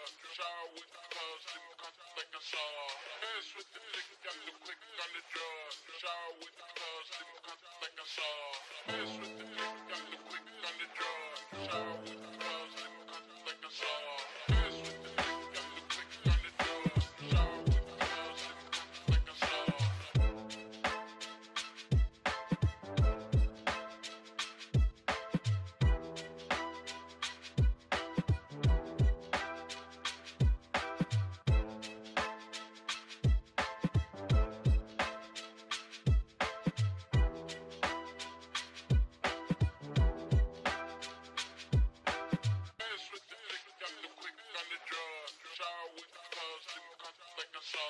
Shower with the clouds, sitting comfy like I saw. Dance with the dick, got the quick on the draw. Shower with the clouds, sitting comfy like I saw. Dance with the dick, got the quick on the draw. Shower with the clouds, sitting comfy like I saw. Dance with the dick, got the quick on the draw. Shower with the clouds, sitting comfy like I saw.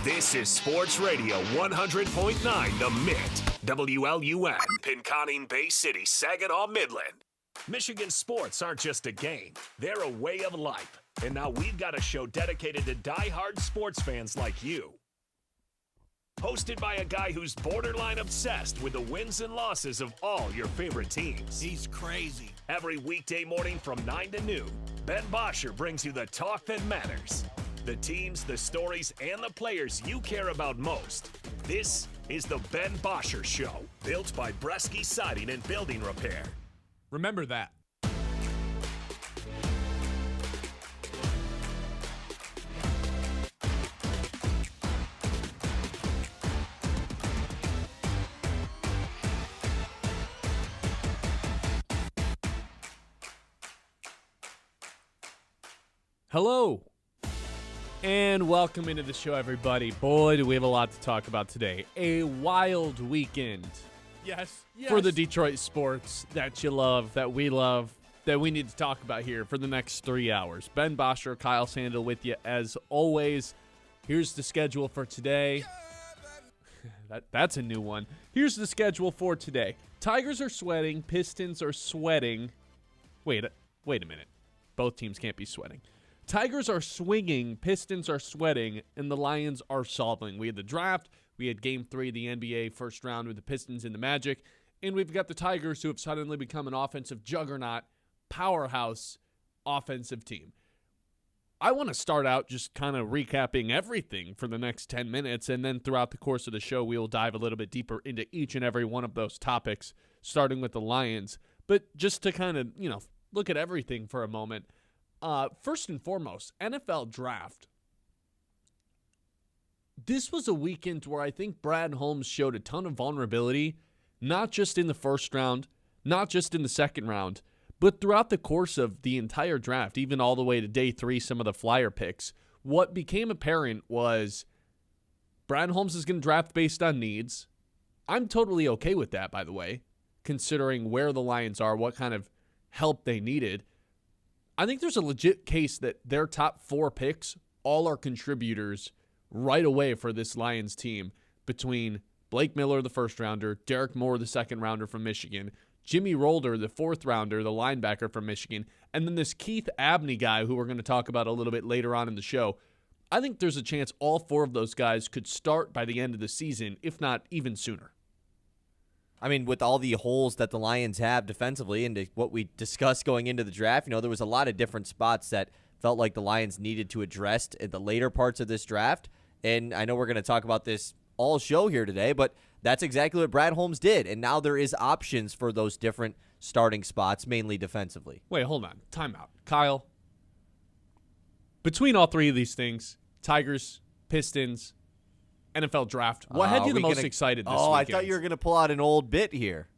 This is Sports Radio 100.9 The Mitt, WLUN, Pinconning Bay City, Saginaw, Midland. Michigan sports aren't just a game, they're a way of life. And now we've got a show dedicated to die-hard sports fans like you. Hosted by a guy who's borderline obsessed with the wins and losses of all your favorite teams. He's crazy. Every weekday morning from 9 to noon, Ben Bosscher brings you the talk that matters. The teams, the stories, and the players you care about most. This is the Ben Bosscher Show, built by Bresky Siding and Building Repair. Remember that. Hello, and welcome into the show, everybody. Boy, do we have a lot to talk about today. A wild weekend. Yes. For the Detroit sports that you love, that we need to talk about here for the next 3 hours. Ben Bosscher, Kyle Sandel with you as always. Here's the schedule for today. That's a new one. Here's the schedule for today. Tigers are sweating. Pistons are sweating. Wait a minute. Both teams can't be sweating. Tigers are swinging, Pistons are sweating, and the Lions are solving. We had the draft. We had Game 3 of the NBA first round with the Pistons and the Magic. And we've got the Tigers who have suddenly become an offensive juggernaut, powerhouse offensive team. I want to start out just kind of recapping everything for the next 10 minutes, and then throughout the course of the show, we will dive a little bit deeper into each and every one of those topics, starting with the Lions. But just to kind of, look at everything for a moment, first and foremost, NFL draft. This was a weekend where I think Brad Holmes showed a ton of vulnerability, not just in the first round, not just in the second round, but throughout the course of the entire draft, even all the way to day 3, some of the flyer picks. What became apparent was Brad Holmes is going to draft based on needs. I'm totally okay with that, by the way, considering where the Lions are, what kind of help they needed. I think there's a legit case that their top 4 picks all are contributors right away for this Lions team, between Blake Miller, the first rounder, Derek Moore, the second rounder from Michigan, Jimmy Rolder, the fourth rounder, the linebacker from Michigan, and then this Keith Abney guy who we're going to talk about a little bit later on in the show. I think there's a chance all 4 of those guys could start by the end of the season, if not even sooner. I mean, with all the holes that the Lions have defensively and what we discussed going into the draft, there was a lot of different spots that felt like the Lions needed to address in the later parts of this draft. And I know we're going to talk about this all show here today, but that's exactly what Brad Holmes did. And now there is options for those different starting spots, mainly defensively. Wait, hold on. Timeout. Kyle, between all 3 of these things, Tigers, Pistons, NFL draft, what had you the most excited this weekend? I thought you were going to pull out an old bit here.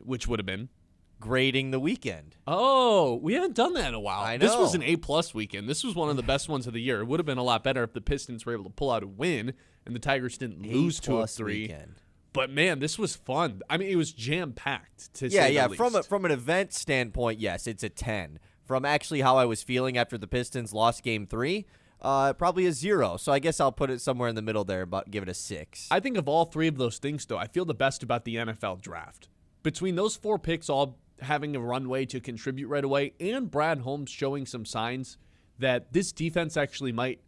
Which would have been? Grading the weekend. Oh, we haven't done that in a while. I know. This was an A-plus weekend. This was one of the best ones of the year. It would have been a lot better if the Pistons were able to pull out a win and the Tigers didn't lose 2 of 3. Weekend. But, man, this was fun. I mean, it was jam-packed, to say the least. From an event standpoint, yes, it's a 10. From actually how I was feeling after the Pistons lost Game 3, probably a 0. So I guess I'll put it somewhere in the middle there, but give it a 6. I think of all 3 of those things, though, I feel the best about the NFL draft. Between those 4 picks all having a runway to contribute right away, and Brad Holmes showing some signs that this defense actually might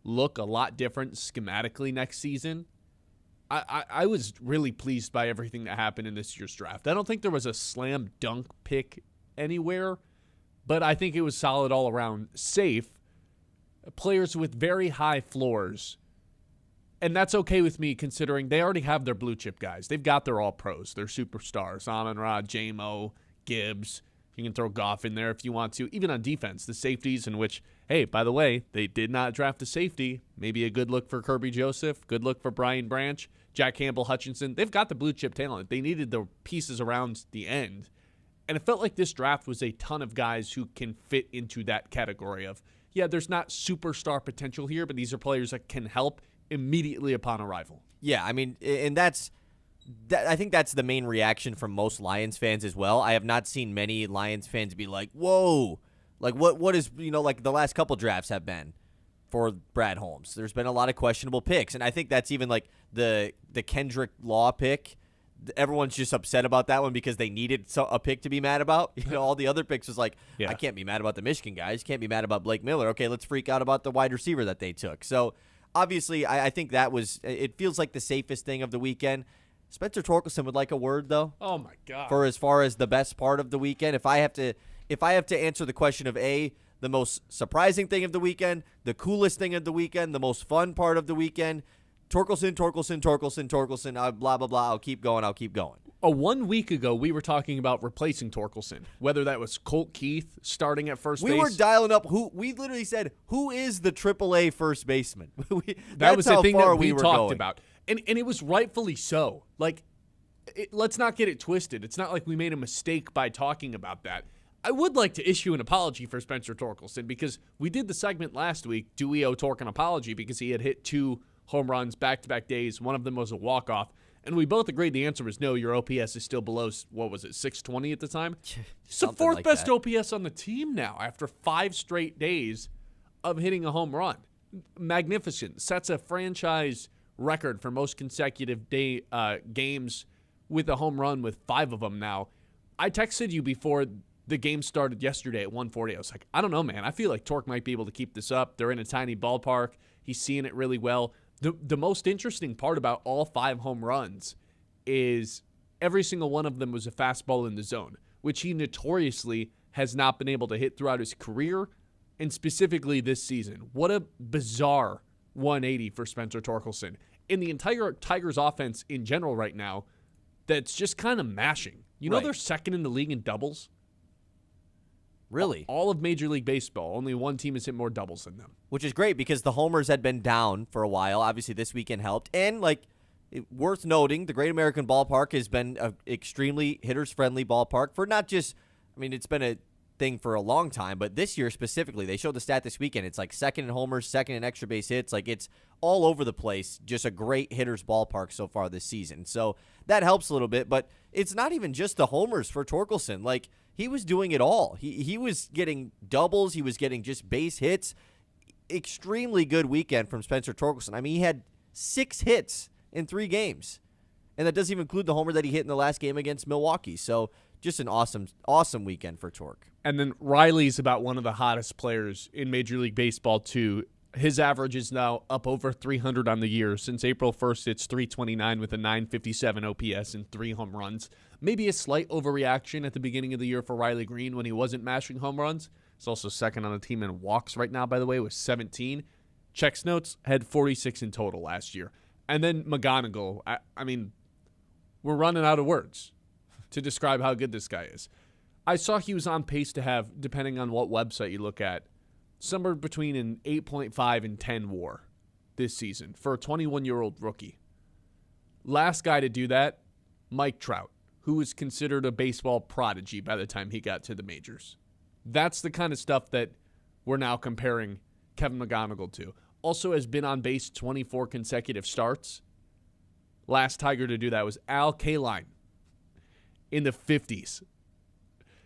look a lot different schematically next season, I was really pleased by everything that happened in this year's draft. I don't think there was a slam dunk pick anywhere, but I think it was solid all around, safe. Players with very high floors. And that's okay with me, considering they already have their blue chip guys. They've got their all pros, their superstars, Amon-Ra, J-Mo, Gibbs. You can throw Goff in there if you want to. Even on defense, the safeties, in which, hey, by the way, they did not draft a safety. Maybe a good look for Kirby Joseph, good look for Brian Branch, Jack Campbell, Hutchinson. They've got the blue chip talent. They needed the pieces around the end. And it felt like this draft was a ton of guys who can fit into that category of, yeah, there's not superstar potential here, but these are players that can help immediately upon arrival. Yeah, I mean, and I think that's the main reaction from most Lions fans as well. I have not seen many Lions fans be like, whoa, like what is, like the last couple drafts have been for Brad Holmes. There's been a lot of questionable picks, and I think that's even like the Kendrick Law pick. Everyone's just upset about that one because they needed a pick to be mad about. All the other picks was like, I can't be mad about the Michigan guys. Can't be mad about Blake Miller. Okay, let's freak out about the wide receiver that they took. So obviously, I think it feels like the safest thing of the weekend. Spencer Torkelson would like a word, though. Oh, my God. For as far as the best part of the weekend. If I have to answer the question of the most surprising thing of the weekend, the coolest thing of the weekend, the most fun part of the weekend, Torkelson, blah, blah, blah. I'll keep going. 1 week ago, we were talking about replacing Torkelson, whether that was Colt Keith starting at first base. We were dialing up we literally said, who is the AAA first baseman? That was the thing that we talked about. And it was rightfully so. Like, let's not get it twisted. It's not like we made a mistake by talking about that. I would like to issue an apology for Spencer Torkelson because we did the segment last week, Do We Owe Tork an Apology, because he had hit 2 home runs back-to-back days. One of them was a walk-off. And we both agreed the answer was no, your OPS is still below, 620 at the time? It's the 4th best OPS on the team now after 5 straight days of hitting a home run. Magnificent. Sets a franchise record for most consecutive games with a home run with 5 of them now. I texted you before the game started yesterday at 1:40. I was like, I don't know, man. I feel like Torque might be able to keep this up. They're in a tiny ballpark. He's seeing it really well. The most interesting part about all 5 home runs is every single one of them was a fastball in the zone, which he notoriously has not been able to hit throughout his career, and specifically this season. What a bizarre 180 for Spencer Torkelson. In the entire Tigers offense in general right now, that's just kind of mashing. You know Right. they're second in the league in doubles? Really? All of Major League Baseball. Only one team has hit more doubles than them. Which is great because the homers had been down for a while. Obviously, this weekend helped. And, worth noting, the Great American Ballpark has been an extremely hitters-friendly ballpark for not just, it's been a thing for a long time, but this year specifically, they showed the stat this weekend. It's like second in homers, second in extra base hits. It's all over the place. Just a great hitter's ballpark so far this season. So that helps a little bit, but it's not even just the homers for Torkelson. He was doing it all. He was getting doubles. He was getting just base hits. Extremely good weekend from Spencer Torkelson. He had 6 hits in 3 games. And that doesn't even include the homer that he hit in the last game against Milwaukee. So just an awesome weekend for Torque. And then Riley's about one of the hottest players in Major League Baseball, too. His average is now up over 300 on the year. Since April 1st, it's 329 with a 957 OPS and 3 home runs. Maybe a slight overreaction at the beginning of the year for Riley Green when he wasn't mashing home runs. He's also second on the team in walks right now, by the way, with 17. Checks notes had 46 in total last year. And then McGonigal, we're running out of words to describe how good this guy is. I saw he was on pace to have, depending on what website you look at, somewhere between an 8.5 and 10 WAR this season for a 21-year-old rookie. Last guy to do that, Mike Trout, who was considered a baseball prodigy by the time he got to the majors. That's the kind of stuff that we're now comparing Kevin McGonigal to. Also has been on base 24 consecutive starts. Last Tiger to do that was Al Kaline in the 50s.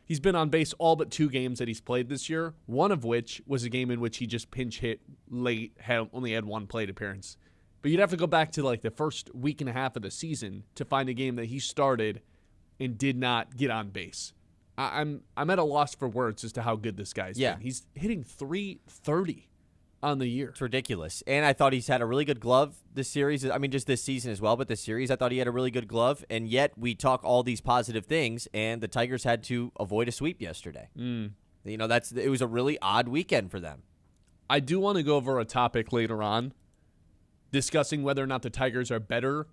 He's been on base all but 2 games that he's played this year, one of which was a game in which he just pinch hit late, only had 1 plate appearance. But you'd have to go back to the first week and a half of the season to find a game that he started and did not get on base. I'm at a loss for words as to how good this guy's been. He's hitting .330 on the year. It's ridiculous. And I thought he's had a really good glove this series. Just this season as well, but this series, I thought he had a really good glove. And yet we talk all these positive things, and the Tigers had to avoid a sweep yesterday. It was a really odd weekend for them. I do want to go over a topic later on, discussing whether or not the Tigers are better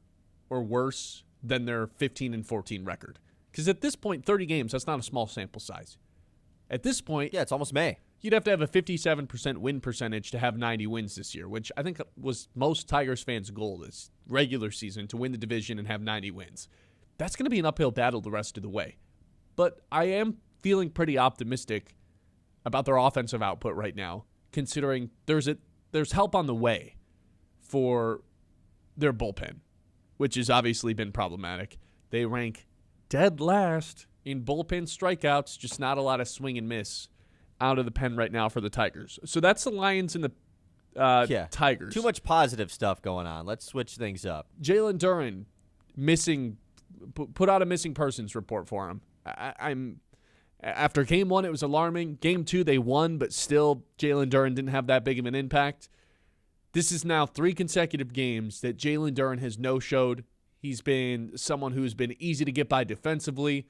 or worse than their 15-14 record. Because at this point, 30 games, that's not a small sample size. At this point, it's almost May. You'd have to have a 57% win percentage to have 90 wins this year, which I think was most Tigers fans' goal this regular season, to win the division and have 90 wins. That's going to be an uphill battle the rest of the way. But I am feeling pretty optimistic about their offensive output right now, considering there's help on the way for their bullpen, which has obviously been problematic. They rank dead last in bullpen strikeouts, just not a lot of swing and miss out of the pen right now for the Tigers. So that's the Lions and the Tigers. Too much positive stuff going on. Let's switch things up. Jalen Duren put out a missing persons report for him. After game 1, it was alarming. Game 2, they won, but still Jalen Duren didn't have that big of an impact. This is now 3 consecutive games that Jalen Duren has no-showed. He's been someone who's been easy to get by defensively,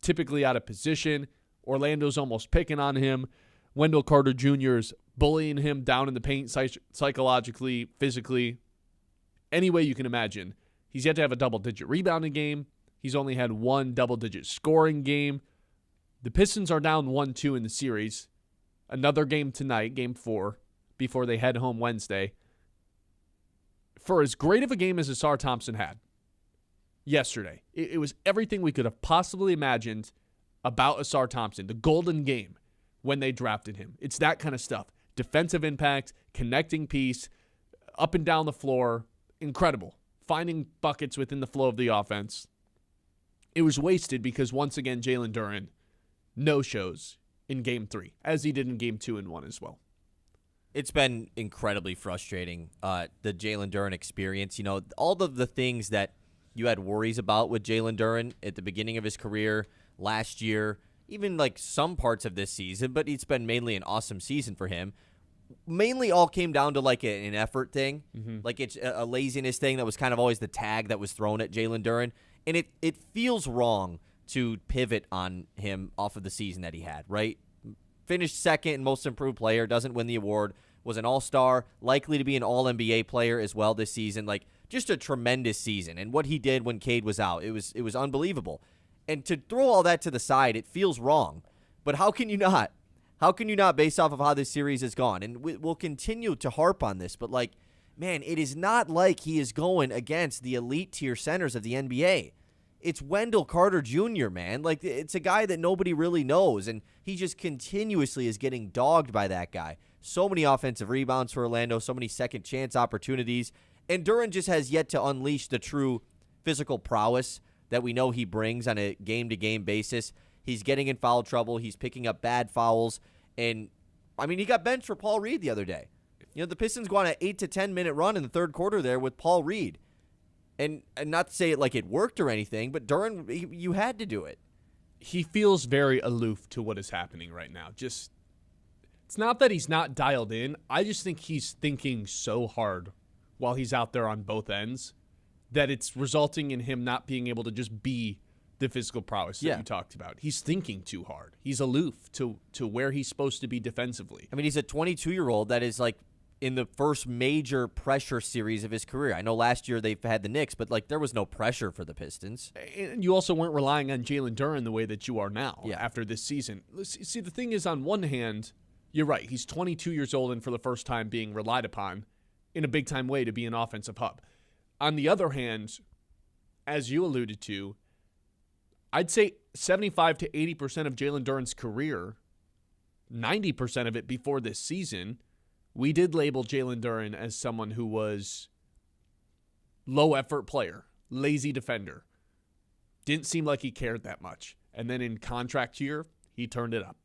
typically out of position. Orlando's almost picking on him. Wendell Carter Jr. is bullying him down in the paint psychologically, physically, any way you can imagine. He's yet to have a double-digit rebounding game. He's only had 1 double-digit scoring game. The Pistons are down 1-2 in the series. Another game tonight, game 4, before they head home Wednesday. For as great of a game as Asar Thompson had yesterday, it was everything we could have possibly imagined about Asar Thompson, the golden game when they drafted him. It's that kind of stuff. Defensive impact, connecting piece, up and down the floor, incredible. Finding buckets within the flow of the offense. It was wasted because, once again, Jalen Duren no-shows in Game 3, as he did in Game 2 and 1 as well. It's been incredibly frustrating, the Jalen Duren experience. All of the things that you had worries about with Jalen Duren at the beginning of his career last year, even like some parts of this season, but it's been mainly an awesome season for him. Mainly all came down to like an effort thing. Like it's a laziness thing that was kind of always the tag that was thrown at Jalen Duren. And it feels wrong to pivot on him off of the season that he had, right? Finished second in most improved player, doesn't win the award, was an all-star, likely to be an all-NBA player as well this season. Like, just a tremendous season. And what he did when Cade was out, it was unbelievable. And to throw all that to the side, it feels wrong. But how can you not? How can you not based off of how this series has gone? And we'll continue to harp on this, but, like, man, it is not like he is going against the elite tier centers of the NBA. It's Wendell Carter Jr., man. Like, it's a guy that nobody really knows, and he just continuously is getting dogged by that guy. So many offensive rebounds for Orlando, so many second-chance opportunities, and Duren just has yet to unleash the true physical prowess that we know he brings on a game-to-game basis. He's getting in foul trouble. He's picking up bad fouls, and, I mean, he got benched for Paul Reed the other day. You know, the Pistons go on an 8 to 10 minute run in the third quarter there with Paul Reed. And not to say it like it worked or anything, but Duren, you had to do it. He feels very aloof to what is happening right now. Just, it's not that he's not dialed in. I just think he's thinking so hard while he's out there on both ends that it's resulting in him not being able to just be the physical prowess that you talked about. He's thinking too hard. He's aloof to where he's supposed to be defensively. I mean, he's a 22-year-old that is like in the first major pressure series of his career. I know last year they've had the Knicks, but like there was no pressure for the Pistons. And you also weren't relying on Jalen Duren the way that you are now after this season. See, the thing is, on one hand, you're right. He's 22 years old and for the first time being relied upon in a big-time way to be an offensive hub. On the other hand, as you alluded to, I'd say 75 to 80% of Jalen Duren's career, 90% of it before this season, we did label Jalen Duren as someone who was low-effort player, lazy defender. Didn't seem like he cared that much. And then in contract year, he turned it up.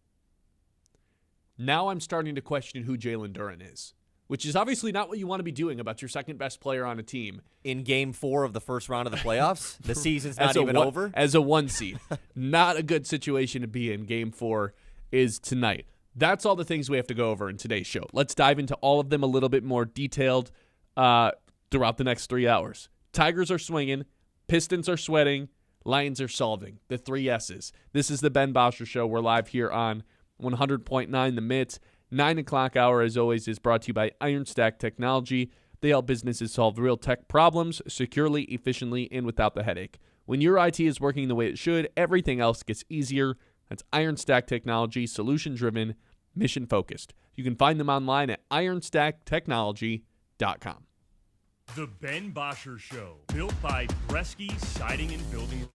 Now I'm starting to question who Jalen Duren is, which is obviously not what you want to be doing about your second-best player on a team. In Game 4 of the first round of the playoffs, the season's not even over. As a one seed. Not a good situation to be in. Game 4 is tonight. That's all the things we have to go over in today's show. Let's dive into all of them a little bit more detailed throughout the next 3 hours. Tigers are swinging. Pistons are sweating. Lions are solving. The 3 S's. This is the Ben Bosscher Show. We're live here on 100.9 The Mitt. 9 o'clock hour, as always, is brought to you by Iron Stack Technology. They help businesses solve real tech problems securely, efficiently, and without the headache. When your IT is working the way it should, everything else gets easier. That's Iron Stack Technology, solution-driven, mission-focused. You can find them online at ironstacktechnology.com. The Ben Bosscher Show, built by Bresky Siding and Building.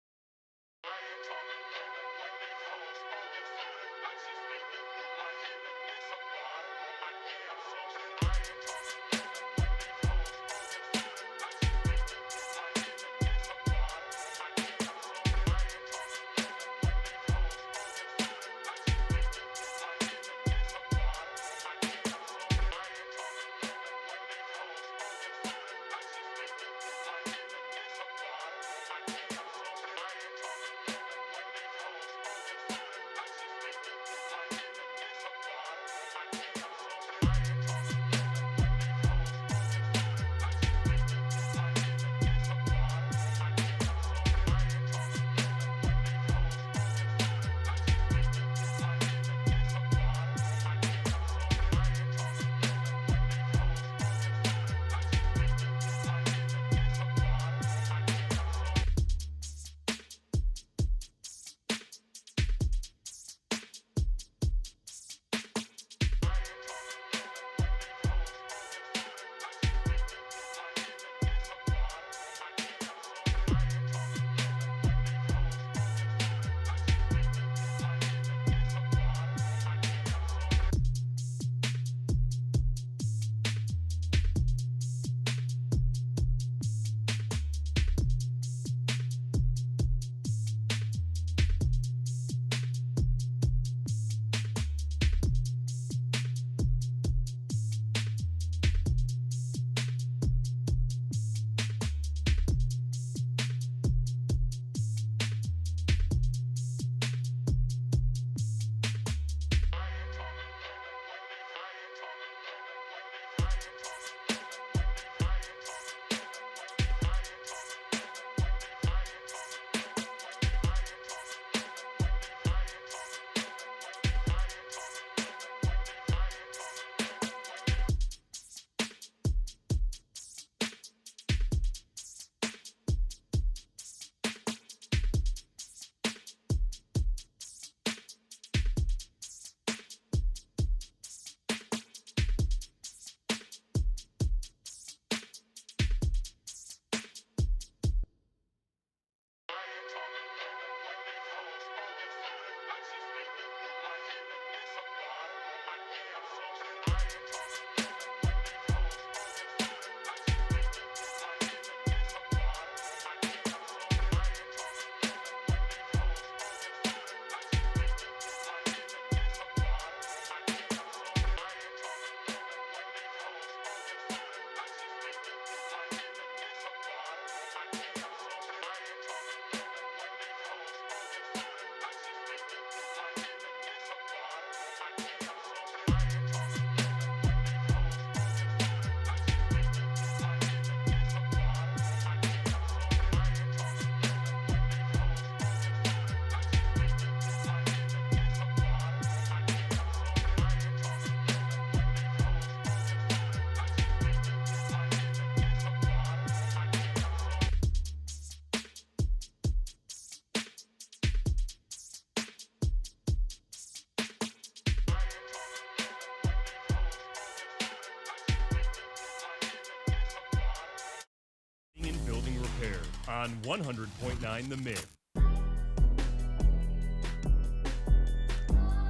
And Building Repair on 100.9 The Mid.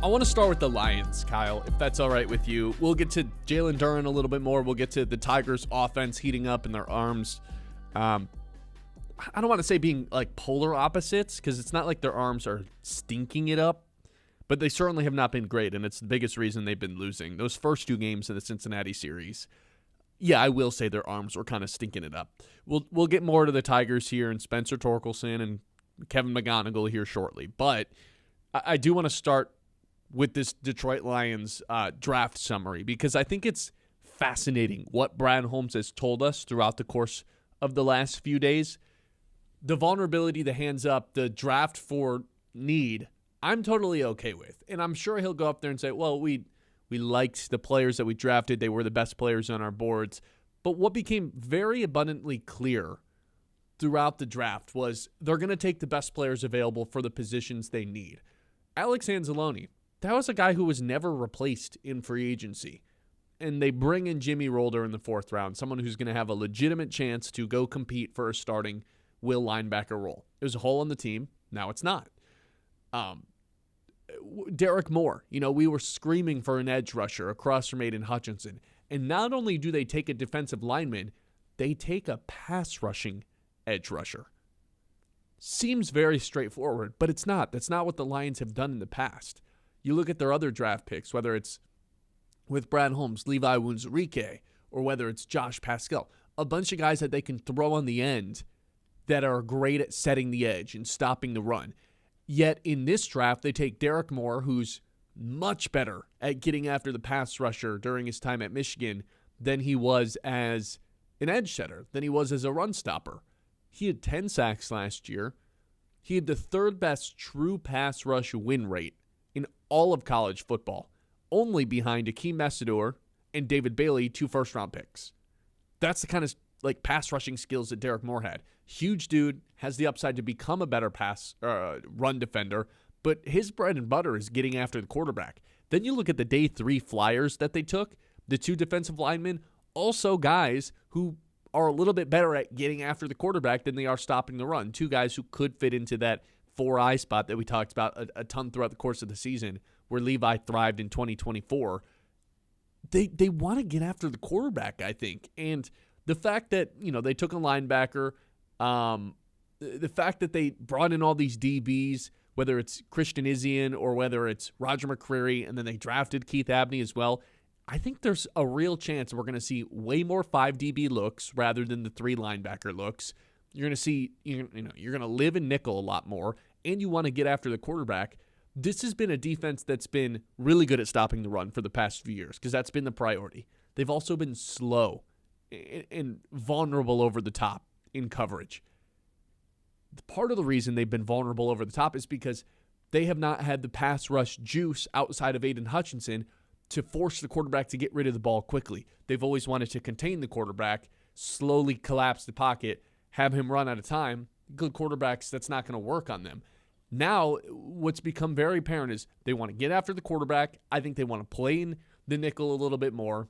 I want to start with the Lions, Kyle, if that's all right with you. We'll get to Jalen Duren a little bit more. We'll get to the Tigers' offense heating up in their arms. I don't want to say being like polar opposites because it's not like their arms are stinking it up, but they certainly have not been great, and it's the biggest reason they've been losing. Those first two games in the Cincinnati series, yeah, I will say their arms were kind of stinking it up. We'll get more to the Tigers here and Spencer Torkelson and Kevin McGonigal here shortly, but I do want to start with this Detroit Lions draft summary because I think it's fascinating what Brad Holmes has told us throughout the course of the last few days. The vulnerability, the hands up, the draft for need, I'm totally okay with. And I'm sure he'll go up there and say, well, we liked the players that we drafted. They were the best players on our boards. But what became very abundantly clear throughout the draft was they're going to take the best players available for the positions they need. Alex Anzalone, that was a guy who was never replaced in free agency. And they bring in Jimmy Rolder in the 4th round, someone who's going to have a legitimate chance to go compete for a starting will linebacker role. It was a hole on the team. Now it's not. Derek Moore, we were screaming for an edge rusher across from Aiden Hutchinson. And not only do they take a defensive lineman, they take a pass rushing edge rusher. Seems very straightforward, but it's not. That's not what the Lions have done in the past. You look at their other draft picks, whether it's with Brad Holmes, Levi Wunzurike, or whether it's Josh Pascal, a bunch of guys that they can throw on the end that are great at setting the edge and stopping the run. Yet in this draft, they take Derek Moore, who's much better at getting after the pass rusher during his time at Michigan than he was as an edge setter, than he was as a run stopper. He had 10 sacks last year. He had the 3rd best true pass rush win rate in all of college football, only behind Akeem Messidor and David Bailey, 2 first-round picks. That's the kind of pass rushing skills that Derek Moore had. Huge dude, has the upside to become a better run defender, but his bread and butter is getting after the quarterback. Then you look at the day 3 Flyers that they took, the 2 defensive linemen, also guys who are a little bit better at getting after the quarterback than they are stopping the run. 2 guys who could fit into that 4-eye spot that we talked about a ton throughout the course of the season, where Levi thrived in 2024. They want to get after the quarterback, I think. And the fact that, they took a linebacker, the fact that they brought in all these DBs, whether it's Christian Izzian or whether it's Roger McCreary, and then they drafted Keith Abney as well, I think there's a real chance we're going to see way more 5 DB looks rather than the 3 linebacker looks. You're going to see, you're going to live in nickel a lot more, and you want to get after the quarterback. This has been a defense that's been really good at stopping the run for the past few years because that's been the priority. They've also been slow and vulnerable over the top in coverage. Part of the reason they've been vulnerable over the top is because they have not had the pass rush juice outside of Aiden Hutchinson to force the quarterback to get rid of the ball quickly. They've always wanted to contain the quarterback, slowly collapse the pocket, have him run out of time. Good quarterbacks, that's not going to work on them. Now, what's become very apparent is they want to get after the quarterback. I think they want to play in the nickel a little bit more,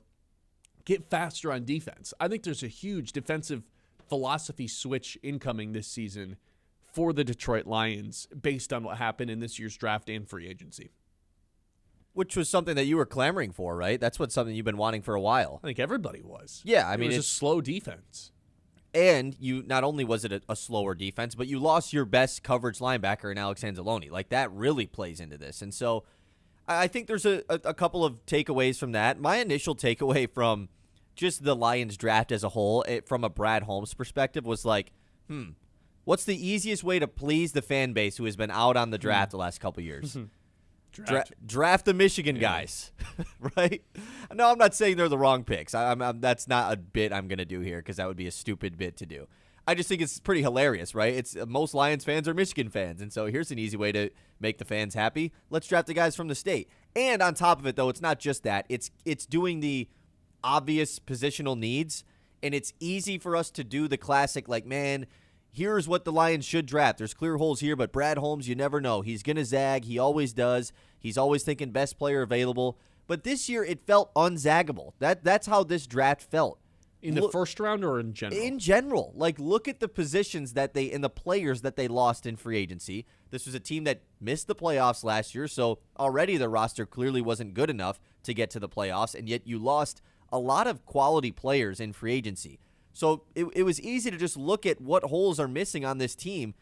get faster on defense. I think there's a huge defensive philosophy switch incoming this season for the Detroit Lions based on what happened in this year's draft and free agency. Which was something that you were clamoring for, right? That's something you've been wanting for a while. I think everybody was. Yeah, I mean, it was a slow defense. And you not only was it a slower defense, but you lost your best coverage linebacker in Alex Anzalone. Like, that really plays into this. And so I think there's a couple of takeaways from that. My initial takeaway from just the Lions draft as a whole, from a Brad Holmes perspective, was like, what's the easiest way to please the fan base who has been out on the draft the last couple years? Draft the Michigan guys, right? No, I'm not saying they're the wrong picks. That's not a bit I'm going to do here because that would be a stupid bit to do. I just think it's pretty hilarious, right? It's most Lions fans are Michigan fans, and so here's an easy way to make the fans happy. Let's draft the guys from the state. And on top of it, though, it's not just that. It's doing the obvious positional needs, and it's easy for us to do the classic, like, man, here's what the Lions should draft. There's clear holes here, but Brad Holmes, you never know. He's going to zag. He always does. He's always thinking best player available. But this year, it felt unzaggable. That's how this draft felt. In the first round or in general? In general. Like, look at the positions and the players that they lost in free agency. This was a team that missed the playoffs last year, so already the roster clearly wasn't good enough to get to the playoffs, and yet you lost a lot of quality players in free agency. So it was easy to just look at what holes are missing on this team.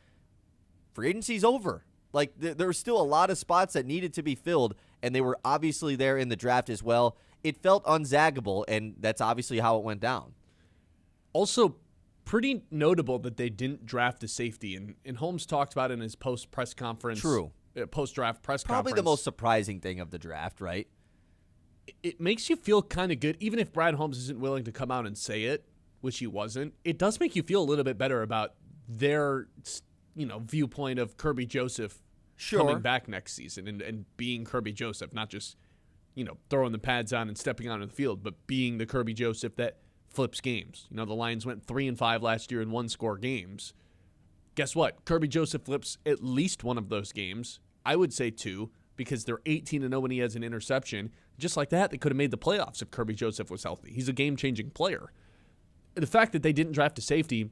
Free agency's over. Like, there were still a lot of spots that needed to be filled, and they were obviously there in the draft as well. It felt unzaggable, and that's obviously how it went down. Also, pretty notable that they didn't draft a safety, and Holmes talked about it in his post-draft press conference. Probably the most surprising thing of the draft, right? It makes you feel kind of good, even if Brad Holmes isn't willing to come out and say it, which he wasn't. It does make you feel a little bit better about their, viewpoint of Kirby Joseph coming back next season and being Kirby Joseph, not just, throwing the pads on and stepping onto the field, but being the Kirby Joseph that flips games. The Lions went 3-5 last year in one-score games. Guess what? Kirby Joseph flips at least one of those games. I would say two, because they're 18-0 when he has an interception. Just like that, they could have made the playoffs if Kirby Joseph was healthy. He's a game-changing player. The fact that they didn't draft a safety,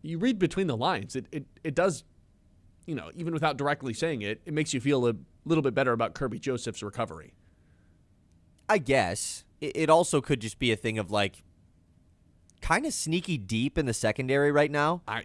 you read between the lines. It does, even without directly saying it, it makes you feel a little bit better about Kirby Joseph's recovery. I guess. It also could just be a thing of, like, kind of sneaky deep in the secondary right now. I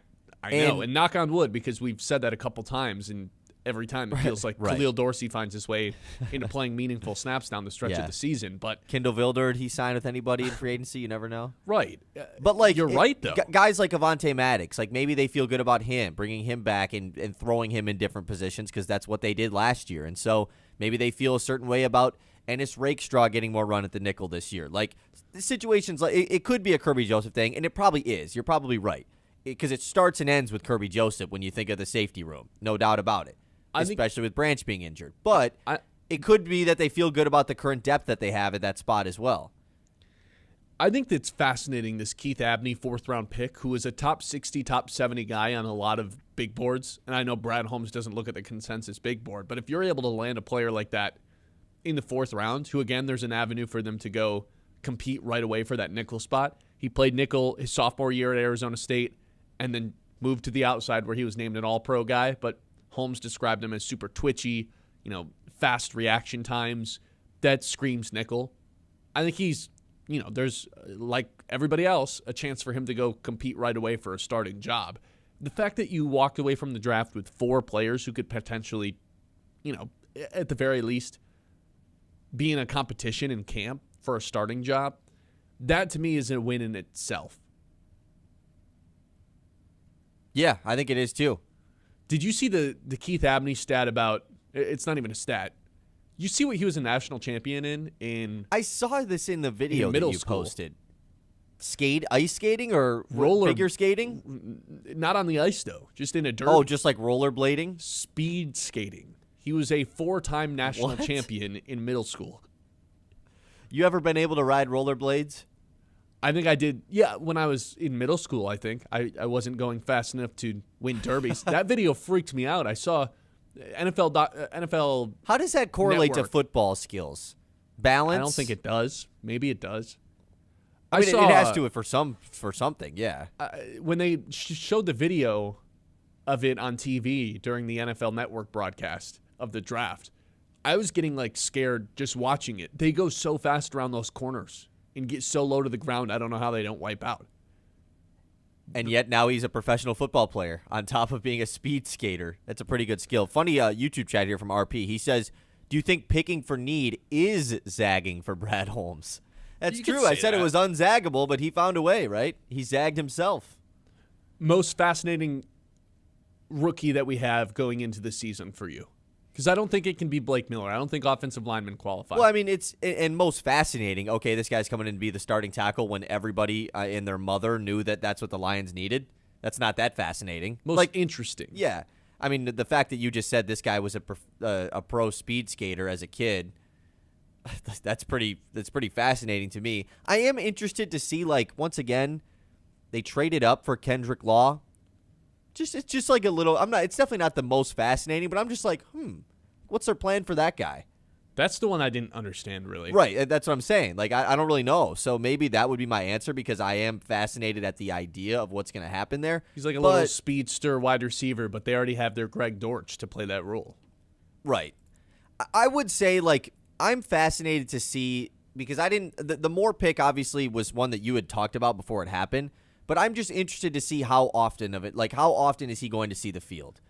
know, and knock on wood, because we've said that a couple times, and every time it feels like Khalil Dorsey finds his way into playing meaningful snaps down the stretch of the season. But Kendall Vildord, he signed with anybody in free agency, you never know. Right. But, like, you're right, though. Guys like Avonte Maddox, like, maybe they feel good about him, bringing him back and throwing him in different positions because that's what they did last year. And so maybe they feel a certain way about Ennis Rakestraw getting more run at the nickel this year. Like, the situations, like, it could be a Kirby Joseph thing, and it probably is. You're probably right. Because it starts and ends with Kirby Joseph when you think of the safety room. No doubt about it. Especially with Branch being injured. But it could be that they feel good about the current depth that they have at that spot as well. I think that's fascinating, this Keith Abney fourth-round pick, who is a top 60, top 70 guy on a lot of big boards. And I know Brad Holmes doesn't look at the consensus big board, but if you're able to land a player like that in the fourth round, who, again, there's an avenue for them to go compete right away for that nickel spot. He played nickel his sophomore year at Arizona State and then moved to the outside where he was named an all-pro guy, but Holmes described him as super twitchy, fast reaction times. That screams nickel. I think he's, there's, like everybody else, a chance for him to go compete right away for a starting job. The fact that you walked away from the draft with 4 players who could potentially, at the very least, be in a competition in camp for a starting job, that to me is a win in itself. Yeah, I think it is too. Did you see the Keith Abney stat about, it's not even a stat, you see what he was a national champion in I saw this in the video in that middle you school. Posted. Ice skating or figure skating? Not on the ice, though. Just in a dirt. Oh, just like rollerblading? Speed skating. He was a 4-time national champion in middle school. You ever been able to ride rollerblades? I think I did. Yeah, when I was in middle school, I think. I wasn't going fast enough to win derbies. That video freaked me out. I saw NFL. How does that correlate Network. to football skills? Balance? I don't think it does. Maybe it does. I mean, it has to for something, yeah. When they showed the video of it on TV during the NFL Network broadcast of the draft, I was getting like scared just watching it. They go so fast around those corners and get so low to the ground. I don't know how they don't wipe out. And yet now he's a professional football player on top of being a speed skater. That's a pretty good skill. Funny YouTube chat here from RP. He says, do you think picking for need is zagging for Brad Holmes? That's You could true. I say said that. it was unzaggable, but he found a way, right? He zagged himself. Most fascinating rookie that we have going into the season for you? Because I don't think it can be Blake Miller. I don't think offensive linemen qualify. Well, I mean, it's and most fascinating. Okay, this guy's coming in to be the starting tackle when everybody and their mother knew that that's what the Lions needed. That's not that fascinating. Most interesting. Yeah. I mean, the fact that you just said this guy was a pro speed skater as a kid, that's pretty fascinating to me. I am interested to see, like, once again, they traded up for Kendrick Law. It's just like a little. It's definitely not the most fascinating, but I'm just like, what's their plan for that guy? That's the one I didn't understand, really. Right, that's what I'm saying. Like, I don't really know. So maybe that would be my answer because I am fascinated at the idea of what's going to happen there. He's like a little speedster wide receiver, but they already have their Greg Dortch to play that role. Right. I would say, like, I'm fascinated to see because I didn't. The Moore pick obviously was one that you had talked about before it happened, but I'm just interested to see how often is he going to see the field?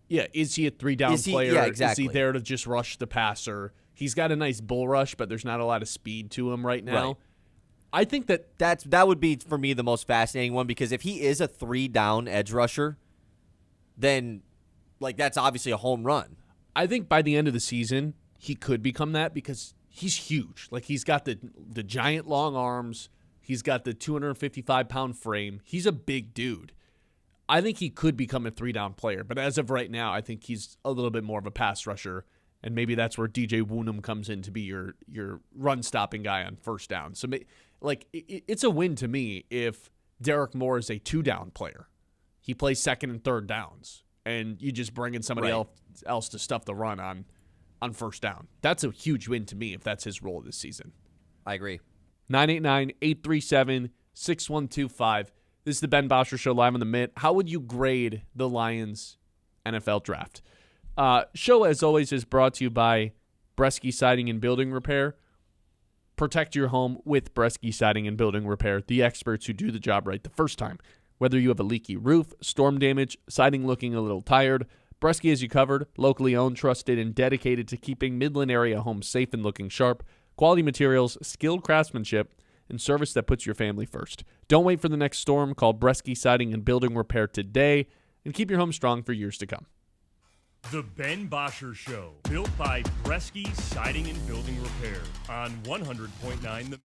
Yeah, is he a 3-down player? Yeah, exactly. Is he there to just rush the passer? He's got a nice bull rush, but there's not a lot of speed to him right now. Right. I think that would be, for me, the most fascinating one because if he is a 3-down edge rusher, then, like, that's obviously a home run. I think by the end of the season, he could become that because he's huge. Like, he's got the giant long arms. He's got the 255-pound frame. He's a big dude. I think he could become a 3-down player, but as of right now, I think he's a little bit more of a pass rusher, and maybe that's where DJ Woonham comes in to be your run-stopping guy on first down. So, it's a win to me if Derek Moore is a 2-down player. He plays second and third downs, and you just bring in somebody else to stuff the run on first down. That's a huge win to me if that's his role this season. I agree. 989-837-6125. This is the Ben Bosscher Show live on the Mitt. How would you grade the Lions NFL draft? Show, as always, is brought to you by Bresky Siding and Building Repair. Protect your home with Bresky Siding and Building Repair, the experts who do the job right the first time. Whether you have a leaky roof, storm damage, siding looking a little tired, Bresky has you covered. Locally owned, trusted, and dedicated to keeping Midland area homes safe and looking sharp. Quality materials, skilled craftsmanship, and service that puts your family first. Don't wait for the next storm. Call Bresky Siding and Building Repair today and keep your home strong for years to come. The Ben Bosscher Show, built by Bresky Siding and Building Repair on 100.9 The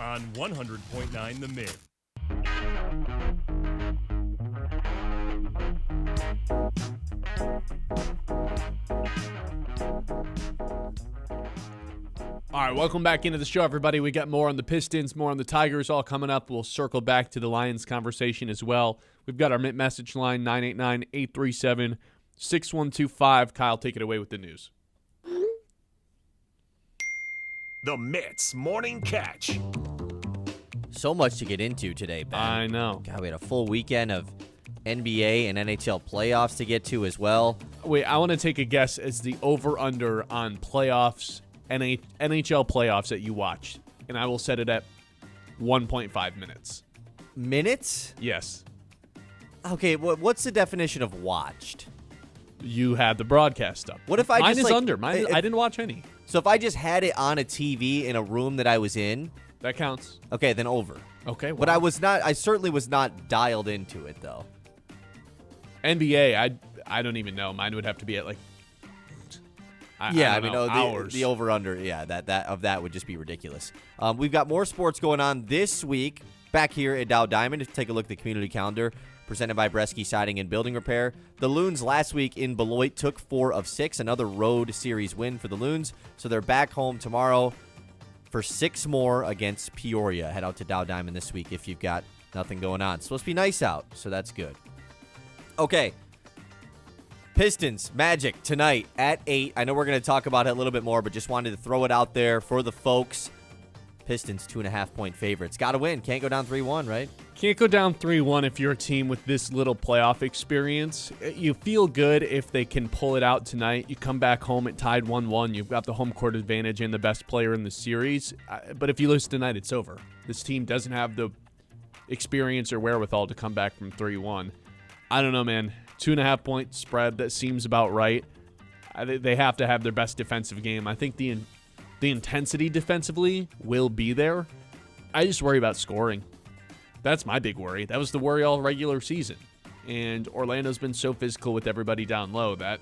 on 100.9 The Myth. All right, welcome back into the show, everybody. We got more on the Pistons, more on the Tigers all coming up. We'll circle back to the Lions conversation as well. We've got our message line, 989-837-6125. Kyle, take it away with the news. The Mitts Morning Catch. So much to get into today, Ben. I know. God, we had a full weekend of NBA and NHL playoffs to get to as well. Wait, I want to take a guess as the over-under on playoffs, NHL playoffs that you watched, and I will set it at 1.5 minutes. Minutes? Yes. Okay, what's the definition of watched? You had the broadcast up. What if I Mine just, is like, under. I didn't watch any. So if I just had it on a TV in a room that I was in, That counts. okay, then over. Okay. But I certainly was not dialed into it, though. NBA, I don't even know. Mine would have to be at like hours. The over-under, yeah, that would just be ridiculous. We've got more sports going on this week back here at Dow Diamond. Take a look at the community calendar presented by Bresky Siding and Building Repair. The Loons last week in Beloit took 4 of 6, another road series win for the Loons. So they're back home tomorrow for 6 more against Peoria. Head out to Dow Diamond this week if you've got nothing going on. It's supposed to be nice out, so that's good. Okay. Pistons, Magic, tonight at 8. I know we're going to talk about it a little bit more, but just wanted to throw it out there for the folks. Pistons, 2.5-point favorites. Got to win. Can't go down 3-1, right? Can't go down 3-1 if you're a team with this little playoff experience. You feel good if they can pull it out tonight. You come back home at tied 1-1. You've got the home court advantage and the best player in the series. But if you lose tonight, it's over. This team doesn't have the experience or wherewithal to come back from 3-1. I don't know, man. 2.5-point spread, that seems about right. They have to have their best defensive game. I think the intensity defensively will be there. I just worry about scoring. That's my big worry. That was the worry all regular season. And Orlando's been so physical with everybody down low that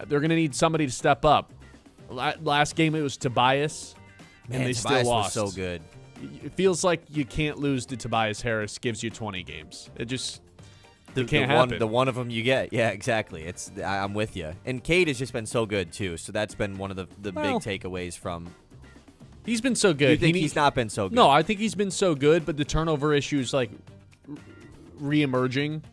they're going to need somebody to step up. Last game it was Tobias, and they Tobias still lost. was so good. It feels like you can't lose to Tobias Harris. Gives you 20 games. It just... The one of them you get. Yeah, exactly. I'm with you. And Cade has just been so good, too. So that's been one of the big takeaways from... He's been so good. You think he's not been so good? No, I think he's been so good, but the turnover issue is like re-emerging.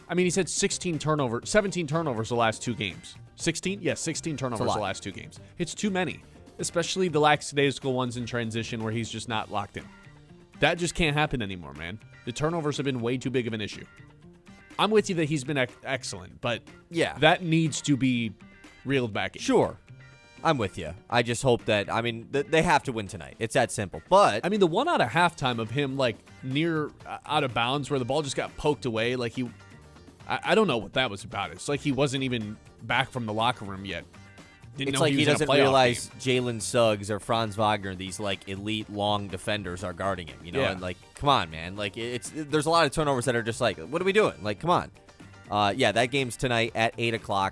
I mean, he's had 17 turnovers the last 2 games. 16? Yes, 16 turnovers the last 2 games. It's too many, especially the lackadaisical ones in transition where he's just not locked in. That just can't happen anymore, man. The turnovers have been way too big of an issue. I'm with you that he's been excellent, but yeah, that needs to be reeled back in. Sure. I'm with you. I just hope that, they have to win tonight. It's that simple. But, the one out of halftime of him, like, near out of bounds where the ball just got poked away, like I don't know what that was about. It's like he wasn't even back from the locker room yet. It's like he doesn't realize Jalen Suggs or Franz Wagner, these like elite long defenders, are guarding him. Yeah. And like, come on, man. Like there's a lot of turnovers that are just like, what are we doing? Like, come on. That game's tonight at 8:00.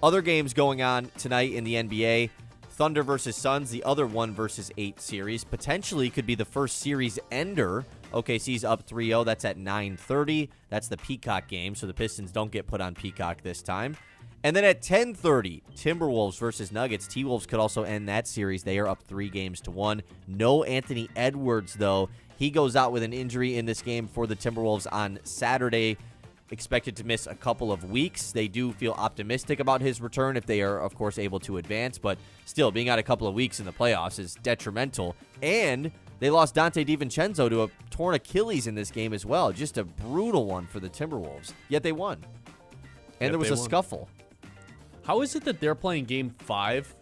Other games going on tonight in the NBA: Thunder versus Suns, the other 1-8 series, potentially could be the first series ender. OKC's up 3-0. That's at 9:30. That's the Peacock game, so the Pistons don't get put on Peacock this time. And then at 10:30, Timberwolves versus Nuggets. T-Wolves could also end that series. They are up 3-1. No Anthony Edwards, though. He goes out with an injury in this game for the Timberwolves on Saturday. Expected to miss a couple of weeks. They do feel optimistic about his return if they are, of course, able to advance. But still, being out a couple of weeks in the playoffs is detrimental. And they lost Dante DiVincenzo to a torn Achilles in this game as well. Just a brutal one for the Timberwolves. Yet they won. And there was a scuffle. How is it that they're playing Game 5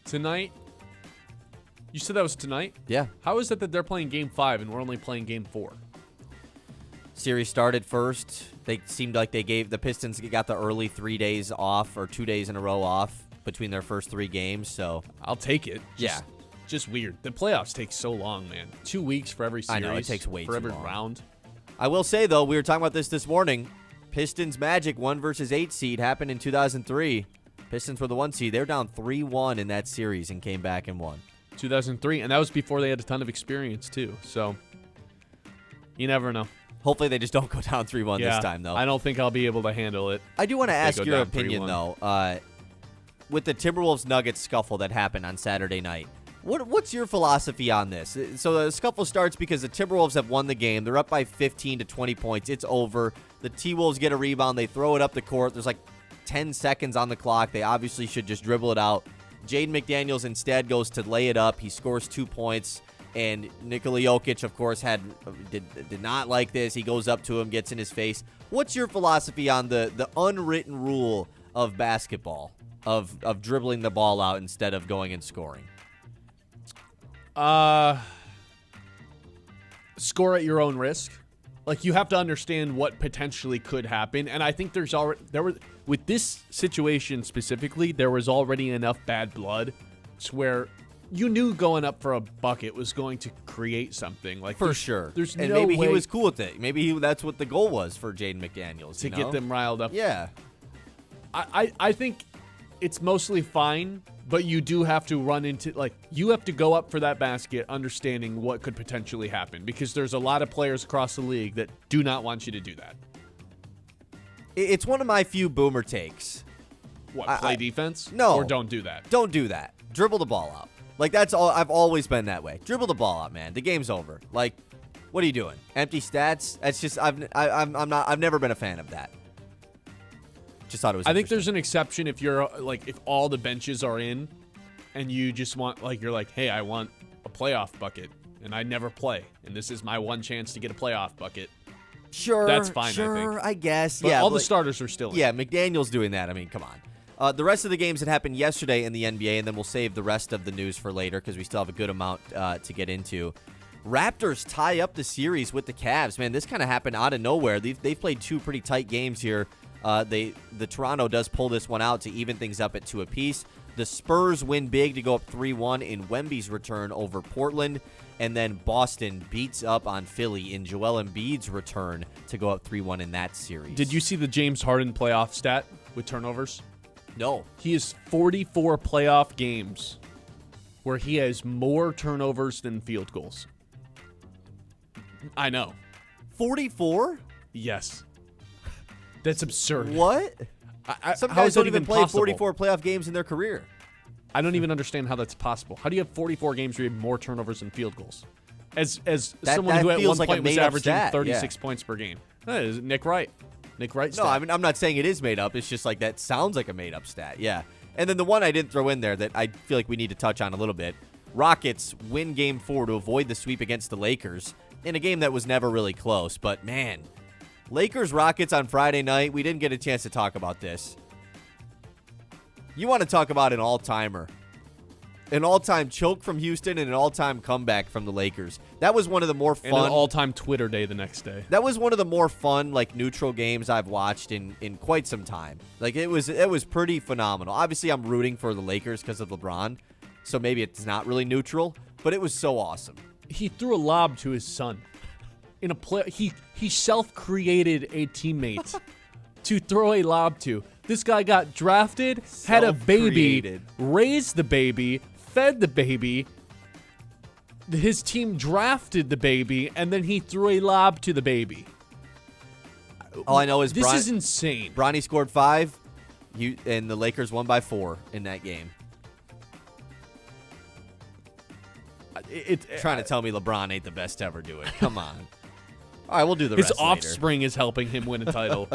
tonight? You said that was tonight? Yeah. How is it that they're playing Game 5 and we're only playing Game 4? Series started first. They seemed like the Pistons got the early 3 days off, or 2 days in a row off between their first 3 games. So I'll take it. Just weird. The playoffs take so long, man. 2 weeks for every series. I know, it takes way too long. For every round. I will say, though, we were talking about this morning. Pistons Magic 1-8 seed happened in 2003. Pistons were the 1 seed. They were down 3-1 in that series and came back and won. 2003, and that was before they had a ton of experience too. So you never know. Hopefully they just don't go down 3-1 Yeah, this time, though. I don't think I'll be able to handle it. I do want to ask go your down opinion, 3-1. though. With the Timberwolves-Nuggets scuffle that happened on Saturday night, what's your philosophy on this? So the scuffle starts because the Timberwolves have won the game. They're up by 15 to 20 points. It's over. The T-Wolves get a rebound. They throw it up the court. There's like 10 seconds on the clock. They obviously should just dribble it out. Jaden McDaniels instead goes to lay it up. He scores 2 points. And Nikola Jokic, of course, did not like this. He goes up to him, gets in his face. What's your philosophy on the unwritten rule of basketball, of dribbling the ball out instead of going and scoring? Score at your own risk. Like, you have to understand what potentially could happen. And I think with this situation specifically, there was already enough bad blood to where you knew going up for a bucket was going to create something. Like, for sure. There's and no maybe way he was cool with it. Maybe that's what the goal was for Jaden McDaniels. to get them riled up. Yeah. I think it's mostly fine, but you do have to run into, like, you have to go up for that basket understanding what could potentially happen, because there's a lot of players across the league that do not want you to do that. It's one of my few boomer takes. What, play defense? No. Or don't do that? Don't do that. Dribble the ball out. Like, that's all. I've always been that way. Dribble the ball out, man. The game's over. Like, what are you doing? Empty stats? That's just I've never been a fan of that. Just thought it was. I think there's an exception if you're like, if all the benches are in, and you just want, like, you're like, hey, I want a playoff bucket, and I never play, and this is my one chance to get a playoff bucket. Sure, That's fine, I Sure, think. I guess. But yeah, all the starters are still in. Yeah, McDaniel's doing that. I mean, come on. The rest of the games that happened yesterday in the NBA, and then we'll save the rest of the news for later because we still have a good amount to get into. Raptors tie up the series with the Cavs. Man, this kind of happened out of nowhere. They've played 2 pretty tight games here. The Toronto does pull this one out to even things up at 2 apiece. The Spurs win big to go up 3-1 in Wemby's return over Portland. And then Boston beats up on Philly in Joel Embiid's return to go up 3-1 in that series. Did you see the James Harden playoff stat with turnovers? No. He has 44 playoff games where he has more turnovers than field goals. I know. 44? Yes. That's absurd. What? Some how guys is that don't even play possible? 44 playoff games in their career. I don't even understand how that's possible. How do you have 44 games where you have more turnovers than field goals? As someone who at feels one like a point was made-up averaging stat, 36 points per game. That is Nick Wright. Nick Wright No, stat. I mean, I'm not saying it is made up. It's just like that sounds like a made up stat. Yeah. And then the one I didn't throw in there that I feel like we need to touch on a little bit. Rockets win game 4 to avoid the sweep against the Lakers in a game that was never really close. But man, Lakers-Rockets on Friday night, we didn't get a chance to talk about this. You want to talk about an all-timer. An all-time choke from Houston and an all-time comeback from the Lakers. That was one of the more fun. And an all-time Twitter day the next day. That was one of the more fun, like, neutral games I've watched in quite some time. Like, it was pretty phenomenal. Obviously, I'm rooting for the Lakers because of LeBron, so maybe it's not really neutral, but it was so awesome. He threw a lob to his son. In a play, he self-created a teammate to throw a lob to. This guy got drafted, had a baby, Self-created. raised the baby, fed the baby. His team drafted the baby, and then he threw a lob to the baby. All I know is This is insane. Bronny scored 5, and the Lakers won by 4 in that game. Trying to tell me LeBron ain't the best to ever do it. Come on. All right, we'll do the His rest later. offspring is helping him win a title.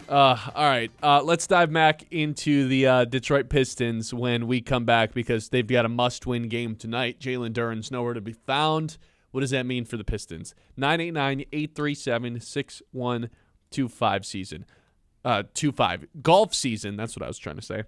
All right, let's dive back into the Detroit Pistons when we come back because they've got a must-win game tonight. Jalen Duren's nowhere to be found. What does that mean for the Pistons? 989-837-6125 season. 25. Golf season, that's what I was trying to say,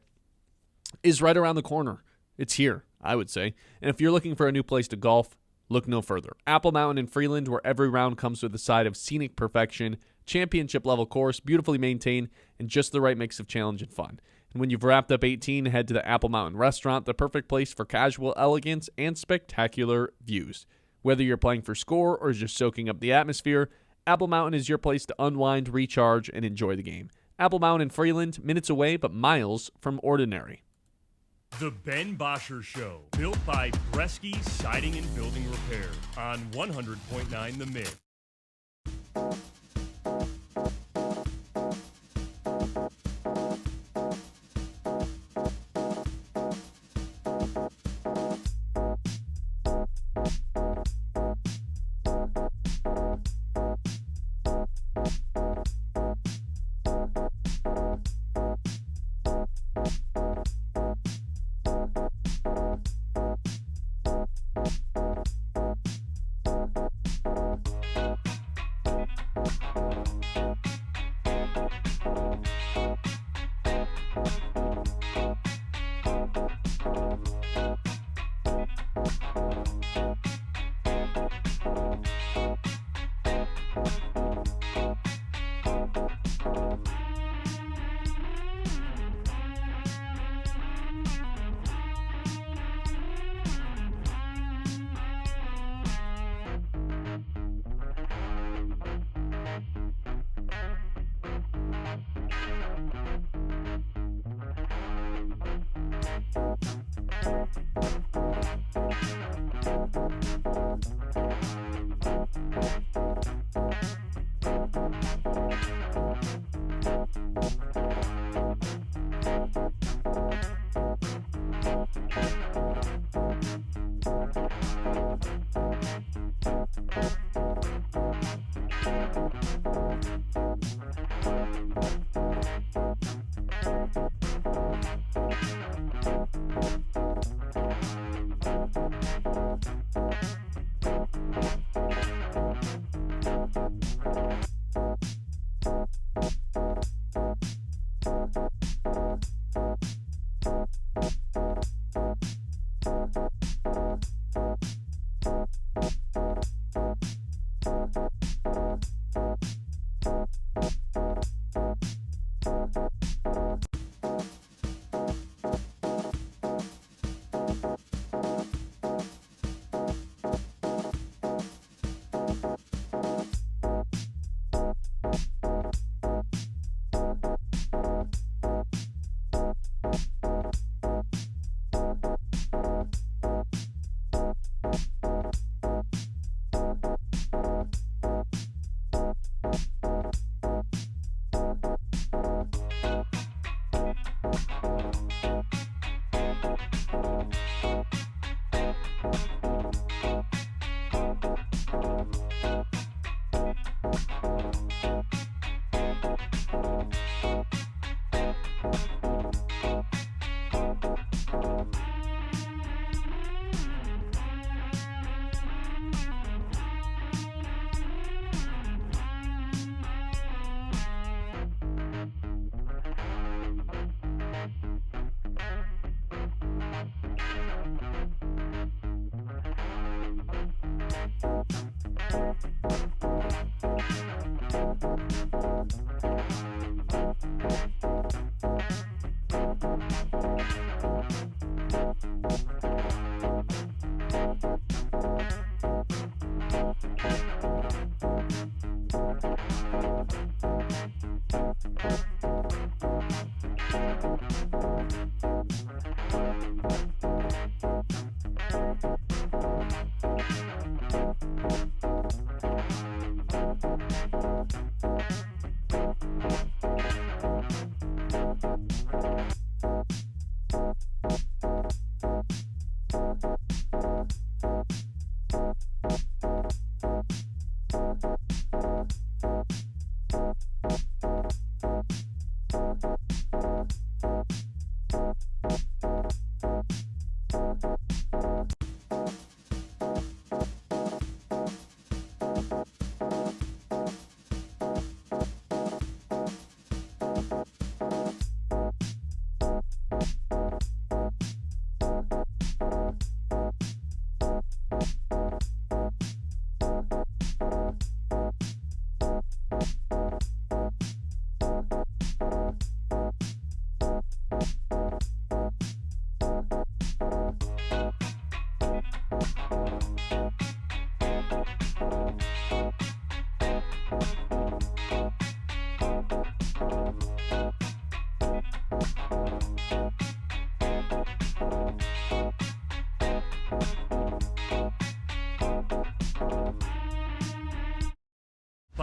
is right around the corner. It's here, I would say. And if you're looking for a new place to golf, look no further. Apple Mountain in Freeland, where every round comes with a side of scenic perfection, championship-level course, beautifully maintained, and just the right mix of challenge and fun. And when you've wrapped up 18, head to the Apple Mountain Restaurant, the perfect place for casual elegance and spectacular views. Whether you're playing for score or just soaking up the atmosphere, Apple Mountain is your place to unwind, recharge, and enjoy the game. Apple Mountain in Freeland, minutes away, but miles from ordinary. The Ben Bosscher Show, built by Bresky Siding and Building Repair on 100.9 The Mid.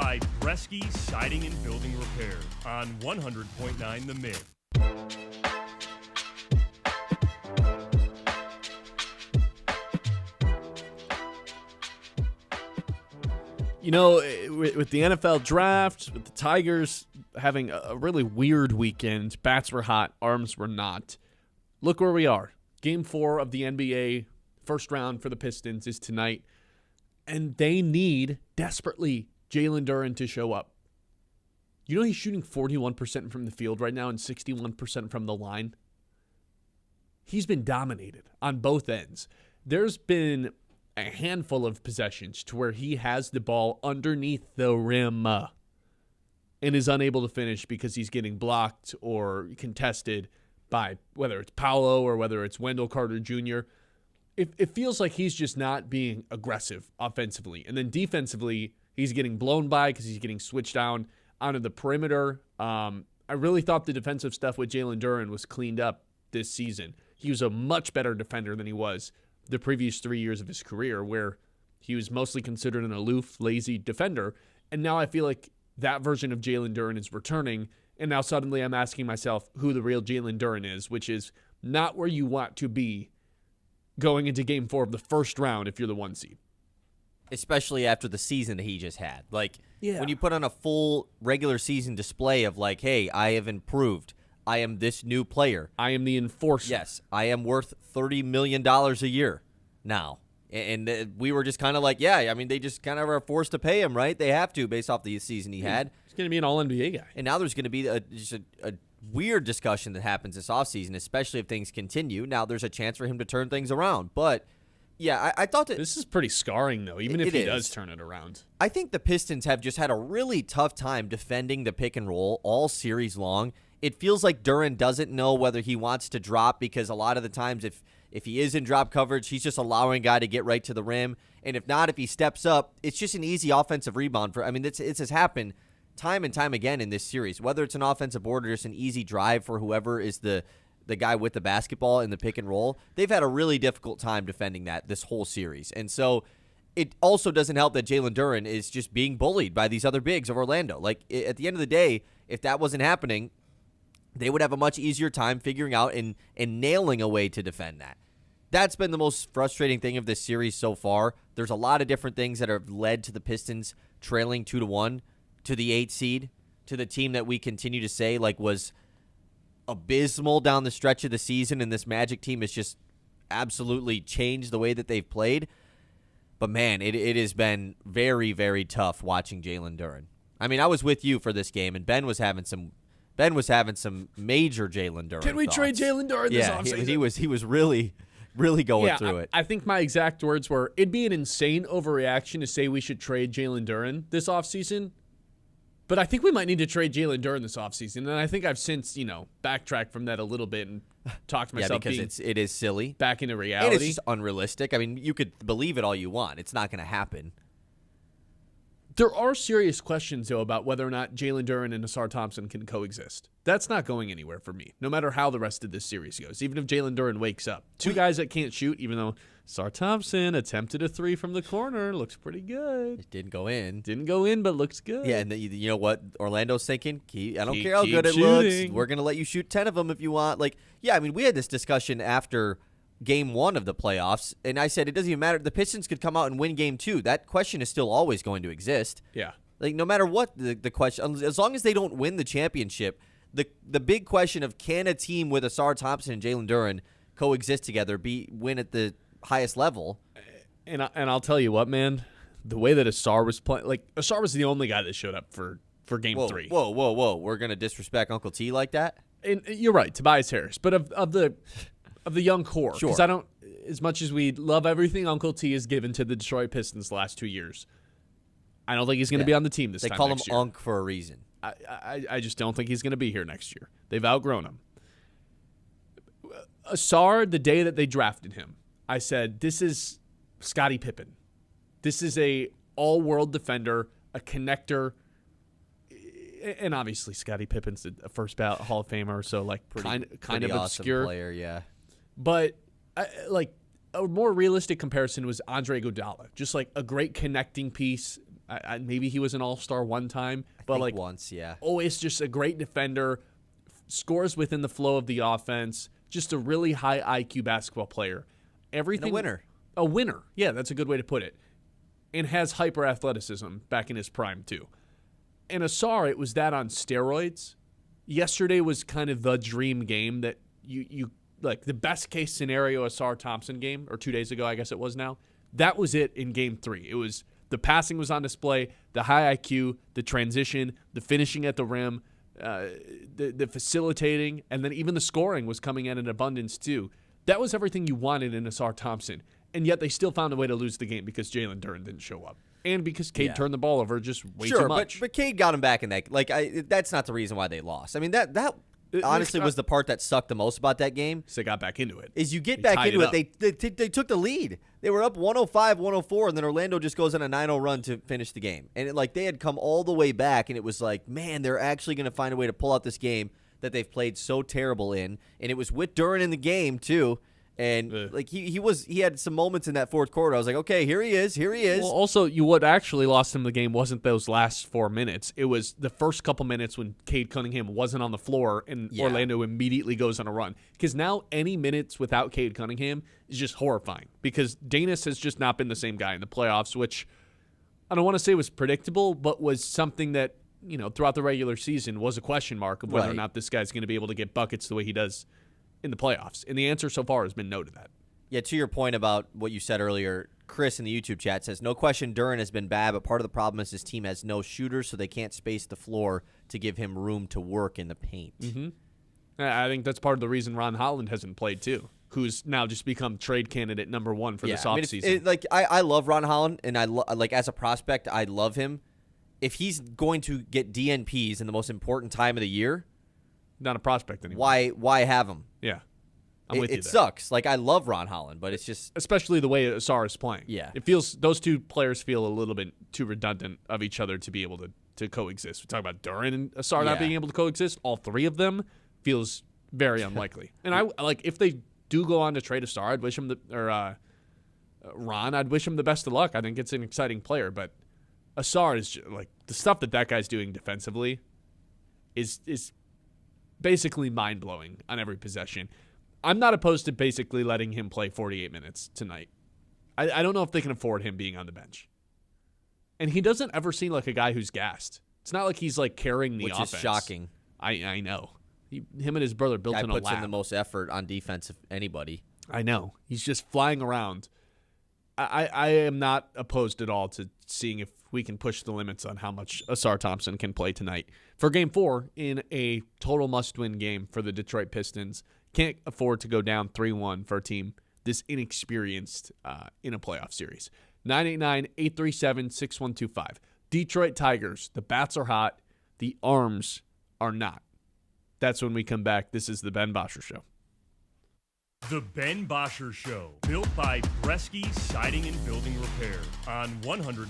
by Bresky Siding and Building Repair on 100.9 The Myth. You know, with the NFL draft, with the Tigers having a really weird weekend, bats were hot, arms were not. Look where we are. Game 4 of the NBA first round for the Pistons is tonight, and they need desperately Jalen Duren to show up. You know he's shooting 41% from the field right now and 61% from the line? He's been dominated on both ends. There's been a handful of possessions to where he has the ball underneath the rim and is unable to finish because he's getting blocked or contested by whether it's Paolo or whether it's Wendell Carter Jr. It feels like he's just not being aggressive offensively. And then defensively, he's getting blown by because he's getting switched down onto the perimeter. I really thought the defensive stuff with Jalen Duren was cleaned up this season. He was a much better defender than he was the previous 3 years of his career, where he was mostly considered an aloof, lazy defender. And now I feel like that version of Jalen Duren is returning. And now suddenly I'm asking myself who the real Jalen Duren is, which is not where you want to be going into Game 4 of the first round if you're the 1 seed. Especially after the season that he just had. Like, Yeah. when you put on a full regular season display of like, hey, I have improved. I am this new player. I am the enforcer. Yes, I am worth $30 million a year now. And we were just kind of like, yeah, I mean, they just kind of are forced to pay him, right? They have to based off the season he had. He's going to be an all-NBA guy. And now there's going to be just a weird discussion that happens this offseason, especially if things continue. Now there's a chance for him to turn things around. But, yeah, I thought that This is pretty scarring, though, even if it he is. does turn it around. I think the Pistons have just had a really tough time defending the pick and roll all series long. It feels like Duren doesn't know whether he wants to drop because a lot of the times if he is in drop coverage, he's just allowing a guy to get right to the rim. And if not, if he steps up, it's just an easy offensive rebound. This has happened time and time again in this series, whether it's an offensive board or just an easy drive for whoever is the guy with the basketball in the pick and roll. They've had a really difficult time defending that this whole series. And so it also doesn't help that Jalen Duren is just being bullied by these other bigs of Orlando. Like, at the end of the day, if that wasn't happening, they would have a much easier time figuring out and nailing a way to defend that. That's been the most frustrating thing of this series so far. There's a lot of different things that have led to the Pistons trailing 2-1 to the 8 seed, to the team that we continue to say like was abysmal down the stretch of the season, and this Magic team has just absolutely changed the way that they've played. But, man, it has been very, very tough watching Jalen Duren. I mean, I was with you for this game, and Ben was having some major Jalen Duren Can we thoughts. trade Jalen Duren this offseason? He was really going through it. I think my exact words were, it'd be an insane overreaction to say we should trade Jalen Duren this offseason, but I think we might need to trade Jalen Duren this offseason, and I think I've since, backtracked from that a little bit and talked myself because it is silly. back into reality. And it's just unrealistic. I mean, you could believe it all you want. It's not going to happen. There are serious questions, though, about whether or not Jalen Duren and Asar Thompson can coexist. That's not going anywhere for me, no matter how the rest of this series goes, even if Jalen Duren wakes up. Two guys that can't shoot, even though Asar Thompson attempted a 3 from the corner. Looks pretty good. It didn't go in. Didn't go in, but looks good. Yeah, and you know what Orlando's thinking? I don't Keep care how good it looks. shooting. We're going to let you shoot 10 of them if you want. Like, yeah, I mean, we had this discussion after Game 1 of the playoffs, and I said it doesn't even matter. The Pistons could come out and win Game 2. That question is still always going to exist. Yeah. Like, no matter what the question, as long as they don't win the championship, the big question of can a team with Asar Thompson and Jalen Duren coexist together, win at the highest level? And I'll tell you what, man, the way that Asar was playing, like, Asar was the only guy that showed up for Game 3. Whoa. We're going to disrespect Uncle T like that? And you're right, Tobias Harris. But of the young core, Sure. because I don't, as much as we love everything Uncle T has given to the Detroit Pistons the last 2 years, I don't think he's going to be on the team this They time call him next year. Unc for a reason. I just don't think he's going to be here next year. They've outgrown him. Asar, the day that they drafted him, I said, this is Scottie Pippen. This is a all-world defender, a connector, and obviously Scottie Pippen's a first ballot Hall of Famer, so like kind Pretty of awesome obscure. player, yeah. But like a more realistic comparison was Andre Iguodala, just like a great connecting piece, Maybe he was an all-star one time, but think like once, yeah. Always just a great defender, scores within the flow of the offense, just a really high IQ basketball player. Everything And a winner. A winner. Yeah, that's a good way to put it. And has hyper athleticism back in his prime too. And Ausar, it was that on steroids. Yesterday was kind of the dream game that you like, the best case scenario Ausar Thompson game, or 2 days ago, I guess it was now. That was it in game 3. It was the passing was on display, the high IQ, the transition, the finishing at the rim, the facilitating, and then even the scoring was coming in abundance too. That was everything you wanted in Ausar Thompson. And yet they still found a way to lose the game because Jalen Duren didn't show up. And because Cade turned the ball over just way too much. But Cade got him back in that. Like, that's not the reason why they lost. I mean, that honestly was the part that sucked the most about that game. So they got back into it. Is you get back into it. They took the lead. They were up 105-104, and then Orlando just goes on a 9-0 run to finish the game. And they had come all the way back, and it was like, man, they're actually going to find a way to pull out this game that they've played so terrible in. And it was with Duren in the game, too. And he had some moments in that fourth quarter. I was like, okay, here he is. Well, also, what actually lost him the game wasn't those last 4 minutes. It was the first couple minutes when Cade Cunningham wasn't on the floor and Orlando immediately goes on a run. Because now any minutes without Cade Cunningham is just horrifying. Because Danis has just not been the same guy in the playoffs, which I don't want to say was predictable, but was something that, throughout the regular season was a question mark of whether or not this guy's going to be able to get buckets the way he does in the playoffs. And the answer so far has been no to that. Yeah, to your point about what you said earlier, Chris in the YouTube chat says, no question Duren has been bad, but part of the problem is his team has no shooters, so they can't space the floor to give him room to work in the paint. Mm-hmm. I think that's part of the reason Ron Holland hasn't played too, who's now just become trade candidate number 1 for this offseason. I love Ron Holland, and as a prospect, I love him. If he's going to get DNPs in the most important time of the year, not a prospect anymore. Why have him? Yeah. I'm with you there. It there. sucks. I love Ron Holland, but it's just... Especially the way Ausar is playing. Yeah. It feels... Those two players feel a little bit too redundant of each other to be able to coexist. We talk about Duren and Ausar not being able to coexist. All three of them feels very unlikely. And if they do go on to trade Ausar, I'd wish him Ron, I'd wish him the best of luck. I think it's an exciting player, but Ausar is just, the stuff that guy's doing defensively is basically mind-blowing on every possession. I'm not opposed to basically letting him play 48 minutes tonight. I don't know if they can afford him being on the bench. And he doesn't ever seem like a guy who's gassed. It's not like he's carrying the offense. Which is shocking. I know. Him and his brother built in a lab. Puts in the most effort on defense of anybody. I know. He's just flying around. I am not opposed at all to seeing if we can push the limits on how much Ausar Thompson can play tonight. For Game 4, in a total must-win game for the Detroit Pistons, can't afford to go down 3-1 for a team this inexperienced in a playoff series. 989-837-6125. Detroit Tigers, the bats are hot, the arms are not. That's when we come back. This is the Ben Bosscher Show. The Ben Bosscher Show, built by Bresky Siding and Building Repair on 100.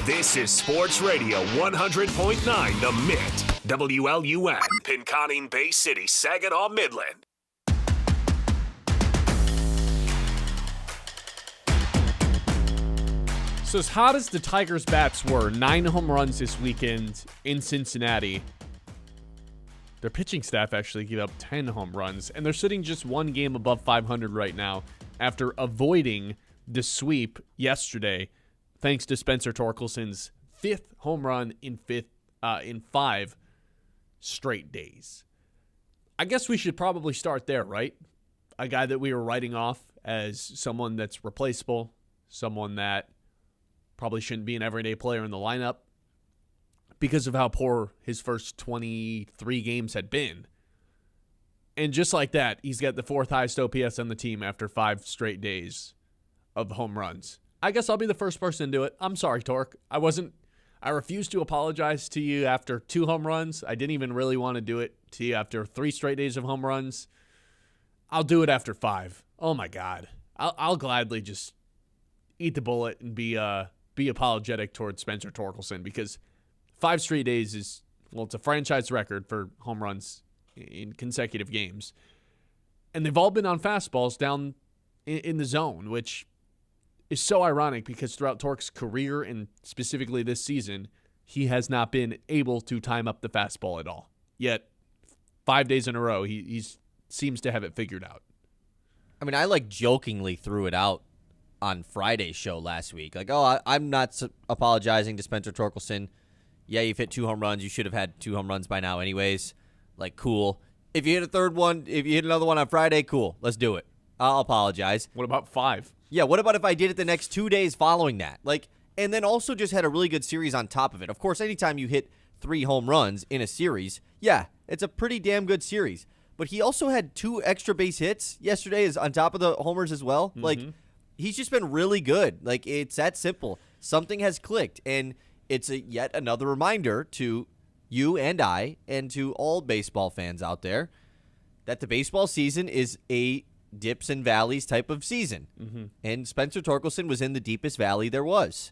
This is Sports Radio 100.9 The Mitt. WLUN, Pinconning Bay City, Saginaw, Midland. So as hot as the Tigers' bats were, 9 home runs this weekend in Cincinnati, their pitching staff actually gave up 10 home runs, and they're sitting just one game above 500 right now after avoiding the sweep yesterday, thanks to Spencer Torkelson's 5th home run in 5 straight days. I guess we should probably start there, right? A guy that we were writing off as someone that's replaceable, someone that probably shouldn't be an everyday player in the lineup because of how poor his first 23 games had been. And just like that, he's got the 4th highest OPS on the team after 5 straight days of home runs. I guess I'll be the first person to do it. I'm sorry, Torque. I refused to apologize to you after 2 home runs. I didn't even really want to do it to you after 3 straight days of home runs. I'll do it after 5. Oh my God. I'll gladly just eat the bullet and be apologetic towards Spencer Torkelson, because 5 straight days is, well, it's a franchise record for home runs in consecutive games. And they've all been on fastballs down in the zone, which is so ironic because throughout Torque's career and specifically this season, he has not been able to time up the fastball at all. Yet 5 days in a row, he seems to have it figured out. I mean, I jokingly threw it out on Friday's show last week. I'm not apologizing to Spencer Torkelson. Yeah, you've hit 2 home runs. You should have had 2 home runs by now anyways. Cool. If you hit a third one, if you hit another one on Friday, cool. Let's do it. I'll apologize. What about 5? Yeah, what about if I did it the next 2 days following that? And then also just had a really good series on top of it. Of course, anytime you hit 3 home runs in a series, yeah, it's a pretty damn good series. But he also had 2 extra base hits yesterday is on top of the homers as well. Mm-hmm. He's just been really good. It's that simple. Something has clicked, and it's yet another reminder to you and I and to all baseball fans out there that the baseball season is a dips and valleys type of season. Mm-hmm. And Spencer Torkelson was in the deepest valley there was.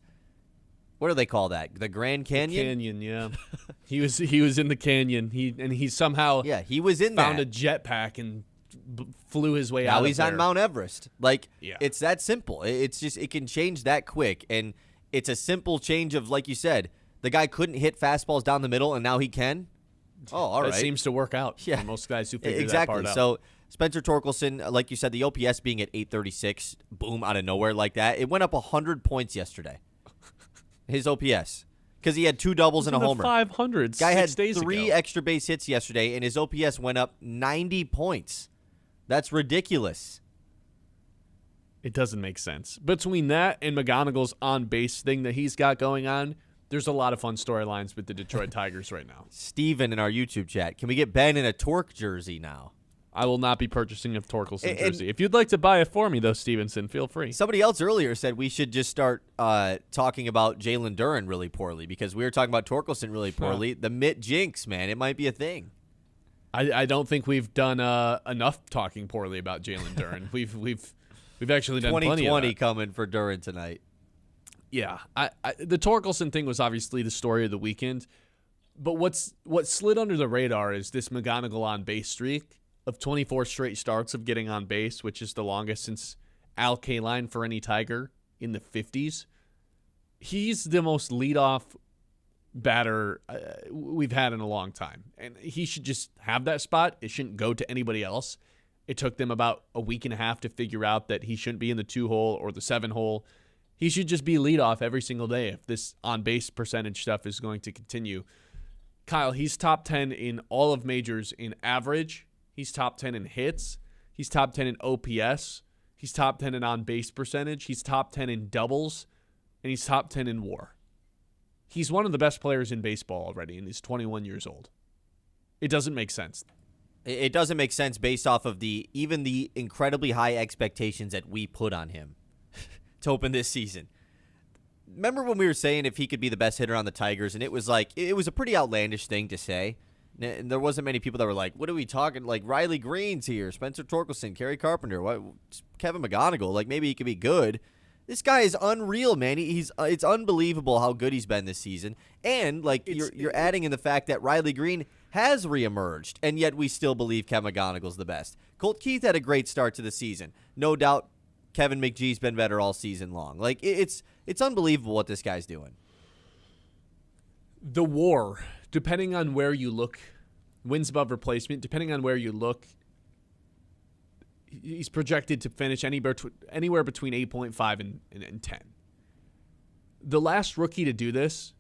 What do they call that? The Grand Canyon? The canyon, yeah. he was in the canyon. He somehow he was in found that. a jetpack and flew his way now out. He's of on there. Mount Everest. Yeah. It's that simple. It's just it can change that quick, and it's a simple change of, like you said, the guy couldn't hit fastballs down the middle, and now he can. Oh, all right. That seems to work out Yeah. for most guys who figure exactly. that part out. So Spencer Torkelson, like you said, the OPS being at 836, boom, out of nowhere like that. It went up 100 points yesterday. His OPS. Because he had 2 doubles and a homer. 500s. Guy had 6 days 3 ago. extra base hits yesterday, and his OPS went up 90 points. That's ridiculous. It doesn't make sense. Between that and McGonigal's on-base thing that he's got going on, there's a lot of fun storylines with the Detroit Tigers right now. Steven in our YouTube chat, can we get Ben in a Torque jersey now? I will not be purchasing a Torkelson jersey. If you'd like to buy it for me, though, Stevenson, feel free. Somebody else earlier said we should just start talking about Jalen Duren really poorly because we were talking about Torkelson really poorly. The Mitt jinx, man, it might be a thing. I don't think we've done enough talking poorly about Jalen Duren. We've actually done plenty of 2020 that. coming for Duren tonight. Yeah, the Torkelson thing was obviously the story of the weekend, but what slid under the radar is this McGonigal on base streak of 24 straight starts of getting on base, which is the longest since Al Kaline for any Tiger in the 50s. He's the most leadoff batter we've had in a long time, and he should just have that spot. It shouldn't go to anybody else. It took them about a week and a half to figure out that he shouldn't be in the 2-hole or the 7-hole. He should just be leadoff every single day if this on-base percentage stuff is going to continue. Kyle, he's top 10 in all of majors in average. He's top 10 in hits. He's top 10 in OPS. He's top 10 in on-base percentage. He's top 10 in doubles. And he's top 10 in WAR. He's one of the best players in baseball already, and he's 21 years old. It doesn't make sense. It doesn't make sense based off of even the incredibly high expectations that we put on him to open this season. Remember when we were saying if he could be the best hitter on the Tigers, and it was a pretty outlandish thing to say. And there wasn't many people that were like, what are we talking? Like Riley Green's here, Spencer Torkelson, Kerry Carpenter, Kevin McGonigal. Maybe he could be good. This guy is unreal, man. It's unbelievable how good he's been this season. And you're adding in the fact that Riley Green has reemerged, and yet we still believe Kevin McGonagall's the best. Colt Keith had a great start to the season. No doubt Kevin McGee's been better all season long. It's unbelievable what this guy's doing. The WAR, depending on where you look, wins above replacement, depending on where you look, he's projected to finish anywhere between 8.5 and 10. The last rookie to do this,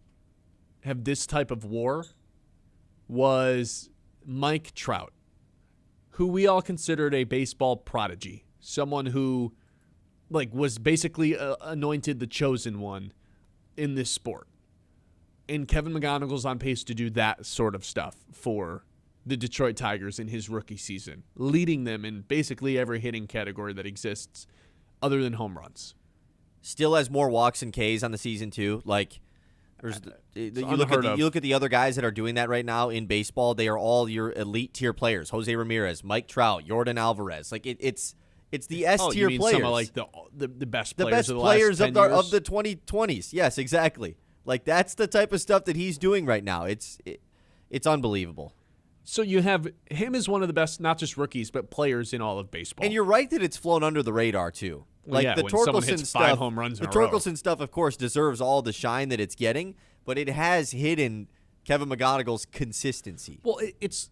have this type of WAR, was Mike Trout, who we all considered a baseball prodigy, someone who was basically anointed the chosen one in this sport. And Kevin McGonagall's on pace to do that sort of stuff for the Detroit Tigers in his rookie season, leading them in basically every hitting category that exists other than home runs. Still has more walks and Ks on the season, too. You look at the other guys that are doing that right now in baseball, they are all your elite tier players. Jose Ramirez, Mike Trout, Yordan Alvarez. It's the S tier players. Some of the best players, the best of the players last 10 years? of the 2020s. Yes, exactly. That's the type of stuff that he's doing right now. It's unbelievable. So you have him as one of the best, not just rookies, but players in all of baseball. And you're right that it's flown under the radar, too. Well, the when someone Torkelson hits stuff, 5 home runs in the a row. Torkelson stuff, of course, deserves all the shine that it's getting, but it has hidden Kevin McGonagall's consistency. Well, it's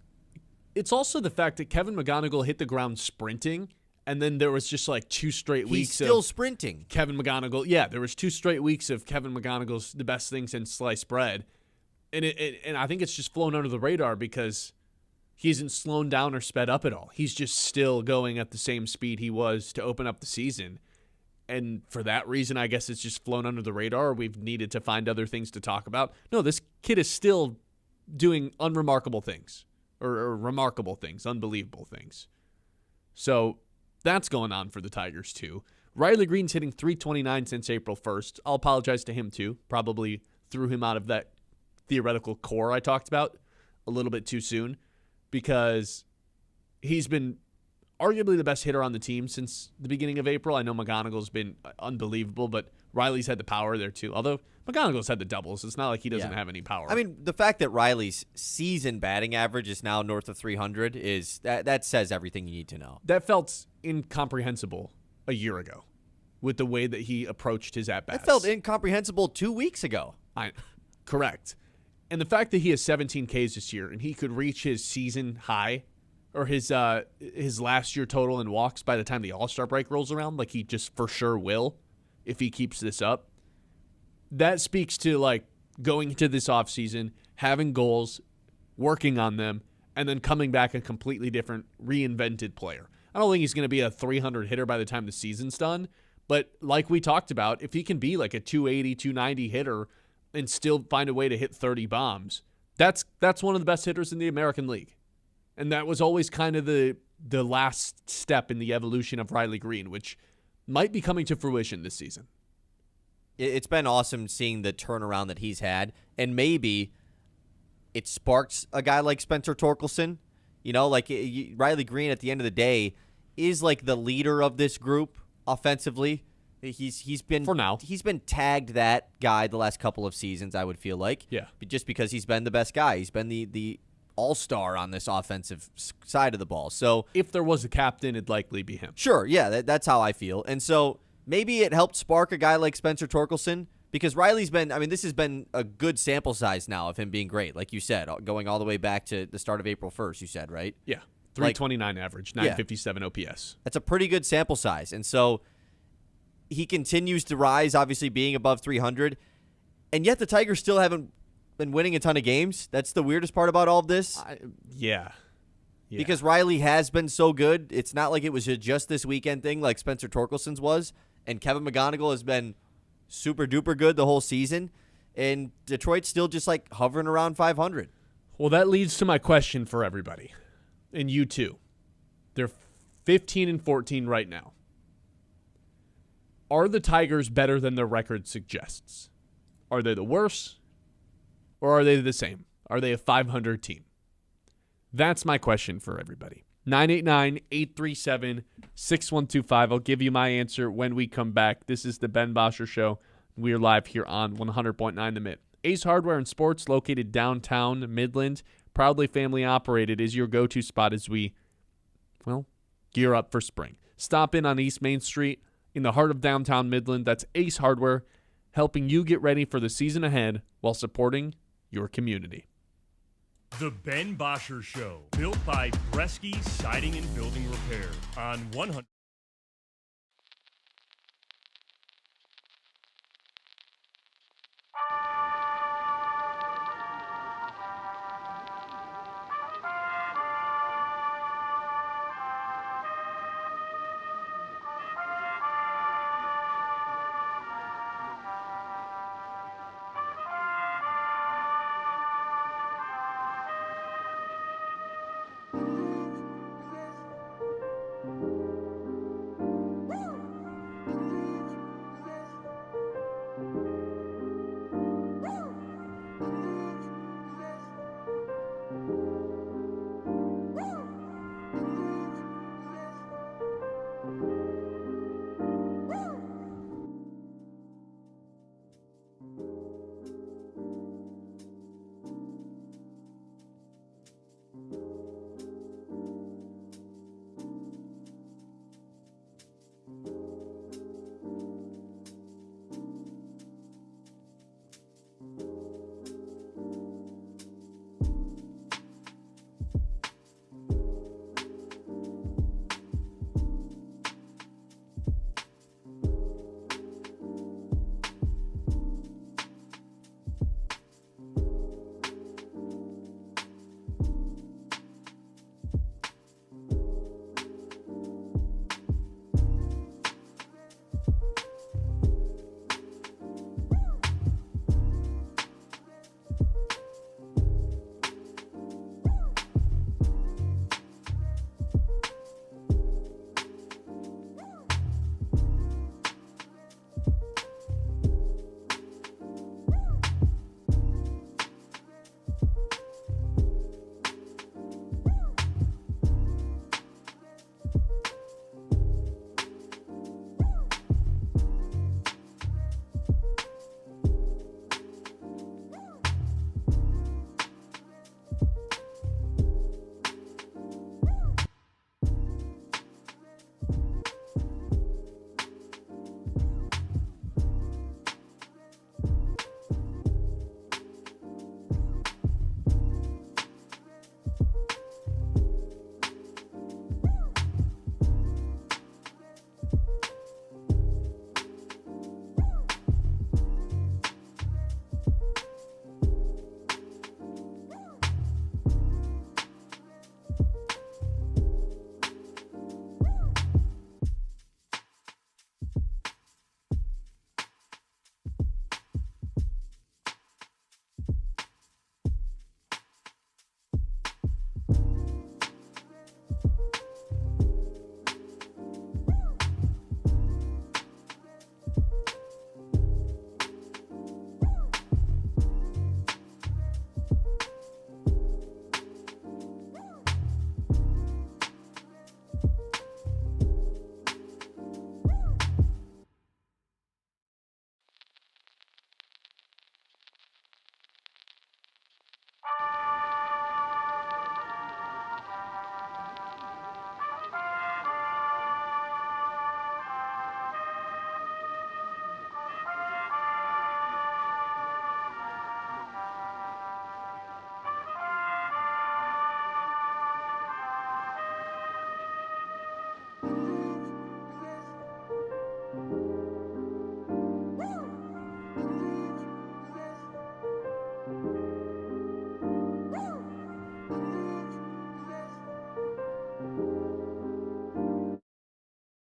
also the fact that Kevin McGonagall hit the ground sprinting, and then there was just 2 straight weeks He's still sprinting. Kevin McGonagall. Yeah, there was 2 straight weeks of Kevin McGonagall's the best thing since sliced bread. And and I think it's just flown under the radar because he isn't slowed down or sped up at all. He's just still going at the same speed he was to open up the season. And for that reason, I guess it's just flown under the radar. We've needed to find other things to talk about. No, this kid is still doing unremarkable things or remarkable things, unbelievable things. So that's going on for the Tigers, too. Riley Green's hitting .329 since April 1st. I'll apologize to him, too. Probably threw him out of that theoretical core I talked about a little bit too soon because he's been arguably the best hitter on the team since the beginning of April. I know McGonagall's been unbelievable, but Riley's had the power there, too. Although McGonagall's had the doubles. It's not like he doesn't have any power. I mean, the fact that Riley's season batting average is now north of 300 is that says everything you need to know. That felt incomprehensible a year ago with the way that he approached his at-bats. That felt incomprehensible 2 weeks ago. Correct. And the fact that he has 17 Ks this year and he could reach his season high or his last year total in walks by the time the All-Star break rolls around, like he just for sure will if he keeps this up, that speaks to going into this offseason, having goals, working on them, and then coming back a completely different, reinvented player. I don't think he's going to be a 300 hitter by the time the season's done, but like we talked about, if he can be like a 280, 290 hitter and still find a way to hit 30 bombs, that's one of the best hitters in the American League. And that was always kind of the last step in the evolution of Riley Green, which might be coming to fruition this season. It's been awesome seeing the turnaround that he's had, and maybe it sparks a guy like Spencer Torkelson. Riley Green at the end of the day is like the leader of this group offensively. He's been for now. He's been tagged that guy the last couple of seasons, I would feel like. Yeah. Just because he's been the best guy. He's been the all-star on this offensive side of the ball. So if there was a captain, it'd likely be him. Sure, yeah, that's how I feel. And so maybe it helped spark a guy like Spencer Torkelson because Riley's been, this has been a good sample size now of him being great, like you said, going all the way back to the start of April 1st, you said, right? Yeah, 329 average, 957 OPS. That's a pretty good sample size. And so he continues to rise, obviously being above 300, and yet the Tigers still haven't been winning a ton of games. That's the weirdest part about all of this. Yeah. Because Riley has been so good. It's not like it was just this weekend thing like Spencer Torkelson's was. And Kevin McGonagall has been super duper good the whole season. And Detroit's still just hovering around 500. Well, that leads to my question for everybody. And you too. They're 15-14 right now. Are the Tigers better than their record suggests? Are they the worst? Or are they the same? Are they a 500 team? That's my question for everybody. 989-837-3393. 6125. I'll give you my answer when we come back. This is the Ben Bosscher Show. We are live here on 100.9 The Mid. Ace Hardware and Sports, located downtown Midland, proudly family operated, is your go-to spot as we, gear up for spring. Stop in on East Main Street in the heart of downtown Midland. That's Ace Hardware, helping you get ready for the season ahead while supporting your community. The Ben Bosscher Show, built by Bresky Siding and Building Repair on 100.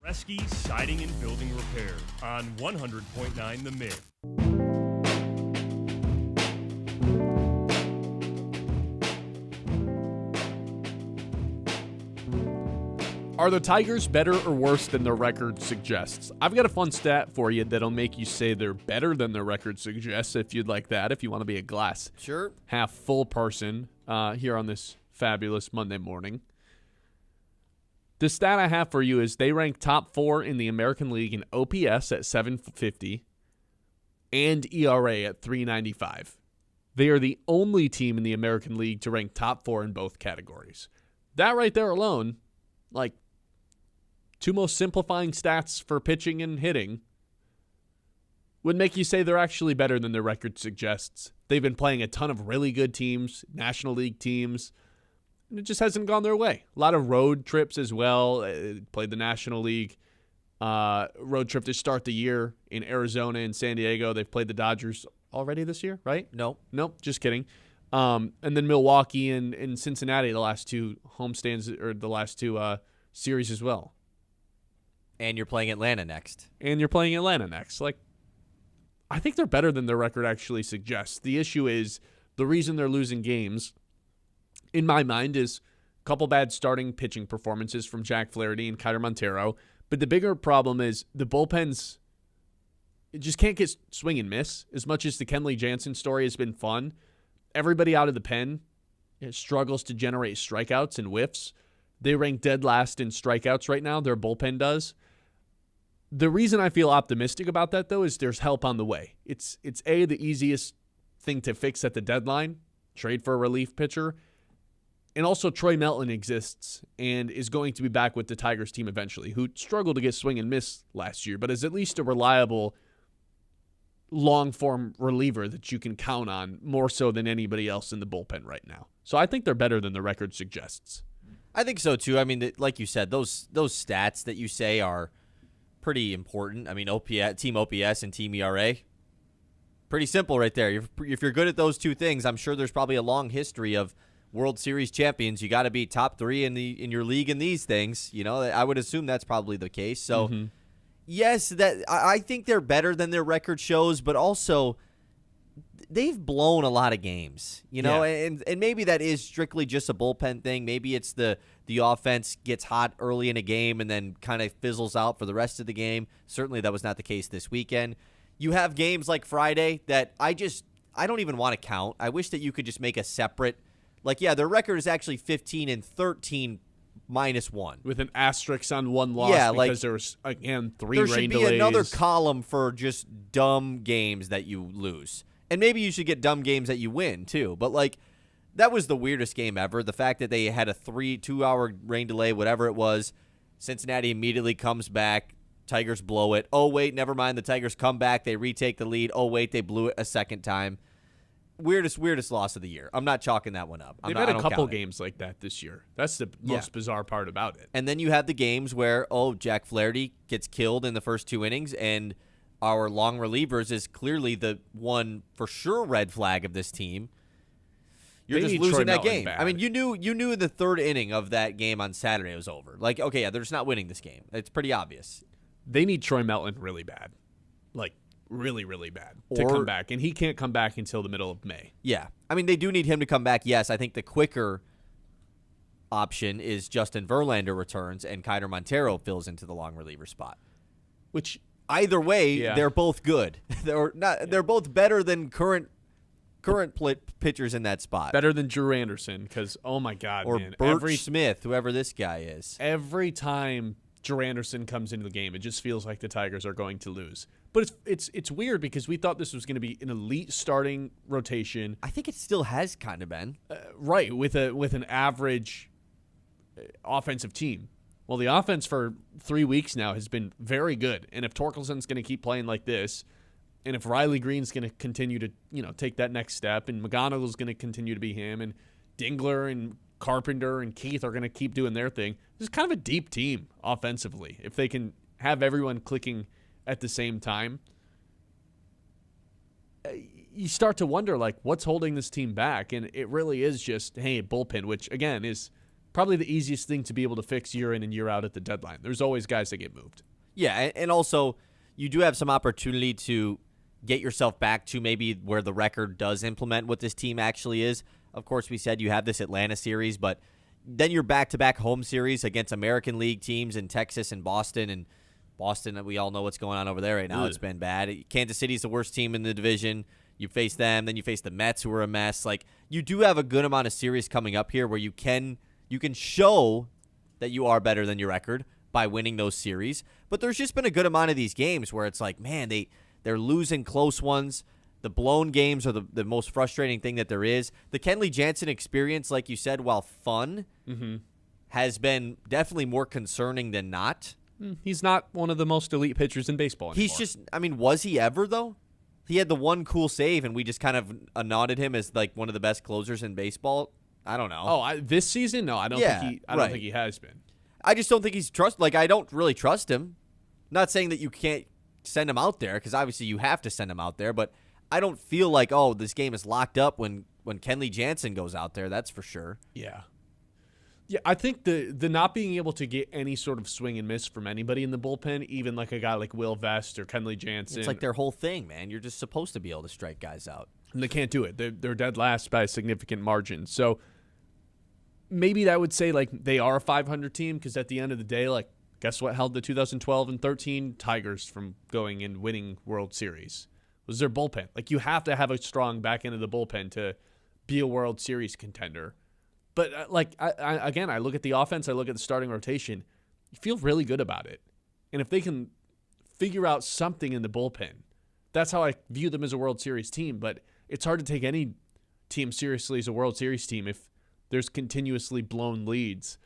Bresky Siding and Building Repair on 100.9 The Mid. Are the Tigers better or worse than their record suggests? I've got a fun stat for you that'll make you say they're better than their record suggests, if you'd like that, if you want to be a glass half full person here on this fabulous Monday morning. The stat I have for you is they rank top 4 in the American League in OPS at 750 and ERA at 395. They are the only team in the American League to rank top 4 in both categories. That right there alone, like, two most simplifying stats for pitching and hitting, would make you say they're actually better than their record suggests. They've been playing a ton of really good teams, National League teams, and it just hasn't gone their way. A lot of road trips as well. Played the National League road trip to start the year in Arizona and San Diego. They've played the Dodgers already this year, right? No. Nope, just kidding. And then Milwaukee and Cincinnati, the last two homestands, or the last two series as well. And you're playing Atlanta next. Like, I think they're better than their record actually suggests. The issue is the reason they're losing games, in my mind, is a couple bad starting pitching performances from Jack Flaherty and Kiter Montero. But the bigger problem is the bullpens just can't get swing and miss. As much as the Kenley Jansen story has been fun, everybody out of the pen struggles to generate strikeouts and whiffs. They rank dead last in strikeouts right now. Their bullpen does. The reason I feel optimistic about that, though, is there's help on the way. It's the easiest thing to fix at the deadline, trade for a relief pitcher. And also Troy Melton exists and is going to be back with the Tigers team eventually, who struggled to get swing and miss last year, but is at least a reliable long-form reliever that you can count on more so than anybody else in the bullpen right now. So I think they're better than the record suggests. I think so, too. I mean, like you said, those stats that you say are pretty important. I mean, team OPS and team ERA, pretty simple right there. If you're good at those two things, I'm sure there's probably a long history of World Series champions. You got to be top 3 in your league in these things. You know, I would assume that's probably the case. So, yes, that I think they're better than their record shows, but also they've blown a lot of games, you know, and maybe that is strictly just a bullpen thing. Maybe it's the offense gets hot early in a game and then kind of fizzles out for the rest of the game. Certainly that was not the case this weekend. You have games like Friday that I don't even want to count. I wish that you could just make a separate, like, yeah, their record is actually 15-13 -1. With an asterisk on one loss because there was, again, 3 rain delays. There should be another column for just dumb games that you lose. And maybe you should get dumb games that you win, too. But, like, that was the weirdest game ever. The fact that they had a 2-hour rain delay, whatever it was. Cincinnati immediately comes back. Tigers blow it. Oh, wait, never mind. The Tigers come back. They retake the lead. Oh, wait, they blew it a second time. Weirdest loss of the year. I'm not chalking that one up. They've had a couple games like that this year. That's the most bizarre part about it. And then you have the games where, Jack Flaherty gets killed in the first 2 innings, and our long relievers is clearly the one for sure red flag of this team. You're just losing that game. I mean, you knew in the 3rd inning of that game on Saturday it was over. Like, okay, yeah, they're just not winning this game. It's pretty obvious. They need Troy Melton really bad. Like, really, really bad to come back. And he can't come back until the middle of May. Yeah. I mean, they do need him to come back, yes. I think the quicker option is Justin Verlander returns and Kiter Montero fills into the long reliever spot. Which, either way, they're both good. They're both better than current pitchers in that spot. Better than Drew Anderson, because, oh my God, or man. Burt Smith, whoever this guy is. Every time Drew Anderson comes into the game, it just feels like the Tigers are going to lose. But it's weird because we thought this was going to be an elite starting rotation. I think it still has kind of been. Right, with an average offensive team. Well, the offense for 3 weeks now has been very good. And if Torkelson's going to keep playing like this, and if Riley Green's going to continue to, take that next step, and McGonigal's going to continue to be him, and Dingler and Carpenter and Keith are going to keep doing their thing, this is kind of a deep team offensively. If they can have everyone clicking at the same time, you start to wonder, like, what's holding this team back? And it really is just, hey, bullpen, which, again, is probably the easiest thing to be able to fix year in and year out at the deadline. There's always guys that get moved. Yeah, and also you do have some opportunity to get yourself back to maybe where the record does implement what this team actually is. Of course, we said you have this Atlanta series, but then you're back-to-back home series against American League teams in Texas and Boston. And Boston, we all know what's going on over there right now. It's been bad. Kansas City's the worst team in the division. You face them, then you face the Mets, who are a mess. Like, you do have a good amount of series coming up here where you can show that you are better than your record by winning those series. But there's just been a good amount of these games where it's like, man, they're losing close ones. The blown games are the most frustrating thing that there is. The Kenley Jansen experience, like you said, while fun, has been definitely more concerning than not. He's not one of the most elite pitchers in baseball anymore. He's just, I mean, was he ever, though? He had the one cool save, and we just kind of nodded him as like one of the best closers in baseball. I don't know. Oh, this season? No, I don't think he has been. I just don't think he's I don't really trust him. Not saying that you can't send him out there, because obviously you have to send him out there, but I don't feel like, oh, this game is locked up when Kenley Jansen goes out there. That's for sure. Yeah. Yeah, I think the not being able to get any sort of swing and miss from anybody in the bullpen, even like a guy like Will Vest or Kenley Jansen. It's like their whole thing, man. You're just supposed to be able to strike guys out. And they can't do it. They're dead last by a significant margin. So maybe that would say like they are a 500 team, because at the end of the day, like, guess what held the 2012 and 13 Tigers from going and winning World Series? Was their bullpen. Like, you have to have a strong back end of the bullpen to be a World Series contender. But, I look at the offense, I look at the starting rotation, you feel really good about it. And if they can figure out something in the bullpen, that's how I view them as a World Series team. But it's hard to take any team seriously as a World Series team if there's continuously blown leads.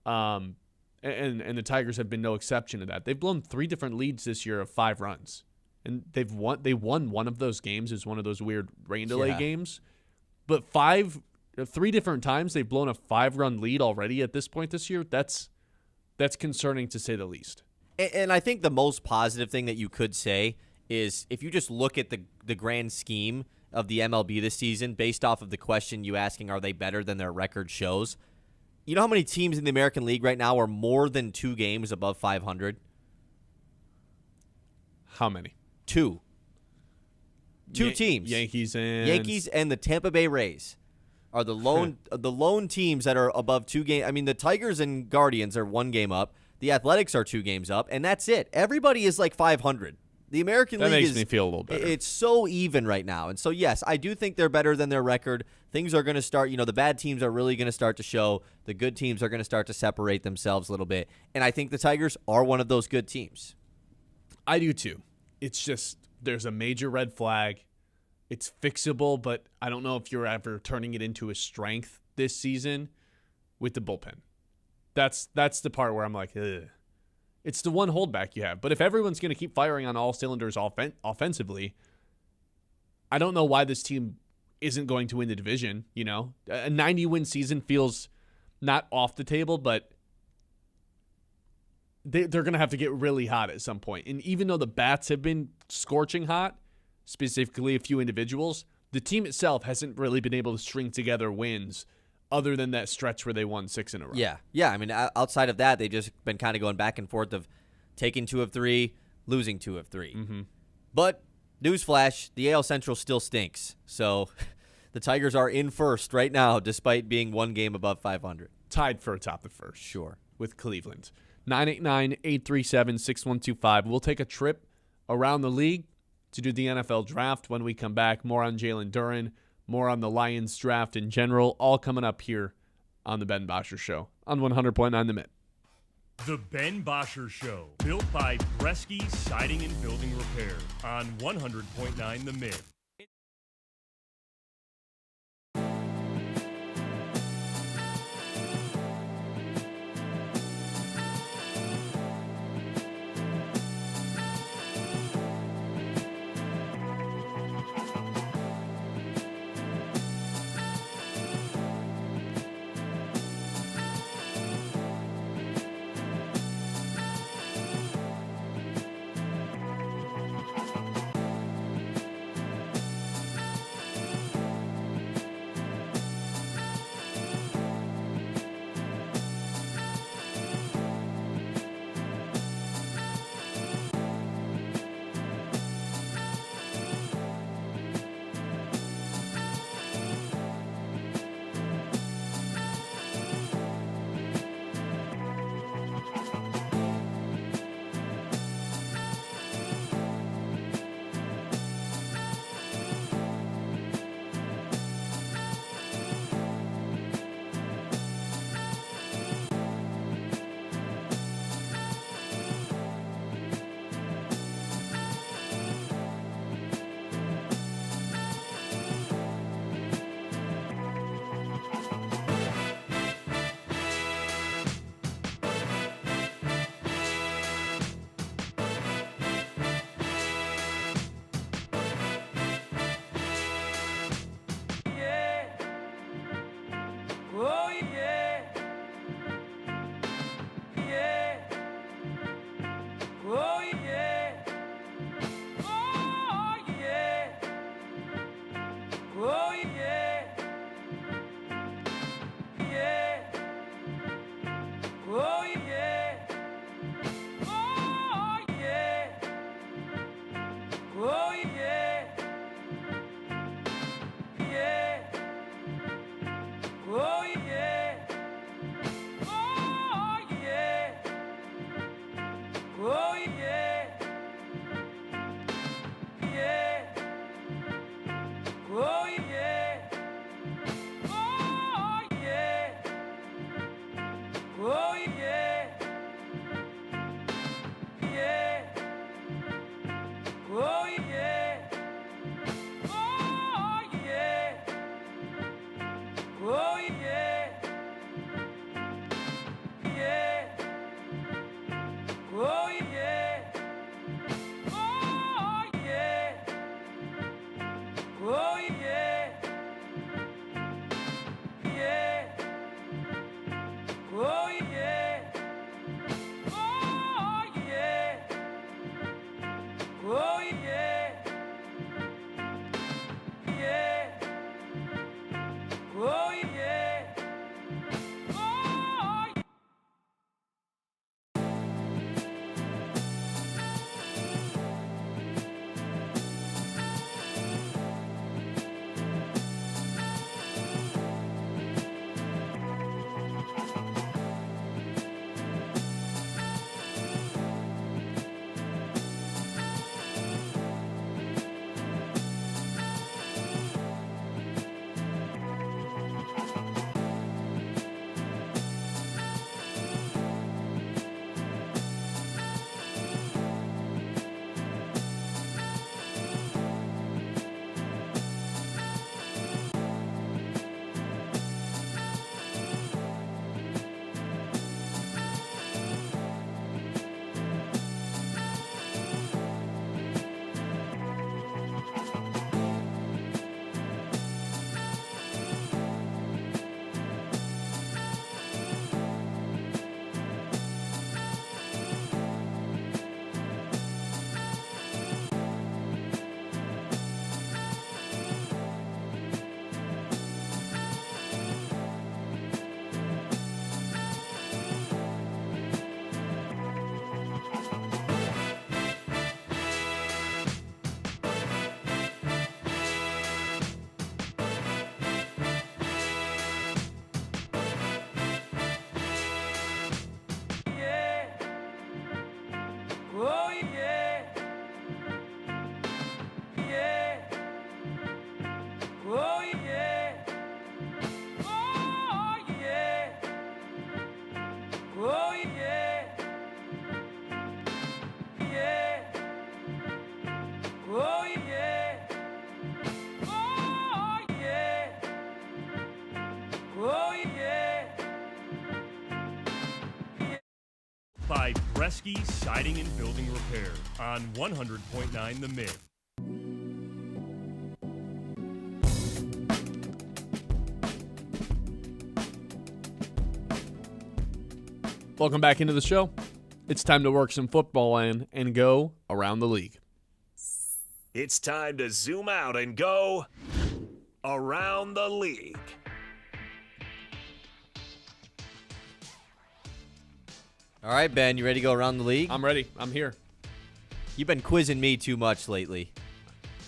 And the Tigers have been no exception to that. They've blown 3 different leads this year of 5 runs. And they won one of those games. Is one of those weird rain delay games. But 3 different times they've blown a 5-run lead already at this point this year. That's concerning, to say the least. And I think the most positive thing that you could say is, if you just look at the grand scheme of the MLB this season, based off of the question you asking, are they better than their record shows? You know how many teams in the American League right now are more than 2 games above 500? How many? 2. 2 teams. Yankees and the Tampa Bay Rays are the lone teams that are above 2 games. I mean, the Tigers and Guardians are 1 game up. The Athletics are 2 games up, and that's it. Everybody is like 500. The American League makes me feel a little better. It's so even right now. And so, yes, I do think they're better than their record. Things are going to start, the bad teams are really going to start to show. The good teams are going to start to separate themselves a little bit. And I think the Tigers are one of those good teams. I do too. It's just, there's a major red flag. It's fixable, but I don't know if you're ever turning it into a strength this season with the bullpen. That's the part where I'm like, ugh. It's the one holdback you have. But if everyone's going to keep firing on all cylinders offensively, I don't know why this team isn't going to win the division. A 90-win season feels not off the table, but they're going to have to get really hot at some point. And even though the bats have been scorching hot, specifically a few individuals, the team itself hasn't really been able to string together wins other than that stretch where they won 6 in a row. Yeah. I mean, outside of that, they've just been kind of going back and forth of taking 2 of 3, losing 2 of 3. Mm-hmm. But newsflash, the AL Central still stinks. So the Tigers are in first right now, despite being 1 game above 500. Tied for atop the first. Sure. With Cleveland. 989-837-6125. We'll take a trip around the league to do the NFL draft when we come back. More on Jalen Duren, more on the Lions draft in general, all coming up here on the Ben Bosscher Show on 100.9 The Mitt. The Ben Bosscher Show, built by Bresky Siding and Building Repair on 100.9 The Mitt. by Bresky Siding and Building Repair on 100.9 The Myth. Welcome back into the show. It's time to work some football in and go around the league. It's time to zoom out and go around the league. All right, Ben, you ready to go around the league? I'm ready. I'm here. You've been quizzing me too much lately,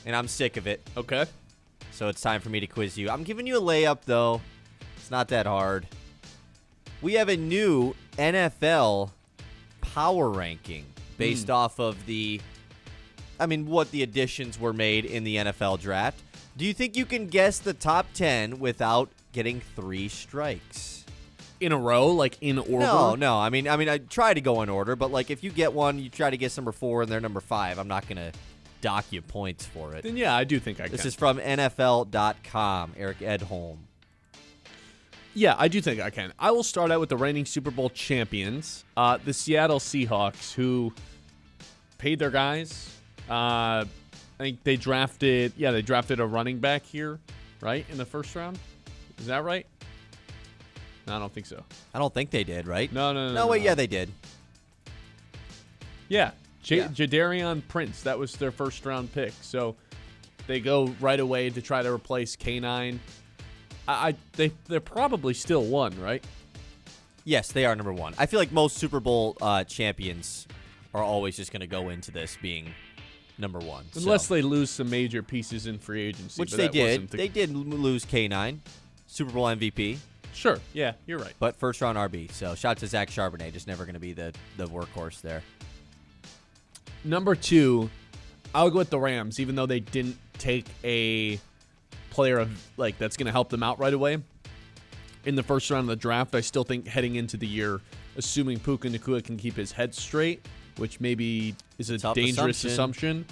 and I'm sick of it. Okay. So it's time for me to quiz you. I'm giving you a layup, though. It's not that hard. We have a new NFL power ranking based off of what the additions were made in the NFL draft. Do you think you can guess the top 10 without getting 3 strikes? In a row, like in order? No. I mean, I try to go in order, but like if you get one, you try to guess number 4 and they're number 5. I'm not gonna dock you points for it. Then yeah, I do think I can. This is from NFL.com. Eric Edholm. Yeah, I do think I can. I will start out with the reigning Super Bowl champions, the Seattle Seahawks, who paid their guys. I think they drafted a running back here, right, in the first round. Is that right? No, I don't think so. I don't think they did, right? No. Wait, yeah, they did. Yeah, Yeah. Jadarian Prince. That was their first round pick. So they go right away to try to replace K9. They're probably still one, right? Yes, they are number 1. I feel like most Super Bowl champions are always just going to go into this being number 1. Unless they lose some major pieces in free agency. Which but they that did. wasn't They did lose K9, Super Bowl MVP, Sure, yeah, you're right. but first round RB. So shout out to Zach Charbonnet, just never going to be the workhorse there. Number 2, I'll go with the Rams, even though they didn't take a player of that's going to help them out right away. In the first round of the draft, I still think heading into the year, assuming Puka Nacua can keep his head straight, which maybe is a Tough dangerous assumption,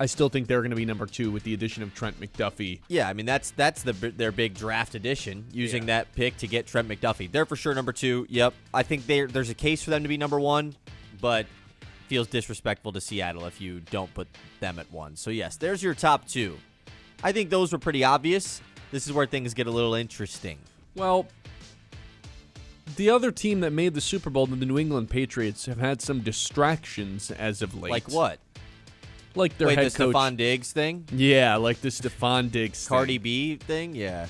I still think they're going to be number 2 with the addition of Trent McDuffie. Yeah, I mean, that's their big draft addition, using that pick to get Trent McDuffie. They're for sure number 2. Yep. I think there's a case for them to be number 1, but feels disrespectful to Seattle if you don't put them at 1. So, yes, there's your top 2. I think those were pretty obvious. This is where things get a little interesting. Well, the other team that made the Super Bowl, the New England Patriots, have had some distractions as of late. Like what? Like their head the coach. Stephon Diggs thing? Yeah, like the Stephon Diggs thing. Cardi B thing? Yeah.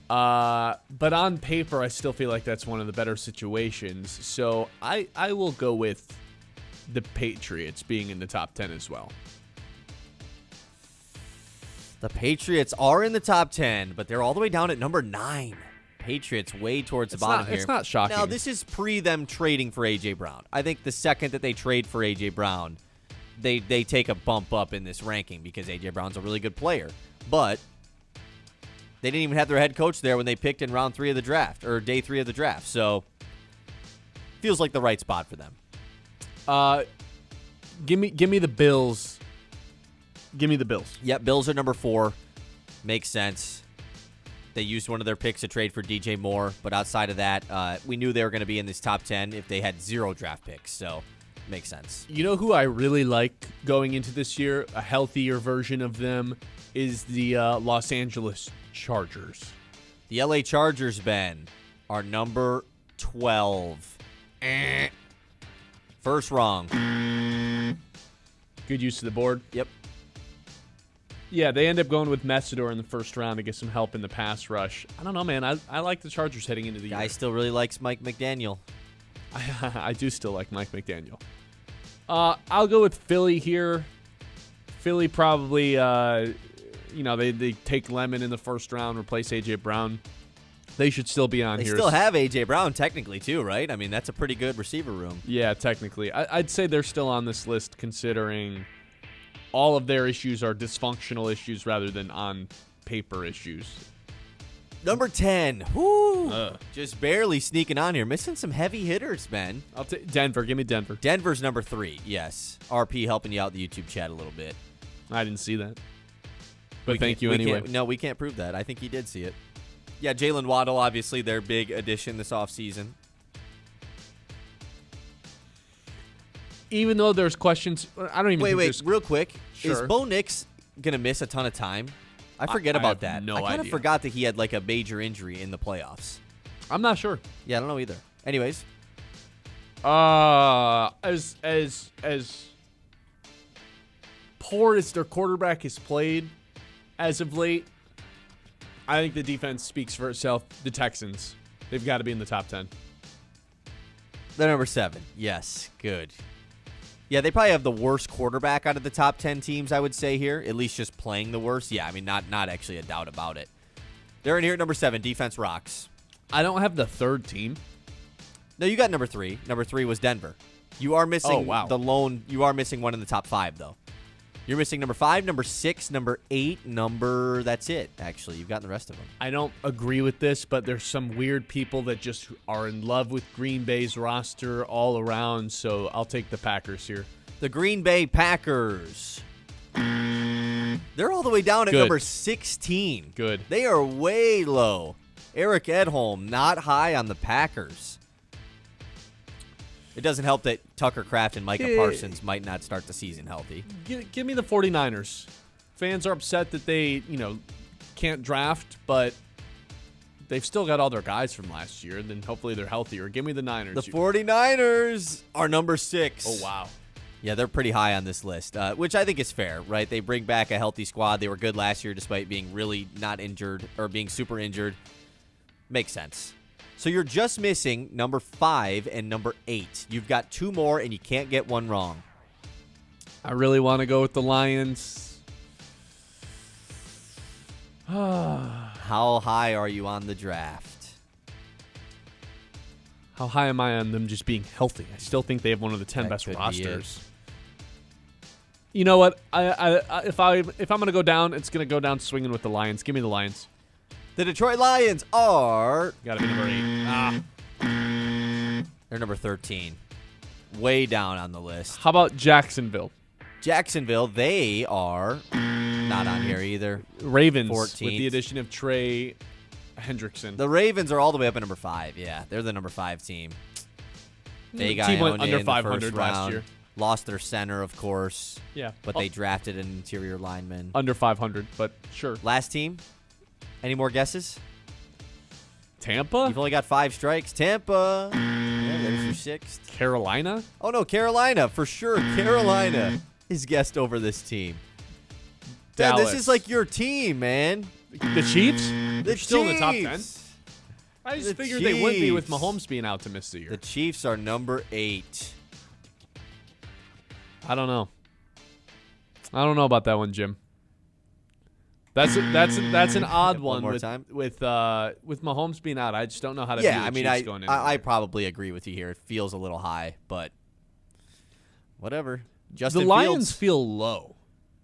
But on paper, I still feel like that's one of the better situations. So I will go with the Patriots being in the top 10 as well. The Patriots are in the top 10, but they're all the way down at number 9. Patriots way towards the bottom here. It's not shocking. Now, this is pre them trading for A.J. Brown. I think the second that they trade for A.J. Brown, they take a bump up in this ranking because A.J. Brown's a really good player. But they didn't even have their head coach there when they picked in round 3 of the draft, or day 3 of the draft. So, feels like the right spot for them. Give me the Bills. Give me the Bills. Yep, Bills are number 4. Makes sense. They used one of their picks to trade for DJ Moore, but outside of that, we knew they were going to be in this top 10 if they had 0 draft picks, so makes sense. You know who I really like going into this year, a healthier version of them, is the Los Angeles Chargers. The LA Chargers, Ben, are number 12. First wrong. Good use of the board. Yep. Yeah, they end up going with Messidor in the first round to get some help in the pass rush. I don't know, man. I like the Chargers heading into the year. Guy still really likes Mike McDaniel. I do still like Mike McDaniel. I'll go with Philly here. Philly probably, they take Lemon in the first round, replace A.J. Brown. They should still be on here. They still have A.J. Brown technically too, right? I mean, that's a pretty good receiver room. Yeah, technically. I'd say they're still on this list considering all of their issues are dysfunctional issues rather than on paper issues. Number 10. Whoo! Just barely sneaking on here. Missing some heavy hitters, Ben. I'll take Denver. Give me Denver. Denver's number 3, yes. RP helping you out in the YouTube chat a little bit. I didn't see that. But thank you anyway. No, we can't prove that. I think he did see it. Yeah, Jalen Waddle, obviously their big addition this offseason. even though there's questions, I don't even think Wait, there's- real quick. Sure. Is Bo Nix going to miss a ton of time? I forget about have that. no I kind of idea. forgot that he had like a major injury in the playoffs. I'm not sure. Yeah, I don't know either. Anyways, As poor as their quarterback has played as of late, I think the defense speaks for itself. The Texans, they've got to be in the top 10. they're number 7. Yes, good. Yeah, they probably have the worst quarterback out of the top 10 teams, I would say here. At least just playing the worst. Yeah, I mean, not actually a doubt about it. They're in here at number 7. Defense rocks. I don't have the third team. No, you got number 3. Number 3 was Denver. You are missing wow. the lone. You are missing one in the top 5, though. You're missing number 5, number 6, number 8, number. That's it, actually. You've gotten the rest of them. I don't agree with this, but there's some weird people that just are in love with Green Bay's roster all around, so I'll take the Packers here. The Green Bay Packers. They're all the way down at Good. number 16. Good. They are way low. Eric Edholm, not high on the Packers. It doesn't help that Tucker Kraft and Micah Parsons might not start the season healthy. Give me the 49ers. Fans are upset that they, can't draft, but they've still got all their guys from last year, then hopefully they're healthier. Give me the Niners. The 49ers are number 6. Oh, wow. Yeah, they're pretty high on this list, which I think is fair, right? They bring back a healthy squad. They were good last year despite being really not injured or being super injured. Makes sense. So you're just missing number 5 and number 8. You've got 2 more, and you can't get one wrong. I really want to go with the Lions. How high are you on the draft? How high am I on them just being healthy? I still think they have one of the 10 That best could be rosters. You know what? If I'm gonna go down, it's gonna go down swinging with the Lions. Give me the Lions. The Detroit Lions are... Got to be number 8. They're number 13. Way down on the list. How about Jacksonville? Jacksonville, they are not on here either. Ravens 14th. with the addition of Trey Hendrickson. The Ravens are all the way up at number 5. Yeah, they're the number 5 team. They got team went owned under in the 500 first last round. year. Lost their center, of course, Yeah, but they drafted an interior lineman. under 500, but sure. Last team? Any more guesses? Tampa? You've only got 5 strikes. Tampa. Yeah, there's your 6th. Carolina? Oh, no, Carolina, for sure. Carolina is guessed over this team. Dad, Dallas. this is like your team, man. The Chiefs? The They're still in the top 10. Chiefs. I just The figured they would be with Chiefs. Mahomes being out to miss the year. The Chiefs are number 8. I don't know. I don't know about that one, Jim. That's an odd One one more with time. with Mahomes being out. I just don't know how to view Yeah, the I mean, Chiefs going in. I probably agree with you here. It feels a little high, but whatever. Justin the Lions Fields. feel low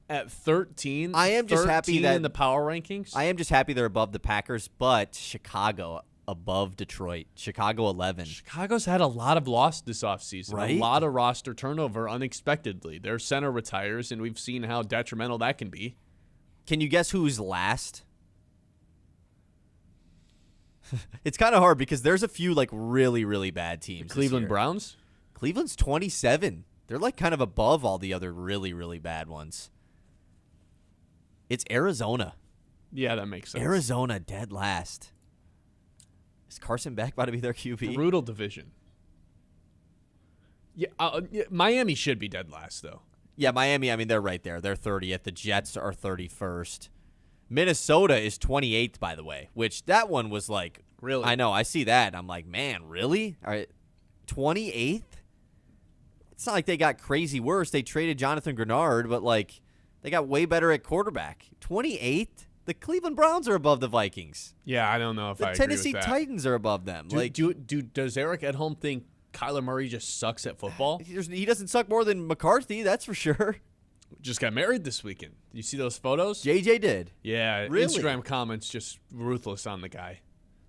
at 13. I am just happy 13 that- in the power rankings. I am just happy they're above the Packers, but Chicago above Detroit. Chicago 11. Chicago's had a lot of loss this offseason. Right? A lot of roster turnover unexpectedly. Their center retires, and we've seen how detrimental that can be. Can you guess who's last? It's kind of hard because there's a few like really, really bad teams. this Cleveland year. Browns? Cleveland's 27. They're like kind of above all the other really, really bad ones. It's Arizona. Yeah, that makes sense. Arizona dead last. Is Carson Beck about to be their QB? Brutal division. Yeah, Miami should be dead last, though. Yeah, Miami, I mean, they're right there. They're 30th. The Jets are 31st. Minnesota is 28th, by the way, which that one was like, Really? I know, I see that. And I'm like, man, really? All right, 28th? It's not like they got crazy worse. They traded Jonathan Grenard, but like they got way better at quarterback. 28th? The Cleveland Browns are above the Vikings. Yeah, I don't know if The I Tennessee agree with that. Titans are above them. Does Eric Edholm think Kyler Murray just sucks at football? He doesn't suck more than McCarthy, that's for sure. Just got married this weekend. You see those photos? JJ did. Yeah, Really? Instagram comments just ruthless on the guy.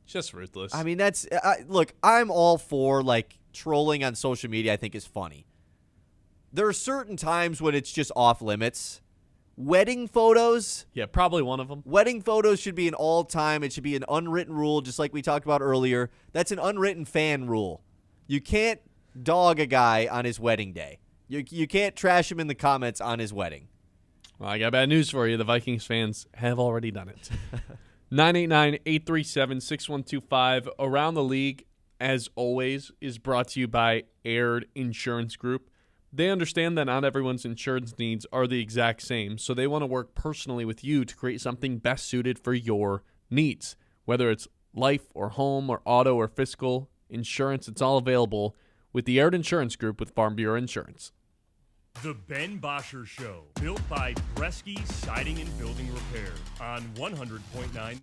Just ruthless. I mean, that's look, I'm all for like trolling on social media. I think is funny. There are certain times when it's just off limits. Wedding photos. yeah, probably one of them. Wedding photos should be an all-time. It should be an unwritten rule, just like we talked about earlier. That's an unwritten fan rule. You can't dog a guy on his wedding day. You can't trash him in the comments on his wedding. Well, I got bad news for you. The Vikings fans have already done it. 989-837-6125. Around the League, as always, is brought to you by Aired Insurance Group. They understand that not everyone's insurance needs are the exact same, so they want to work personally with you to create something best suited for your needs. Whether it's life or home or auto or fiscal insurance, it's all available with the Aired Insurance Group with Farm Bureau Insurance. The Ben Bosscher Show, built by Bresky Siding and Building Repair on 100.9.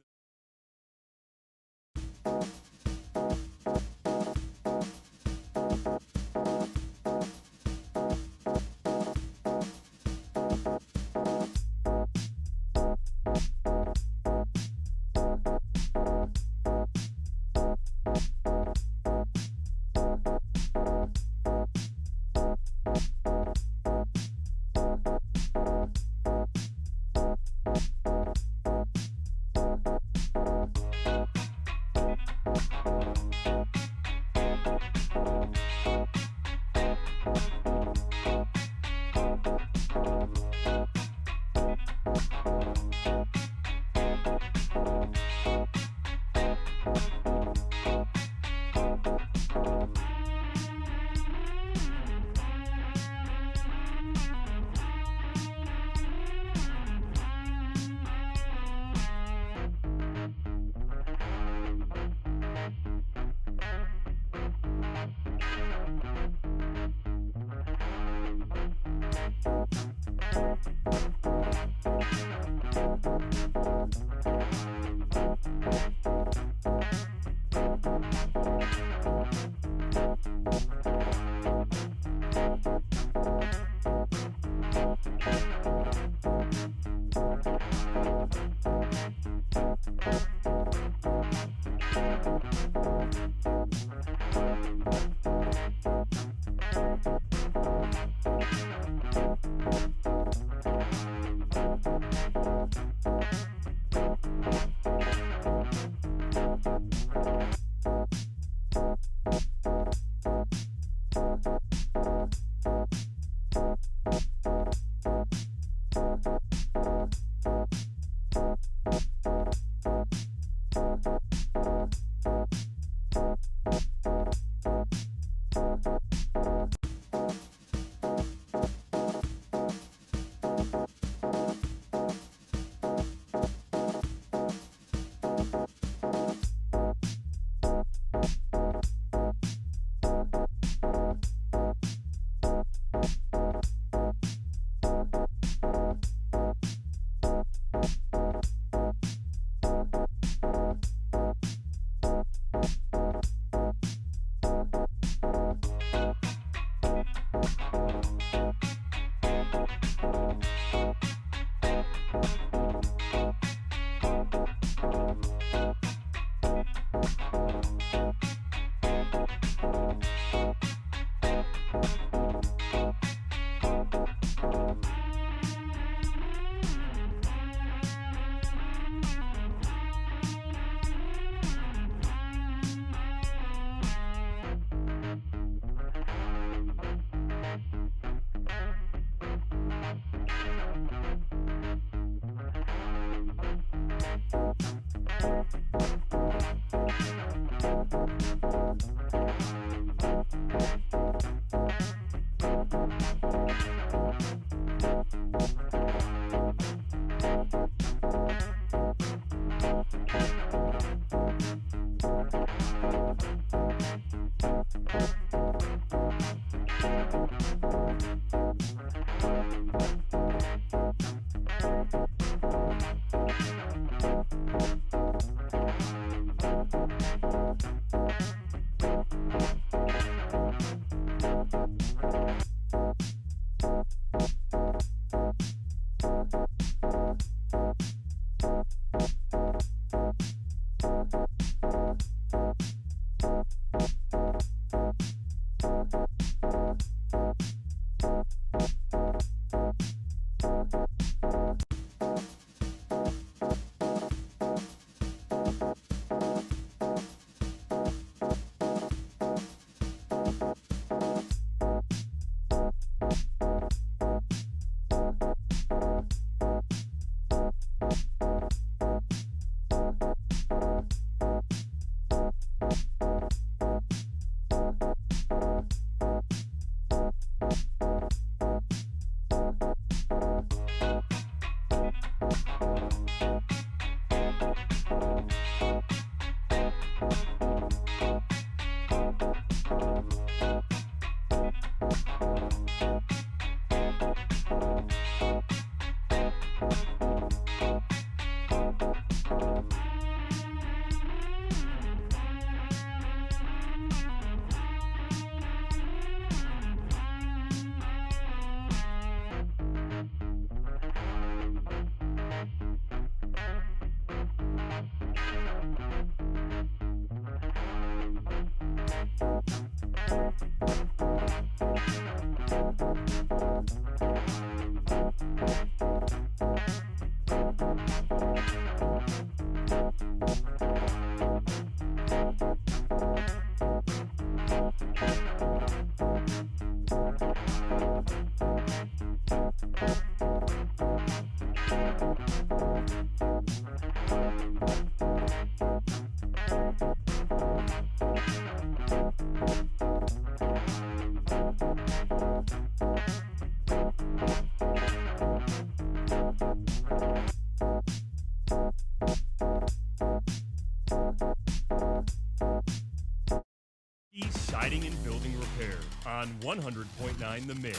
Siding and Building Repair on 100.9 The Mid.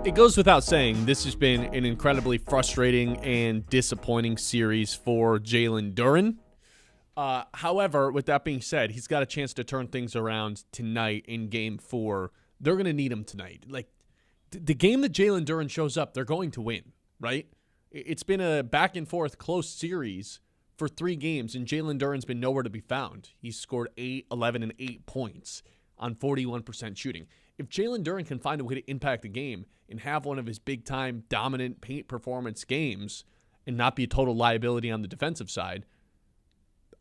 It goes without saying, this has been an incredibly frustrating and disappointing series for Jalen Duren. However, with that being said, he's got a chance to turn things around tonight in Game 4. They're going to need him tonight. Like, the game that Jalen Duren shows up, they're going to win, right? It's been a back-and-forth close series for 3 games, and Jalen Duren's been nowhere to be found. He's scored 8, 11, and 8 points on 41% shooting. If Jalen Duren can find a way to impact the game and have one of his big-time dominant paint performance games and not be a total liability on the defensive side,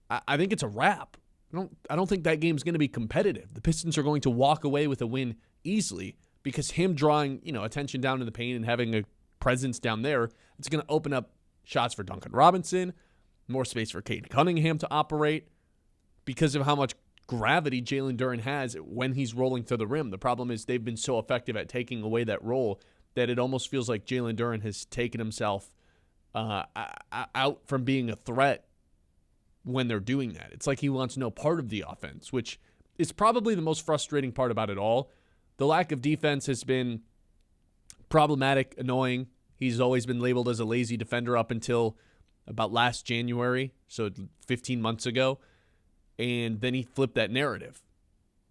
I think it's a wrap. I don't think that game's going to be competitive. The Pistons are going to walk away with a win easily because him drawing, attention down to the paint and having a presence down there, it's going to open up shots for Duncan Robinson, more space for Cade Cunningham to operate because of how much gravity Jalen Duren has when he's rolling to the rim. The problem is they've been so effective at taking away that role that it almost feels like Jalen Duren has taken himself out from being a threat when they're doing that. It's like he wants no part of the offense, which is probably the most frustrating part about it all. The lack of defense has been problematic, annoying. He's always been labeled as a lazy defender up until about last January, so 15 months ago. And then he flipped that narrative.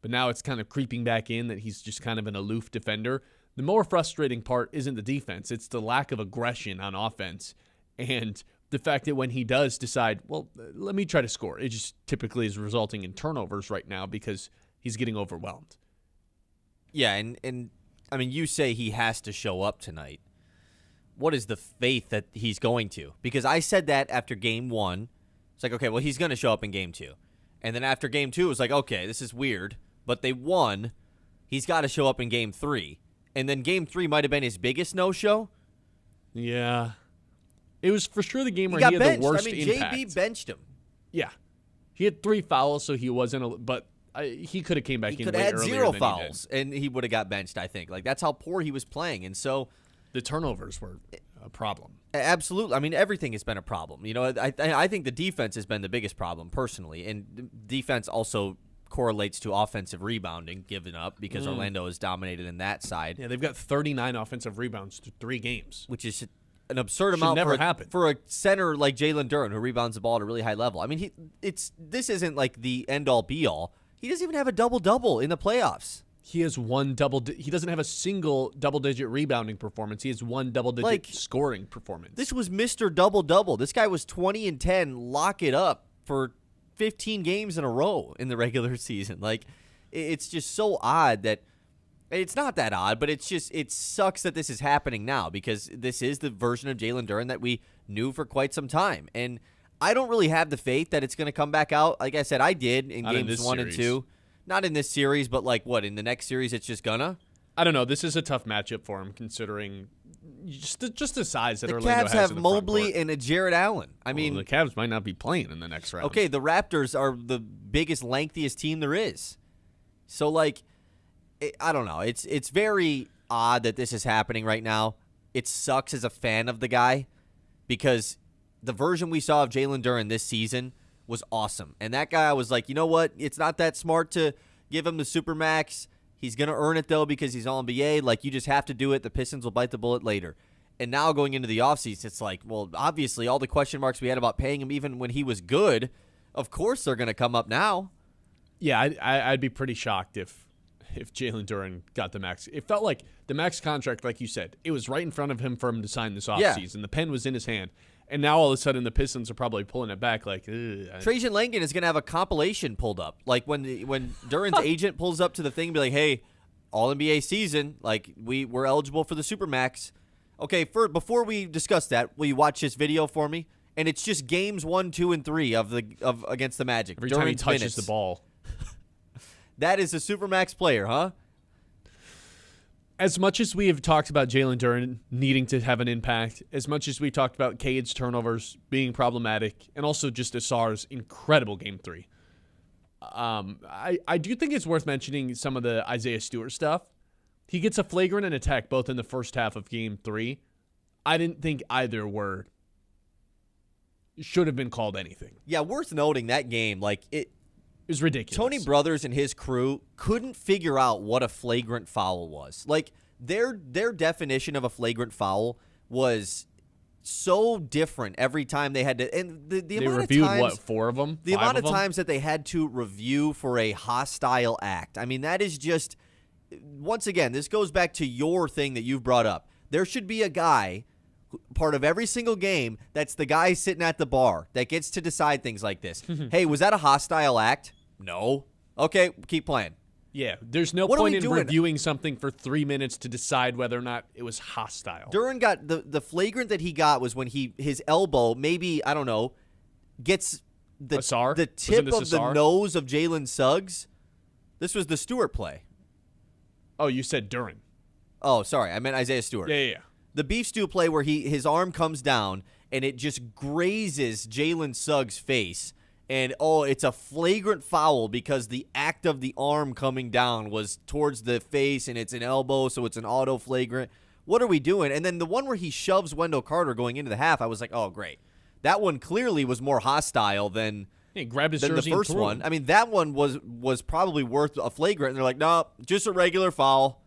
But now it's kind of creeping back in that he's just kind of an aloof defender. The more frustrating part isn't the defense. It's the lack of aggression on offense. And the fact that when he does decide, well, let me try to score, it just typically is resulting in turnovers right now because he's getting overwhelmed. Yeah, and I mean, you say he has to show up tonight. What is the faith that he's going to? Because I said that after Game 1. It's like, okay, well, he's going to show up in Game 2. And then after Game 2, it was like, okay, this is weird, but they won. He's got to show up in Game 3. And then Game 3 might have been his biggest no-show. Yeah. It was for sure the game where he got had benched. the worst impact. JB benched him. Yeah. He had 3 fouls, so he wasn't, but he could have came back in way earlier. He could have had 0 fouls, and he would have got benched, I think. Like, that's how poor he was playing. And so the turnovers were a problem. Absolutely. I mean, everything has been a problem. I think the defense has been the biggest problem, personally. And defense also correlates to offensive rebounding given up because Orlando is dominated in that side. Yeah, they've got 39 offensive rebounds through 3 games. Which is an absurd amount for a center like Jalen Duren who rebounds the ball at a really high level. I mean, this isn't like the end-all, be-all. He doesn't even have a double-double in the playoffs. He has he doesn't have a single double-digit rebounding performance. He has one double-digit scoring performance. This was Mr. Double-Double. This guy was 20 and 10, lock it up for 15 games in a row in the regular season. Like, it's just so odd that it's not that odd, but it sucks that this is happening now because this is the version of Jalen Duren that we knew for quite some time. And I don't really have the faith that it's going to come back out. Like I said, I did in games 1 and 2. Not in this series, but in the next series it's just gonna? I don't know. This is a tough matchup for him considering just the size that Orlando has. The Cavs have Mobley and a Jared Allen. I mean, the Cavs might not be playing in the next round. Okay, the Raptors are the biggest, lengthiest team there is. So, I don't know. It's very odd that this is happening right now. It sucks as a fan of the guy because the version we saw of Jalen Duren this season was awesome. And that guy, I was like, you know what? It's not that smart to give him the Supermax. He's going to earn it, though, because he's All-NBA. Like, you just have to do it. The Pistons will bite the bullet later. And now going into the offseason, it's like, well, obviously, all the question marks we had about paying him even when he was good, of course they're going to come up now. Yeah, I'd be pretty shocked if Jalen Duren got the max. It felt like the max contract, like you said, it was right in front of him for him to sign this offseason. The pen was in his hand. And now all of a sudden the Pistons are probably pulling it back like, Trajan Langdon is going to have a compilation pulled up. Like when Duren's agent pulls up to the thing and be like, hey, All-NBA season, like we're eligible for the Supermax. Okay, before we discuss that, will you watch this video for me? And it's just games 1, 2, and 3 of against the Magic. Every time he touches minutes. the ball. That is a Supermax player, huh? As much as we have talked about Jalen Duren needing to have an impact, as much as we talked about Cade's turnovers being problematic, and also just Asar's incredible Game 3, I do think it's worth mentioning some of the Isaiah Stewart stuff. He gets a flagrant and attack both in the first half of Game 3. I didn't think either should have been called anything. Yeah, worth noting that game, like it was ridiculous. Tony Brothers and his crew couldn't figure out what a flagrant foul was. Like their definition of a flagrant foul was so different every time they had to. And the they amount reviewed of times, what, 4 of them? The amount of them? times that they had to review for a hostile act. I mean, that is just. Once again, this goes back to your thing that you've brought up. There should be a guy, part of every single game, that's the guy sitting at the bar that gets to decide things like this. Hey, was that a hostile act? No. Okay, keep playing. Yeah, there's no point in reviewing something for 3 minutes to decide whether or not it was hostile. Duren got the flagrant that he got was when his elbow, maybe, I don't know, gets the tip of the nose of Jalen Suggs. This was the Stewart play. Oh, you said Duren. Oh, sorry. I meant Isaiah Stewart. Yeah. The beef stew play where his arm comes down and it just grazes Jalen Suggs' face. And, it's a flagrant foul because the act of the arm coming down was towards the face and it's an elbow, so it's an auto flagrant. What are we doing? And then the one where he shoves Wendell Carter going into the half, I was like, oh, great. That one clearly was more hostile than... He grabbed his than jersey the first and threw one. him. I mean, that one was probably worth a flagrant. And they're like, no, just a regular foul.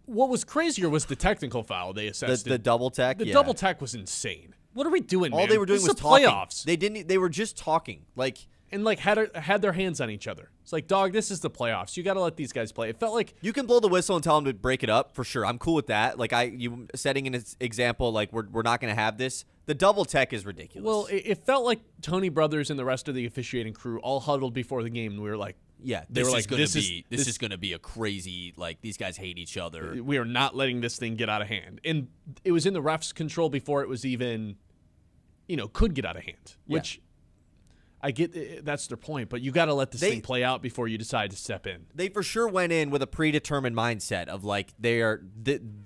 What was crazier was the technical foul they assessed. The double tech. The double tech was insane. What are we doing, All man? they were doing this was is talking. Playoffs. They were just talking. Had their hands on each other. It's like, dog, this is the playoffs. You got to let these guys play. It felt like you can blow the whistle and tell them to break it up for sure. I'm cool with that. Like you setting an example, like we're not going to have this. The double tech is ridiculous. Well, it felt like Tony Brothers and the rest of the officiating crew all huddled before the game, and we were like, yeah, this is going to be a crazy, like these guys hate each other. We are not letting this thing get out of hand. And it was in the refs' control before it was even, could get out of hand, which I get that's their point, but you got to let this thing play out before you decide to step in. They for sure went in with a predetermined mindset of like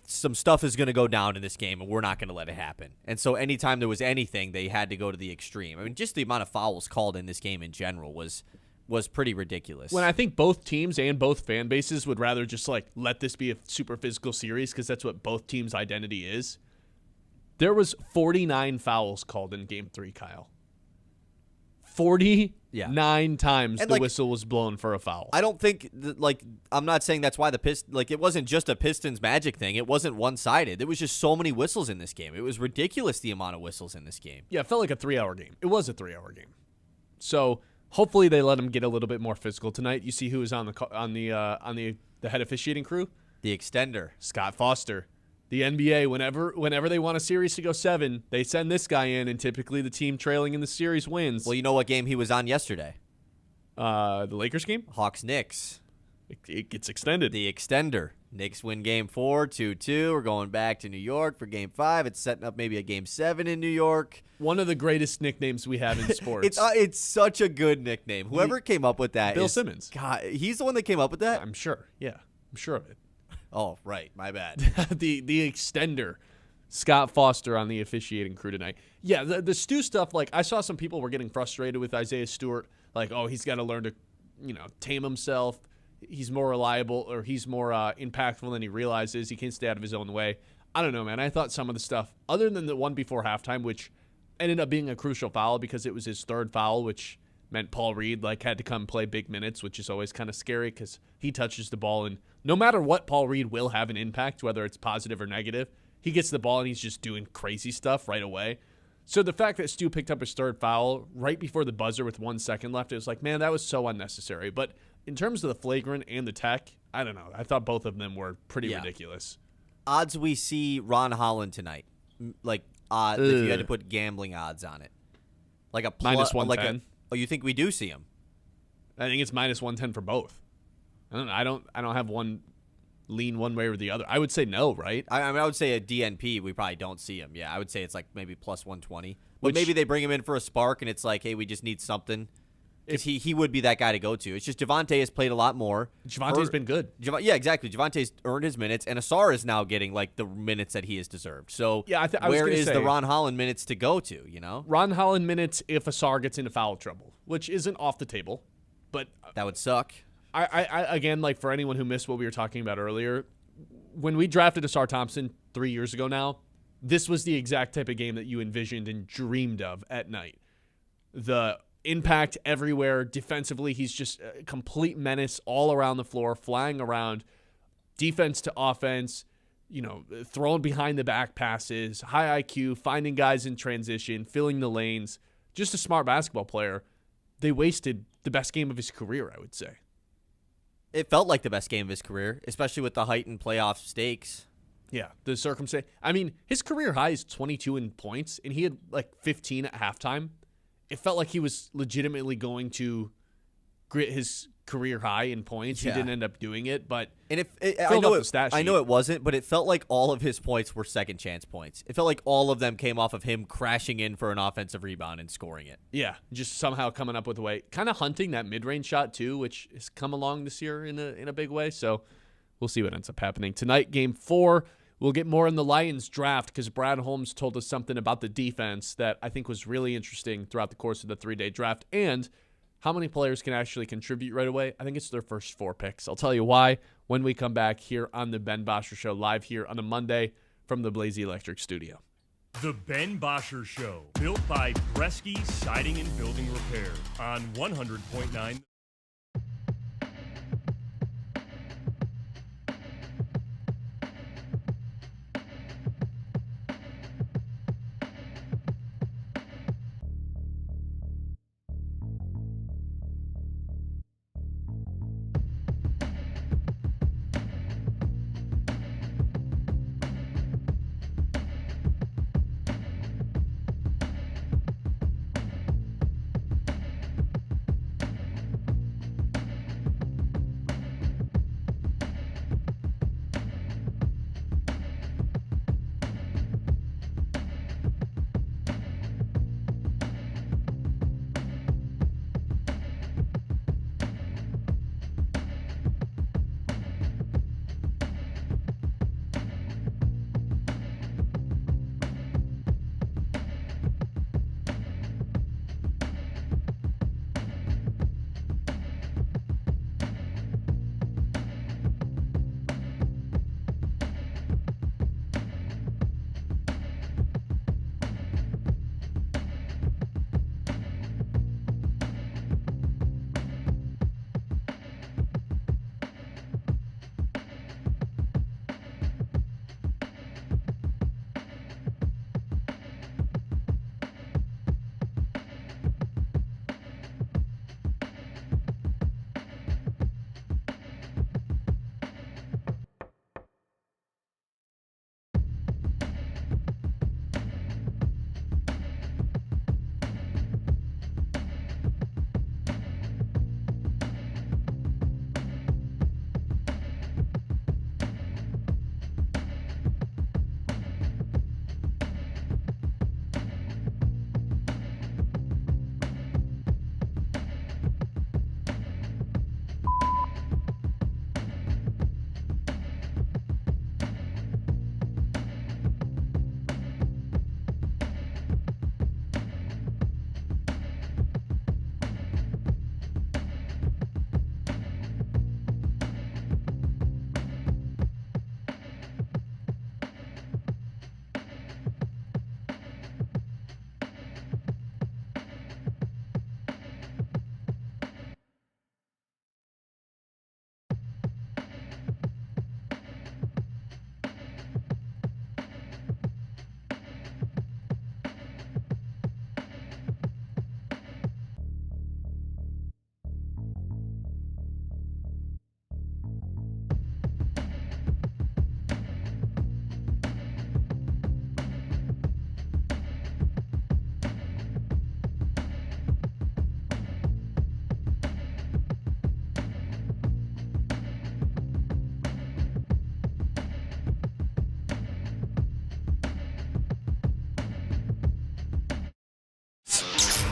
some stuff is going to go down in this game and we're not going to let it happen. And so anytime there was anything, they had to go to the extreme. I mean, just the amount of fouls called in this game in general was pretty ridiculous. When I think both teams and both fan bases would rather just like let this be a super physical series because that's what both teams' identity is. There was 49 fouls called in Game 3, Kyle. 49 times and the whistle was blown for a foul. I don't think, I'm not saying that's why the Pistons, it wasn't just a Pistons Magic thing. It wasn't one-sided. There was just so many whistles in this game. It was ridiculous, the amount of whistles in this game. Yeah, it felt like a 3-hour game. It was a 3-hour game. So hopefully they let him get a little bit more physical tonight. You see who was on the head officiating crew? The extender. Scott Foster. The NBA, whenever they want a series to go 7, they send this guy in, and typically the team trailing in the series wins. Well, you know what game he was on yesterday? The Lakers game? Hawks-Knicks. It gets extended. The extender. Knicks win Game 4, 2-2. We're going back to New York for Game 5. It's setting up maybe a Game 7 in New York. One of the greatest nicknames we have in sports. It's such a good nickname. Whoever came up with that Bill Simmons. God, he's the one that came up with that? I'm sure. Yeah, I'm sure of it. Oh, right. My bad. the extender, Scott Foster on the officiating crew tonight. Yeah, the Stu stuff, I saw some people were getting frustrated with Isaiah Stewart. He's got to learn to, tame himself. He's more reliable or he's more impactful than he realizes. He can't stay out of his own way. I don't know, man. I thought some of the stuff, other than the one before halftime, which ended up being a crucial foul because it was his third foul, which meant Paul Reed had to come play big minutes, which is always kind of scary because he touches the ball, and no matter what, Paul Reed will have an impact, whether it's positive or negative. He gets the ball and he's just doing crazy stuff right away. So the fact that Stu picked up his third foul right before the buzzer with 1 second left, it was like, man, that was so unnecessary. But in terms of the flagrant and the tech, I don't know. I thought both of them were pretty ridiculous. Odds we see Ron Holland tonight, like if you had to put gambling odds on it, like a minus 110. Oh, you think we do see him? I think it's minus 110 for both. I don't know. I don't have one lean one way or the other. I would say no, right? I mean, I would say a DNP, we probably don't see him. Yeah, I would say it's like maybe plus 120. But maybe they bring him in for a spark, and it's like, hey, we just need something. Because he would be that guy to go to. It's just Javonte has played a lot more. Javonte's been good. Yeah, exactly. Javonte's earned his minutes, and Asar is now getting like the minutes that he has deserved. So yeah, where is the Ron Holland minutes to go to, you know? Ron Holland minutes if Asar gets into foul trouble, which isn't off the table. But that would suck. I again, like for anyone who missed what we were talking about earlier, when we drafted Asar Thompson 3 years ago now, this was the exact type of game that you envisioned and dreamed of at night. The impact everywhere. Defensively, he's just a complete menace all around the floor, flying around, defense to offense, throwing behind the back passes, high IQ, finding guys in transition, filling the lanes. Just a smart basketball player. They wasted the best game of his career, I would say. It felt like the best game of his career, especially with the heightened playoff stakes. Yeah, the circumstance. I mean, his career high is 22 in points, and he had like 15 at halftime. It felt like he was legitimately going to grit his career high in points. Yeah. He didn't end up doing it, but I know it wasn't, but it felt like all of his points were second chance points. It felt like all of them came off of him crashing in for an offensive rebound and scoring it. Yeah, just somehow coming up with a way, kind of hunting that mid-range shot too, which has come along this year in a big way. So we'll see what ends up happening tonight. Game 4. We'll get more in the Lions draft because Brad Holmes told us something about the defense that I think was really interesting throughout the course of the 3-day draft and how many players can actually contribute right away. I think it's their first 4 picks. I'll tell you why when we come back here on the Ben Bosscher Show, live here on a Monday from the Blaze Electric Studio. The Ben Bosscher Show, built by Bresky Siding and Building Repair on 100.9.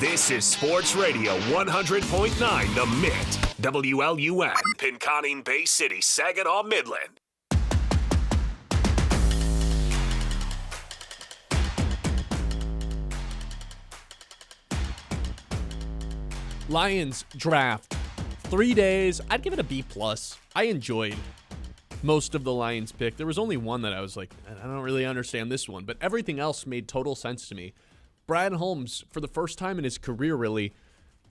This is Sports Radio 100.9 The Mitt. WLUN, Pinconning Bay City, Saginaw, Midland. Lions draft. 3 days. I'd give it a B+. I enjoyed most of the Lions pick. There was only one that I was like, I don't really understand this one, but everything else made total sense to me. Brad Holmes, for the first time in his career, really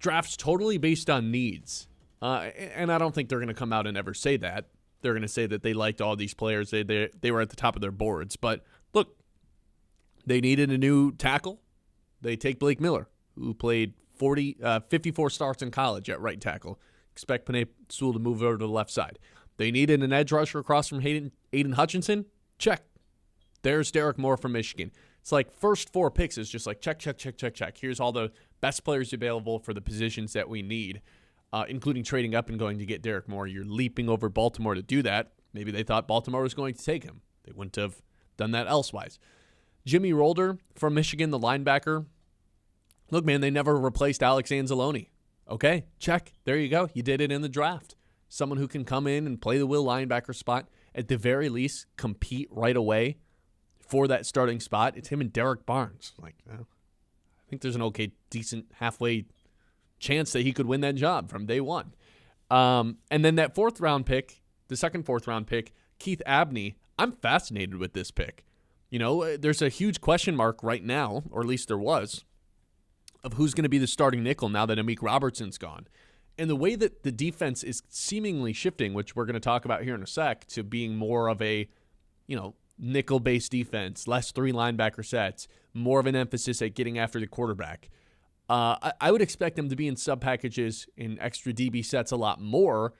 drafts totally based on needs. And I don't think they're going to come out and ever say that. They're going to say that they liked all these players. They were at the top of their boards. But look, they needed a new tackle. They take Blake Miller, who played 54 starts in college at right tackle. Expect Penei Sewell to move over to the left side. They needed an edge rusher across from Aiden Hutchinson. Check. There's Derek Moore from Michigan. It's like first 4 picks is just like check. Here's all the best players available for the positions that we need, including trading up and going to get Derek Moore. You're leaping over Baltimore to do that. Maybe they thought Baltimore was going to take him. They wouldn't have done that elsewise. Jimmy Rolder from Michigan, the linebacker. Look, man, they never replaced Alex Anzalone. Okay, check. There you go. You did it in the draft. Someone who can come in and play the will linebacker spot, at the very least, compete right away for that starting spot. It's him and Derek Barnes. Like, I think there's an okay, decent, halfway chance that he could win that job from day one. And then that 4th round pick, the second 4th round pick, Keith Abney, I'm fascinated with this pick. You know, there's a huge question mark right now, or at least there was, of who's going to be the starting nickel now that Amik Robertson's gone. And the way that the defense is seemingly shifting, which we're going to talk about here in a sec, to being more of a, nickel-based defense, less 3 linebacker sets, more of an emphasis at getting after the quarterback. I would expect them to be in sub-packages in extra DB sets a lot more.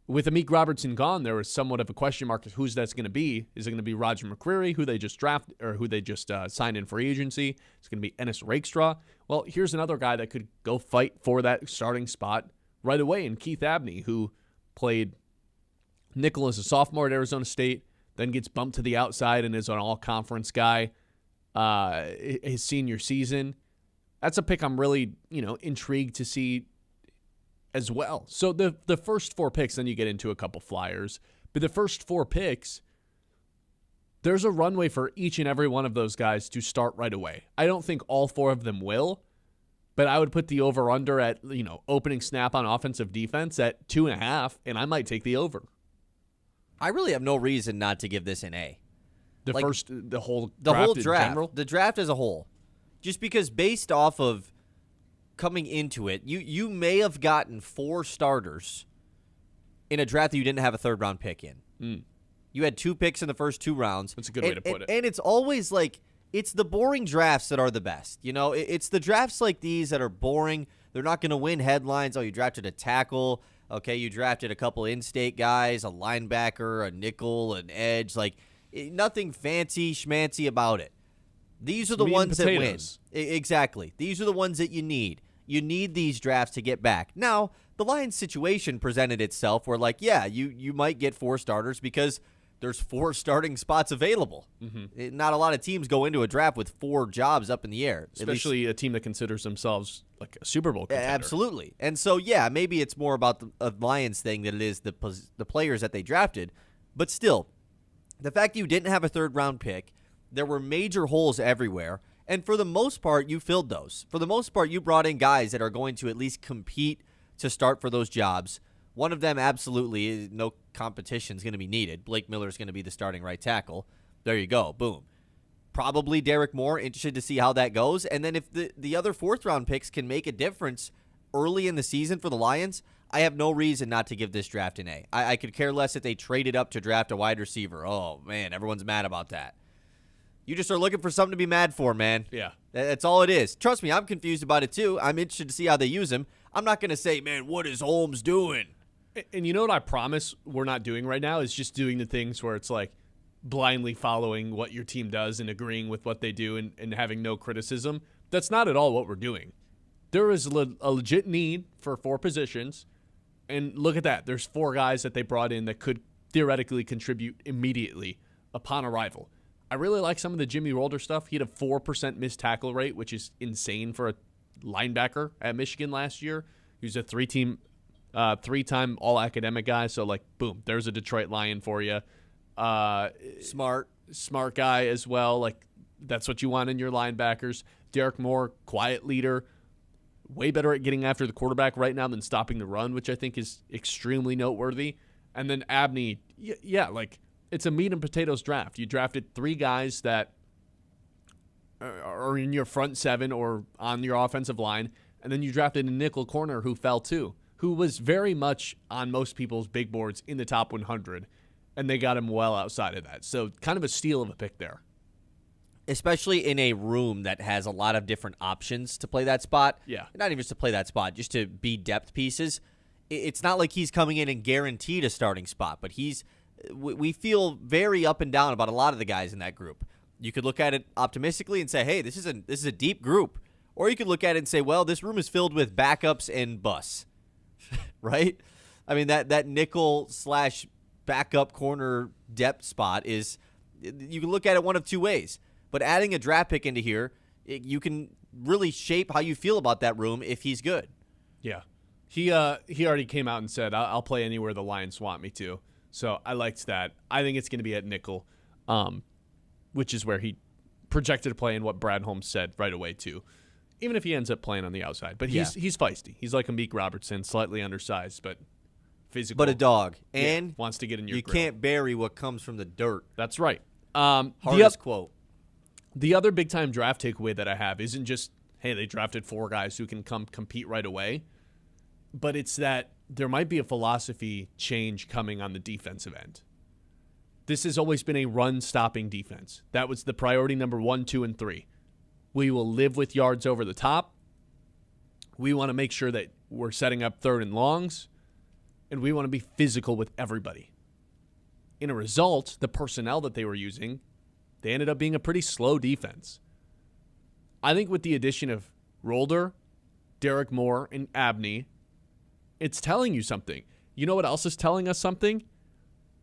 With Amik Robertson gone, there was somewhat of a question mark of who's that's going to be. Is it going to be Roger McCreary, who they just drafted, or who they just signed in free agency? It's going to be Ennis Rakestraw. Well, here's another guy that could go fight for that starting spot right away in Keith Abney, who played nickel as a sophomore at Arizona State, then gets bumped to the outside and is an all-conference guy his senior season. That's a pick I'm really, intrigued to see as well. So the first 4 picks, then you get into a couple flyers. But the first 4 picks, there's a runway for each and every one of those guys to start right away. I don't think all 4 of them will, but I would put the over-under at, opening snap on offensive defense at 2.5, and I might take the over. I really have no reason not to give this an A. The whole draft in general? The draft as a whole. Just because based off of coming into it, you may have gotten 4 starters in a draft that you didn't have a 3rd round pick in. You had 2 picks in the first 2 rounds. That's a good way to put it. And it's always like, it's the boring drafts that are the best. It's the drafts like these that are boring. They're not going to win headlines. Oh, you drafted a tackle. Okay, you drafted a couple in-state guys, a linebacker, a nickel, an edge. Like, nothing fancy schmancy about it. These are the ones that win. Exactly. These are the ones that you need. You need these drafts to get back. Now, the Lions situation presented itself where, you might get 4 starters because there's 4 starting spots available. Mm-hmm. Not a lot of teams go into a draft with 4 jobs up in the air. Especially a team that considers themselves like a Super Bowl contender. Absolutely. And so, maybe it's more about the Lions thing than it is the players that they drafted. But still, the fact that you didn't have a 3rd round pick, there were major holes everywhere. And for the most part, you filled those. For the most part, you brought in guys that are going to at least compete to start for those jobs. One of them, absolutely, no competition is going to be needed. Blake Miller is going to be the starting right tackle. There you go. Boom. Probably Derek Moore. Interested to see how that goes. And then if the other 4th round picks can make a difference early in the season for the Lions, I have no reason not to give this draft an A. I could care less if they traded up to draft a wide receiver. Oh, man, everyone's mad about that. You just are looking for something to be mad for, man. Yeah. That's all it is. Trust me, I'm confused about it too. I'm interested to see how they use him. I'm not going to say, man, what is Holmes doing? And you know what I promise we're not doing right now is just doing the things where it's like blindly following what your team does and agreeing with what they do and having no criticism. That's not at all what we're doing. There is a legit need for 4 positions. And look at that. There's 4 guys that they brought in that could theoretically contribute immediately upon arrival. I really like some of the Jimmy Rolder stuff. He had a 4% missed tackle rate, which is insane for a linebacker at Michigan last year. He was a three-time all-academic guy. So, like, boom, there's a Detroit Lion for you. Smart guy as well. Like, that's what you want in your linebackers. Derek Moore, quiet leader. Way better at getting after the quarterback right now than stopping the run, which I think is extremely noteworthy. And then Abney, like, it's a meat and potatoes draft. You drafted 3 guys that are in your front 7 or on your offensive line, and then you drafted a nickel corner who fell too, who was very much on most people's big boards in the top 100, and they got him well outside of that. So kind of a steal of a pick there. Especially in a room that has a lot of different options to play that spot. Yeah. Not even just to play that spot, just to be depth pieces. It's not like he's coming in and guaranteed a starting spot, but we feel very up and down about a lot of the guys in that group. You could look at it optimistically and say, hey, this is a deep group. Or you could look at it and say, well, this room is filled with backups and busts. Right? I mean, that nickel / backup corner depth spot is, you can look at it one of 2 ways. But adding a draft pick into here, you can really shape how you feel about that room if he's good. Yeah. He already came out and said, I'll play anywhere the Lions want me to. So I liked that. I think it's going to be at nickel, which is where he projected to play and what Brad Holmes said right away too, even if he ends up playing on the outside. But he's feisty. He's like a Meek Robertson, slightly undersized, but physical. But a dog. And wants to get in your you grill. Can't bury what comes from the dirt. That's right. Hardest quote. The other big-time draft takeaway that I have isn't just, hey, they drafted 4 guys who can come compete right away, but it's that there might be a philosophy change coming on the defensive end. This has always been a run-stopping defense. That was the priority number 1, 2, and 3. We will live with yards over the top. We want to make sure that we're setting up 3rd and longs, and we want to be physical with everybody. In a result, the personnel that they were using, they ended up being a pretty slow defense. I think with the addition of Rolder, Derek Moore, and Abney, it's telling you something. You know what else is telling us something?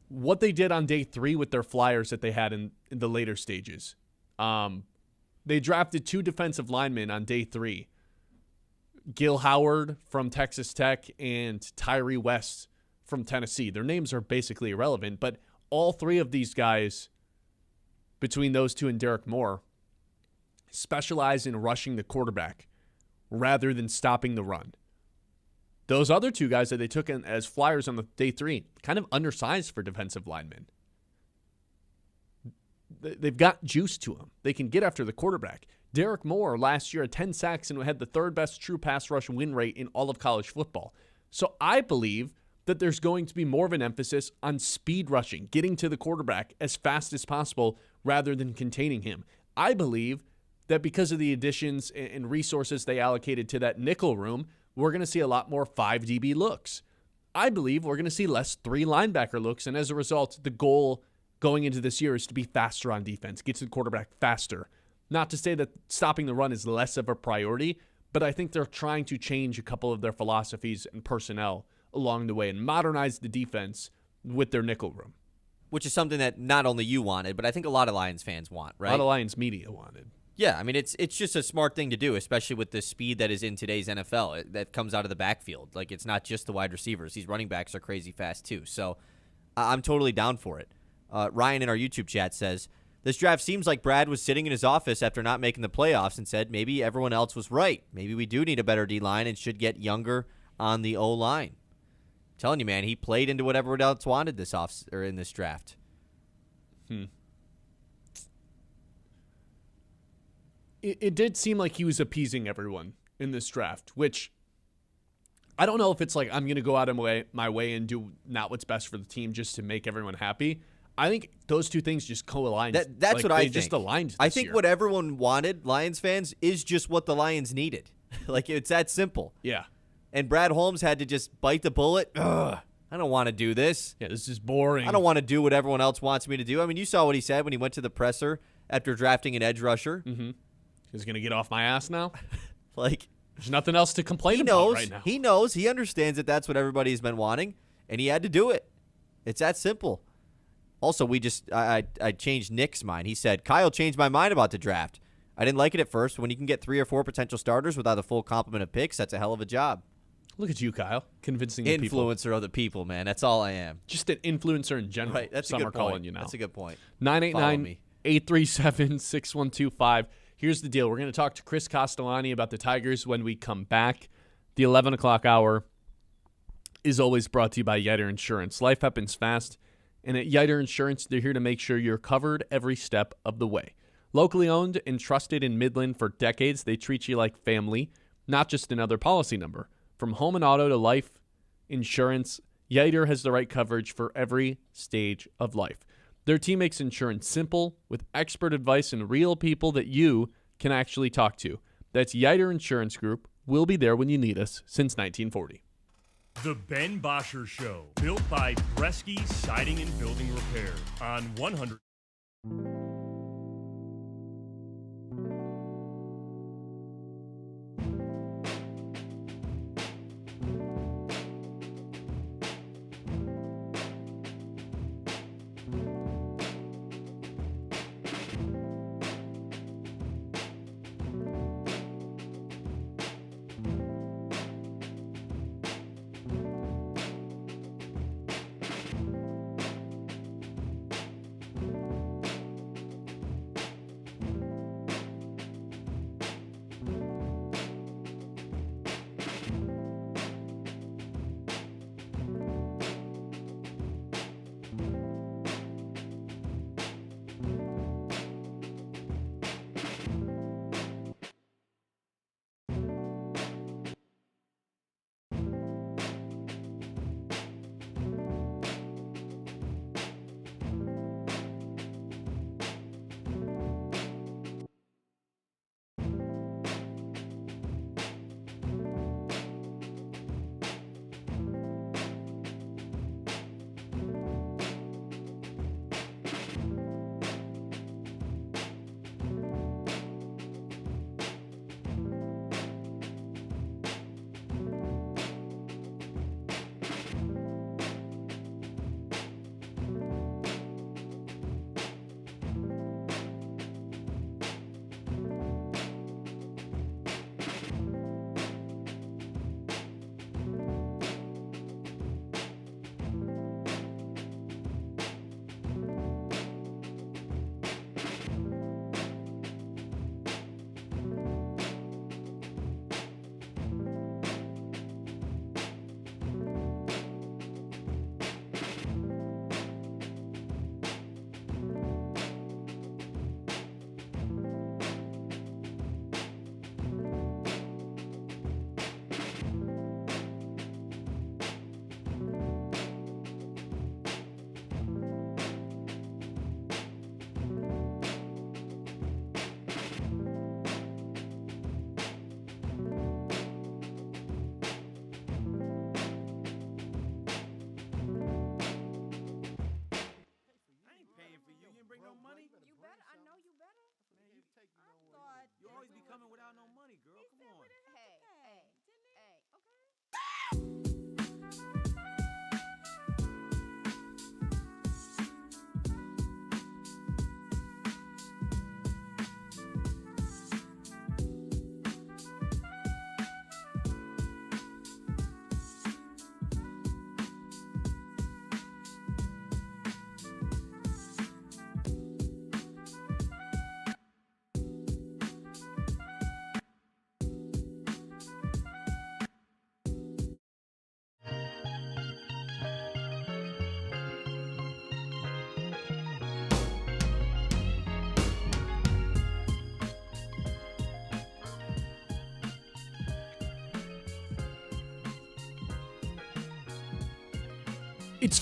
What they did on day 3 with their flyers that they had in the later stages. They drafted 2 defensive linemen on day 3. Gil Howard from Texas Tech and Tyree West from Tennessee. Their names are basically irrelevant, but all 3 of these guys, between those 2 and Derek Moore, specialize in rushing the quarterback rather than stopping the run. Those other 2 guys that they took in as flyers on the day 3, kind of undersized for defensive linemen. They've got juice to them. They can get after the quarterback. Derek Moore last year had 10 sacks and had the 3rd best true pass rush win rate in all of college football. So I believe that there's going to be more of an emphasis on speed rushing, getting to the quarterback as fast as possible rather than containing him. I believe that because of the additions and resources they allocated to that nickel room, we're going to see a lot more 5 DB looks. I believe we're going to see less 3 linebacker looks, and as a result, the goal going into this year is to be faster on defense, get to the quarterback faster. Not to say that stopping the run is less of a priority, but I think they're trying to change a couple of their philosophies and personnel along the way and modernize the defense with their nickel room. Which is something that not only you wanted, but I think a lot of Lions fans want, right? A lot of Lions media wanted. Yeah, I mean, it's just a smart thing to do, especially with the speed that is in today's NFL that comes out of the backfield. Like, it's not just the wide receivers. These running backs are crazy fast, too. So I'm totally down for it. Ryan in our YouTube chat says, this draft seems like Brad was sitting in his office after not making the playoffs and said maybe everyone else was right. Maybe we do need a better D-line and should get younger on the O-line. I'm telling you, man, he played into what everyone else wanted in this draft. It did seem like he was appeasing everyone in this draft, which I don't know if it's like I'm going to go out of my way and do not what's best for the team just to make everyone happy. I think those two things just co-aligned. That's what I think. They just aligned this I think year. what everyone wanted, Lions fans, is just what the Lions needed. Like, it's that simple. Yeah. And Brad Holmes had to just bite the bullet. Ugh, I don't want to do this. Yeah, this is boring. I don't want to do what everyone else wants me to do. I mean, you saw what he said when he went to the presser after drafting an edge rusher. Mm-hmm. He's going to get off my ass now? Like, there's nothing else to complain he about knows, right now. He knows. He understands that that's what everybody's been wanting, and he had to do it. It's that simple. Also, I changed Nick's mind. He said, Kyle changed my mind about the draft. I didn't like it at first. When you can get 3 or 4 potential starters without a full complement of picks, that's a hell of a job. Look at you, Kyle, convincing the people. Influencer of the people, man. That's all I am. Just an influencer in general. Right, that's Some a good are point. calling you now. That's a good point. 989-837-6125. Here's the deal. We're going to talk to Chris Castellani about the Tigers when we come back. The 11 o'clock hour is always brought to you by Yiter Insurance. Life happens fast, and at Yiter Insurance, they're here to make sure you're covered every step of the way. Locally owned and trusted in Midland for decades, they treat you like family, not just another policy number. From home and auto to life insurance, Yiter has the right coverage for every stage of life. Their team makes insurance simple with expert advice and real people that you can actually talk to. That's Yiter Insurance Group. We'll be there when you need us since 1940. The Ben Bosscher Show, built by Bresky Siding and Building Repair on 100.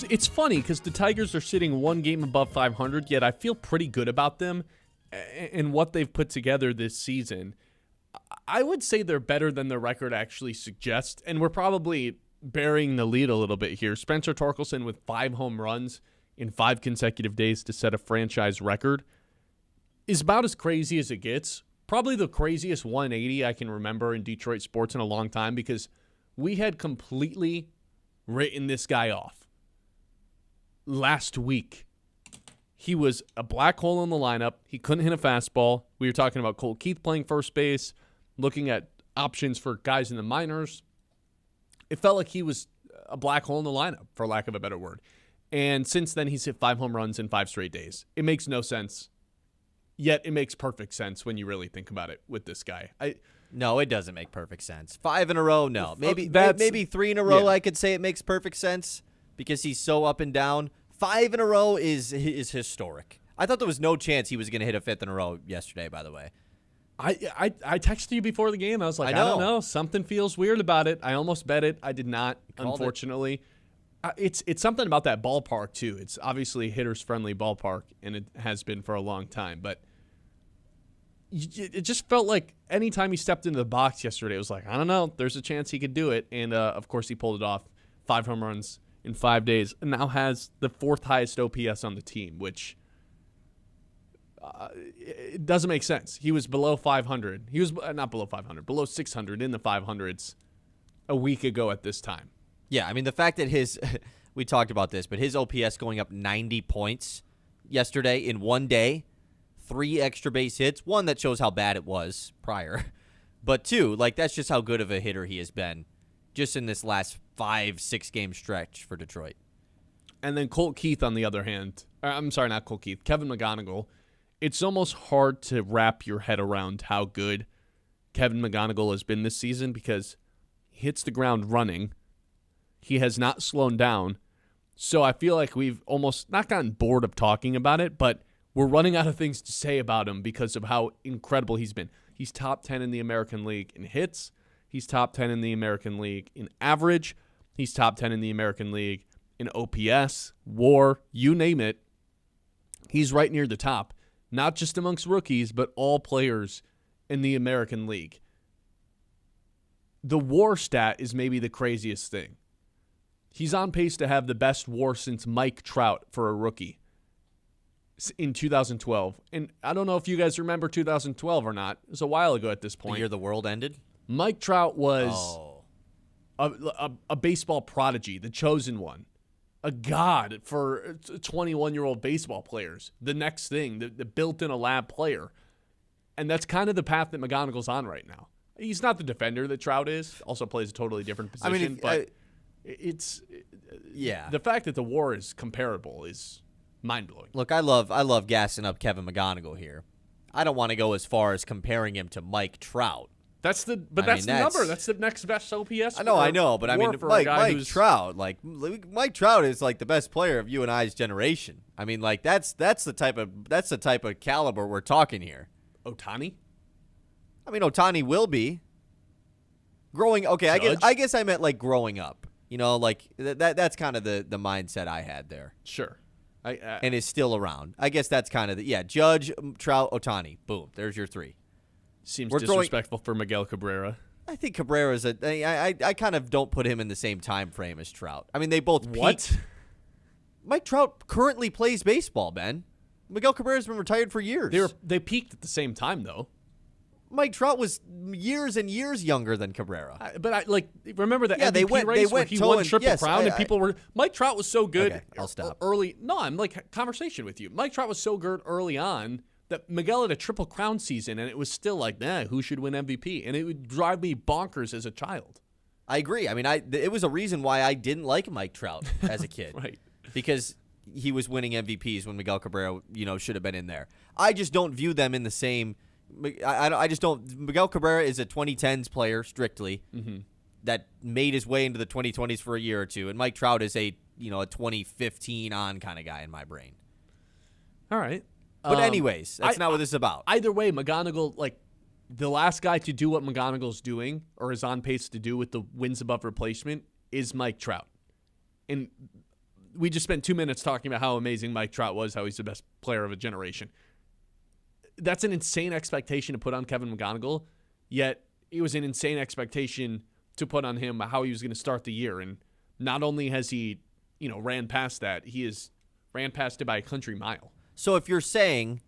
It's funny because the Tigers are sitting one game above 500, yet I feel pretty good about them and what they've put together this season. I would say they're better than their record actually suggests, and we're probably burying the lead a little bit here. Spencer Torkelson with 5 home runs in 5 consecutive days to set a franchise record is about as crazy as it gets. Probably the craziest 180 I can remember in Detroit sports in a long time because we had completely written this guy off. Last week, he was a black hole in the lineup. He couldn't hit a fastball. We were talking about Colt Keith playing first base, looking at options for guys in the minors. It felt like he was a black hole in the lineup, for lack of a better word. And since then, he's hit 5 home runs in 5 straight days. It makes no sense. Yet it makes perfect sense when you really think about it with this guy. No, it doesn't make perfect sense. 5 in a row, no. Maybe 3 in a row, yeah. I could say it makes perfect sense because he's so up and down. 5 in a row is historic. I thought there was no chance he was going to hit a 5th in a row yesterday, by the way. I texted you before the game. I was like, I don't know. Something feels weird about it. I almost bet it. I did not, unfortunately. It's something about that ballpark, too. It's obviously a hitters-friendly ballpark, and it has been for a long time. But it just felt like anytime he stepped into the box yesterday, it was like, I don't know. There's a chance he could do it. And, of course, he pulled it off. 5 home runs in 5 days, and now has the 4th highest OPS on the team, which it doesn't make sense. He was below 500. He was not below 500, below 600 in the 500s a week ago at this time. Yeah, I mean, the fact that we talked about this, but his OPS going up 90 points yesterday in one day, 3 extra base hits, one that shows how bad it was prior, but 2, like, that's just how good of a hitter he has been just in this last 5-6 game stretch for Detroit. And then Colt Keith, on the other hand, I'm sorry, not Colt Keith, Kevin McGonigal. It's almost hard to wrap your head around how good Kevin McGonigal has been this season because he hits the ground running. He has not slowed down. So I feel like we've almost not gotten bored of talking about it, but we're running out of things to say about him because of how incredible he's been. He's top 10 in the American League in hits. He's top 10 in the American League in average. He's top 10 in the American League in OPS, WAR, you name it. He's right near the top, not just amongst rookies, but all players in the American League. The WAR stat is maybe the craziest thing. He's on pace to have the best WAR since Mike Trout for a rookie in 2012. And I don't know if you guys remember 2012 or not. It was a while ago at this point. The year the world ended? Mike Trout was a baseball prodigy, the chosen one, a god for 21-year-old baseball players, the next thing, the built-in a lab player. And that's kind of the path that McGonigal's on right now. He's not the defender that Trout is, also plays a totally different position, it's the fact that the WAR is comparable is mind-blowing. Look, I love gassing up Kevin McGonigal here. I don't want to go as far as comparing him to Mike Trout. That's the number. That's the next best OPS. I know, but I mean, Mike Trout, like Mike Trout is like the best player of you and I's generation. I mean, like that's the type of caliber we're talking here. Ohtani? I mean, Ohtani will be growing. Okay, I guess I meant like growing up. You know, like that's kind of the mindset I had there. Sure. And is still around. I guess that's kind of Judge, Trout, Ohtani. Boom. There's your 3. Seems disrespectful for Miguel Cabrera. I think Cabrera's I kind of don't put him in the same time frame as Trout. I mean, they both peaked. What? Mike Trout currently plays baseball, Ben. Miguel Cabrera's been retired for years. They peaked at the same time, though. Mike Trout was years and years younger than Cabrera. Remember the MVP race where he won Triple Crown and people were... Mike Trout was so good... Okay, I'll stop. I'm like, conversation with you. Mike Trout was so good early on that Miguel had a Triple Crown season, and it was still like, who should win MVP? And it would drive me bonkers as a child. I agree. I mean, it was a reason why I didn't like Mike Trout as a kid. Right. Because he was winning MVPs when Miguel Cabrera, should have been in there. I just don't view them in the same... I just don't... Miguel Cabrera is a 2010s player, strictly, that made his way into the 2020s for a year or two, and Mike Trout is a 2015 on kind of guy in my brain. All right. But anyways, that's not what this is about. Either way, McGonigal, like, the last guy to do what McGonigal's doing or is on pace to do with the wins above replacement is Mike Trout. And we just spent 2 minutes talking about how amazing Mike Trout was, how he's the best player of a generation. That's an insane expectation to put on Kevin McGonigal, yet it was an insane expectation to put on him how he was going to start the year. And not only has he, ran past that, he has ran past it by a country mile. So if you're saying,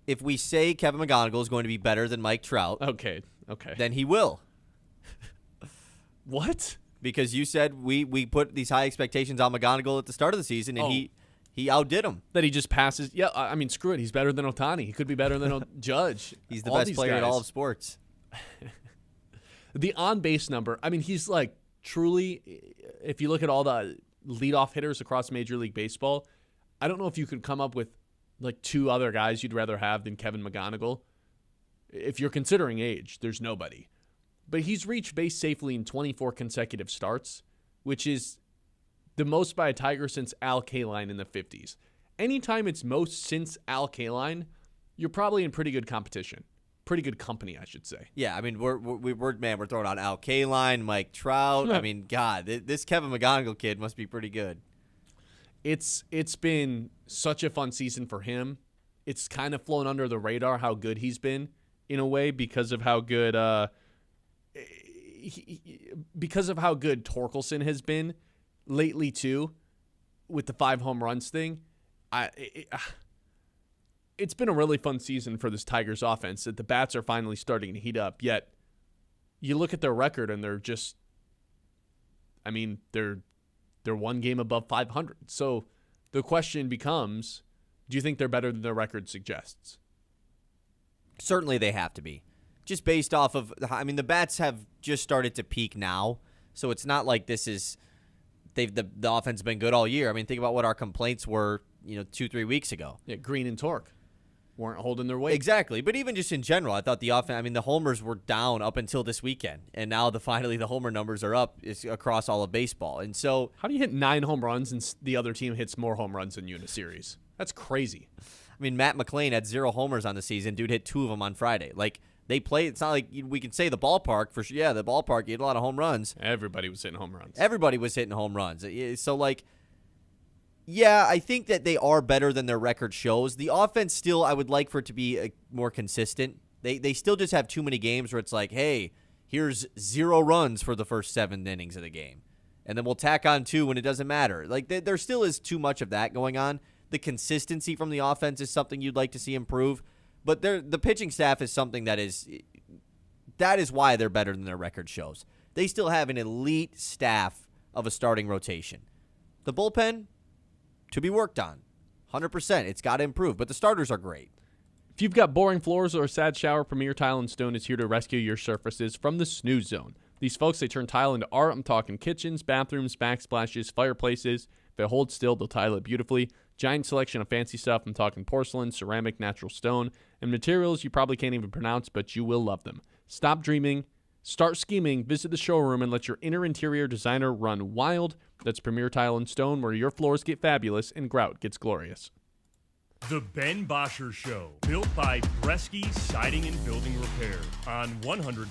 if we say Kevin McGonigal is going to be better than Mike Trout, okay, then he will. What? Because you said we put these high expectations on McGonigal at the start of the season, and He outdid him. That he just passes. Yeah, I mean, screw it. He's better than Ohtani. He could be better than Judge. He's the best player in all of sports. The on-base number, I mean, he's like truly, if you look at all the leadoff hitters across Major League Baseball, I don't know if you could come up with like two other guys you'd rather have than Kevin McGonigal. If you're considering age, there's nobody. But he's reached base safely in 24 consecutive starts, which is the most by a Tiger since Al Kaline in the 50s. Anytime it's most since Al Kaline, you're probably in pretty good competition. Pretty good company, I should say. Yeah, I mean, we're throwing out Al Kaline, Mike Trout. I mean, God, this Kevin McGonigal kid must be pretty good. It's been such a fun season for him. It's kind of flown under the radar how good he's been in a way because of how good Torkelson has been lately too, with the 5 home runs thing. It's been a really fun season for this Tigers offense that the bats are finally starting to heat up. Yet you look at their record and they're just, I mean, they're one game above 500. So the question becomes, do you think they're better than their record suggests? Certainly they have to be. Just based off of, I mean, the bats have just started to peak now. So it's not like this is, the offense has been good all year. I mean, think about what our complaints were, 2-3 weeks ago. Yeah, Green and Torque weren't holding their weight. Exactly. But even just in general, I thought the offense, I mean, the homers were down up until this weekend. And now finally the homer numbers are up across all of baseball. And so, how do you hit 9 home runs and the other team hits more home runs than you in a series? That's crazy. I mean, Matt McClain had 0 homers on the season. Dude hit 2 of them on Friday. Like, they play. It's not like we can say the ballpark for sure. Yeah, the ballpark, you had a lot of home runs. Everybody was hitting home runs. Everybody was hitting home runs. So, like, yeah, I think that they are better than their record shows. The offense still, I would like for it to be more consistent. They still just have too many games where it's like, hey, here's 0 runs for the first 7 innings of the game. And then we'll tack on 2 when it doesn't matter. Like, there still is too much of that going on. The consistency from the offense is something you'd like to see improve. But the pitching staff is something that is why they're better than their record shows. They still have an elite staff of a starting rotation. The bullpen, to be worked on. 100%. It's got to improve, but the starters are great. If you've got boring floors or a sad shower, Premier Tile & Stone is here to rescue your surfaces from the snooze zone. These folks, they turn tile into art. I'm talking kitchens, bathrooms, backsplashes, fireplaces. If it holds still, they'll tile it beautifully. Giant selection of fancy stuff. I'm talking porcelain, ceramic, natural stone, and materials you probably can't even pronounce, but you will love them. Stop dreaming. Start scheming. Visit the showroom and let your interior designer run wild. That's Premier Tile & Stone, where your floors get fabulous and grout gets glorious. The Ben Bosscher Show, built by Bresky Siding and Building Repair on 100.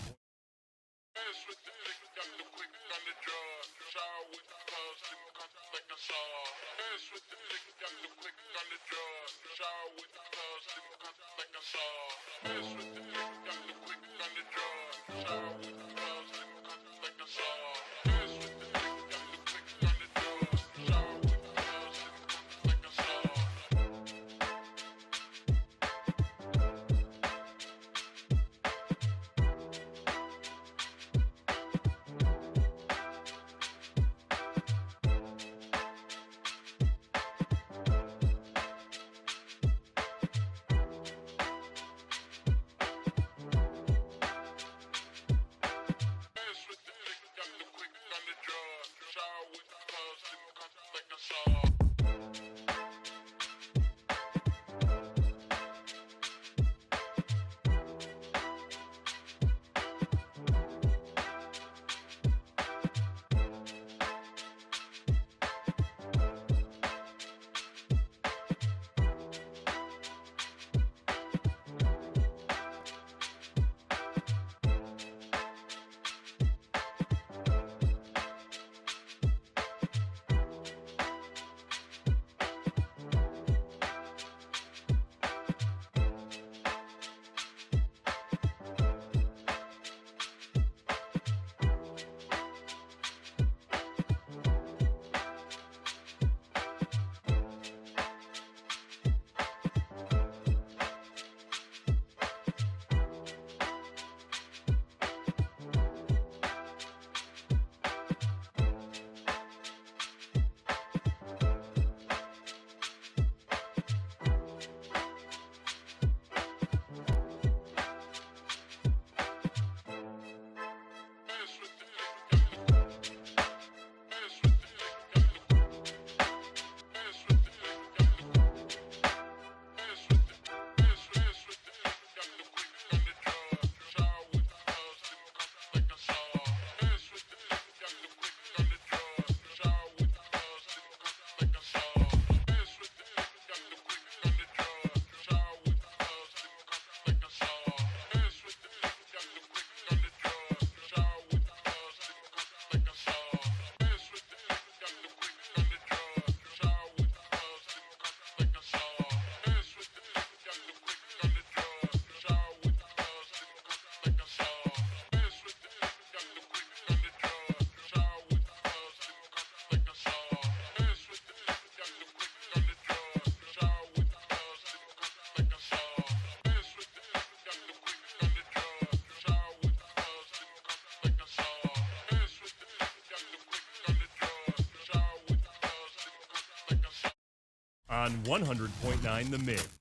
on 100.9 The Myth.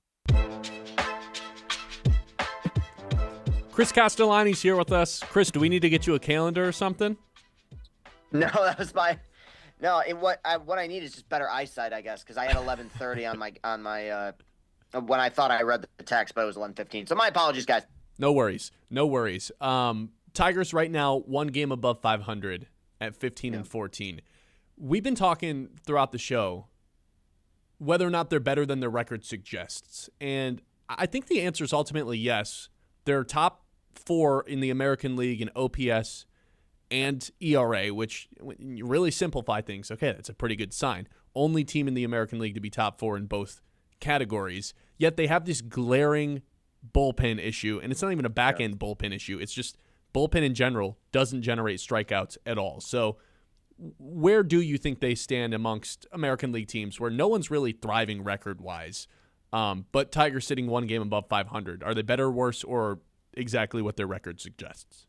Chris Castellani's here with us. Chris, do we need to get you a calendar or something? No, that was my. No, what I need is just better eyesight, I guess, because I had 11:30 on my when I thought I read the text, but it was 11:15. So my apologies, guys. No worries. Tigers right now 1 game above 500 at 15-14. We've been talking throughout the show whether or not they're better than their record suggests, and I think the answer is ultimately yes. They're top 4 in the American League in OPS and ERA, which when you really simplify things, okay, that's a pretty good sign. Only team in the American League to be top 4 in both categories. Yet they have this glaring bullpen issue, and it's not even a back-end bullpen issue. It's just bullpen in general doesn't generate strikeouts at all. So where do you think they stand amongst American League teams where no one's really thriving record-wise, but Tigers sitting 1 game above 500? Are they better, worse, or exactly what their record suggests?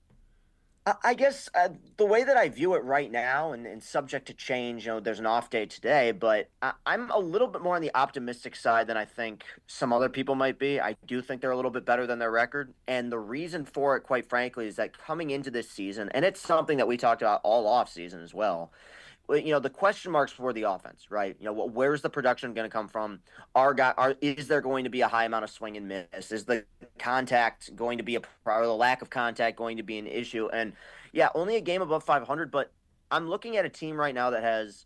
I guess the way that I view it right now, and subject to change, there's an off day today, but I'm a little bit more on the optimistic side than I think some other people might be. I do think they're a little bit better than their record, and the reason for it, quite frankly, is that coming into this season, and it's something that we talked about all off season as well, the question marks for the offense, right? Where's the production going to come from? Is there going to be a high amount of swing and miss? Is the contact going to be or the lack of contact going to be an issue? And yeah, only a game above 500, but I'm looking at a team right now that has,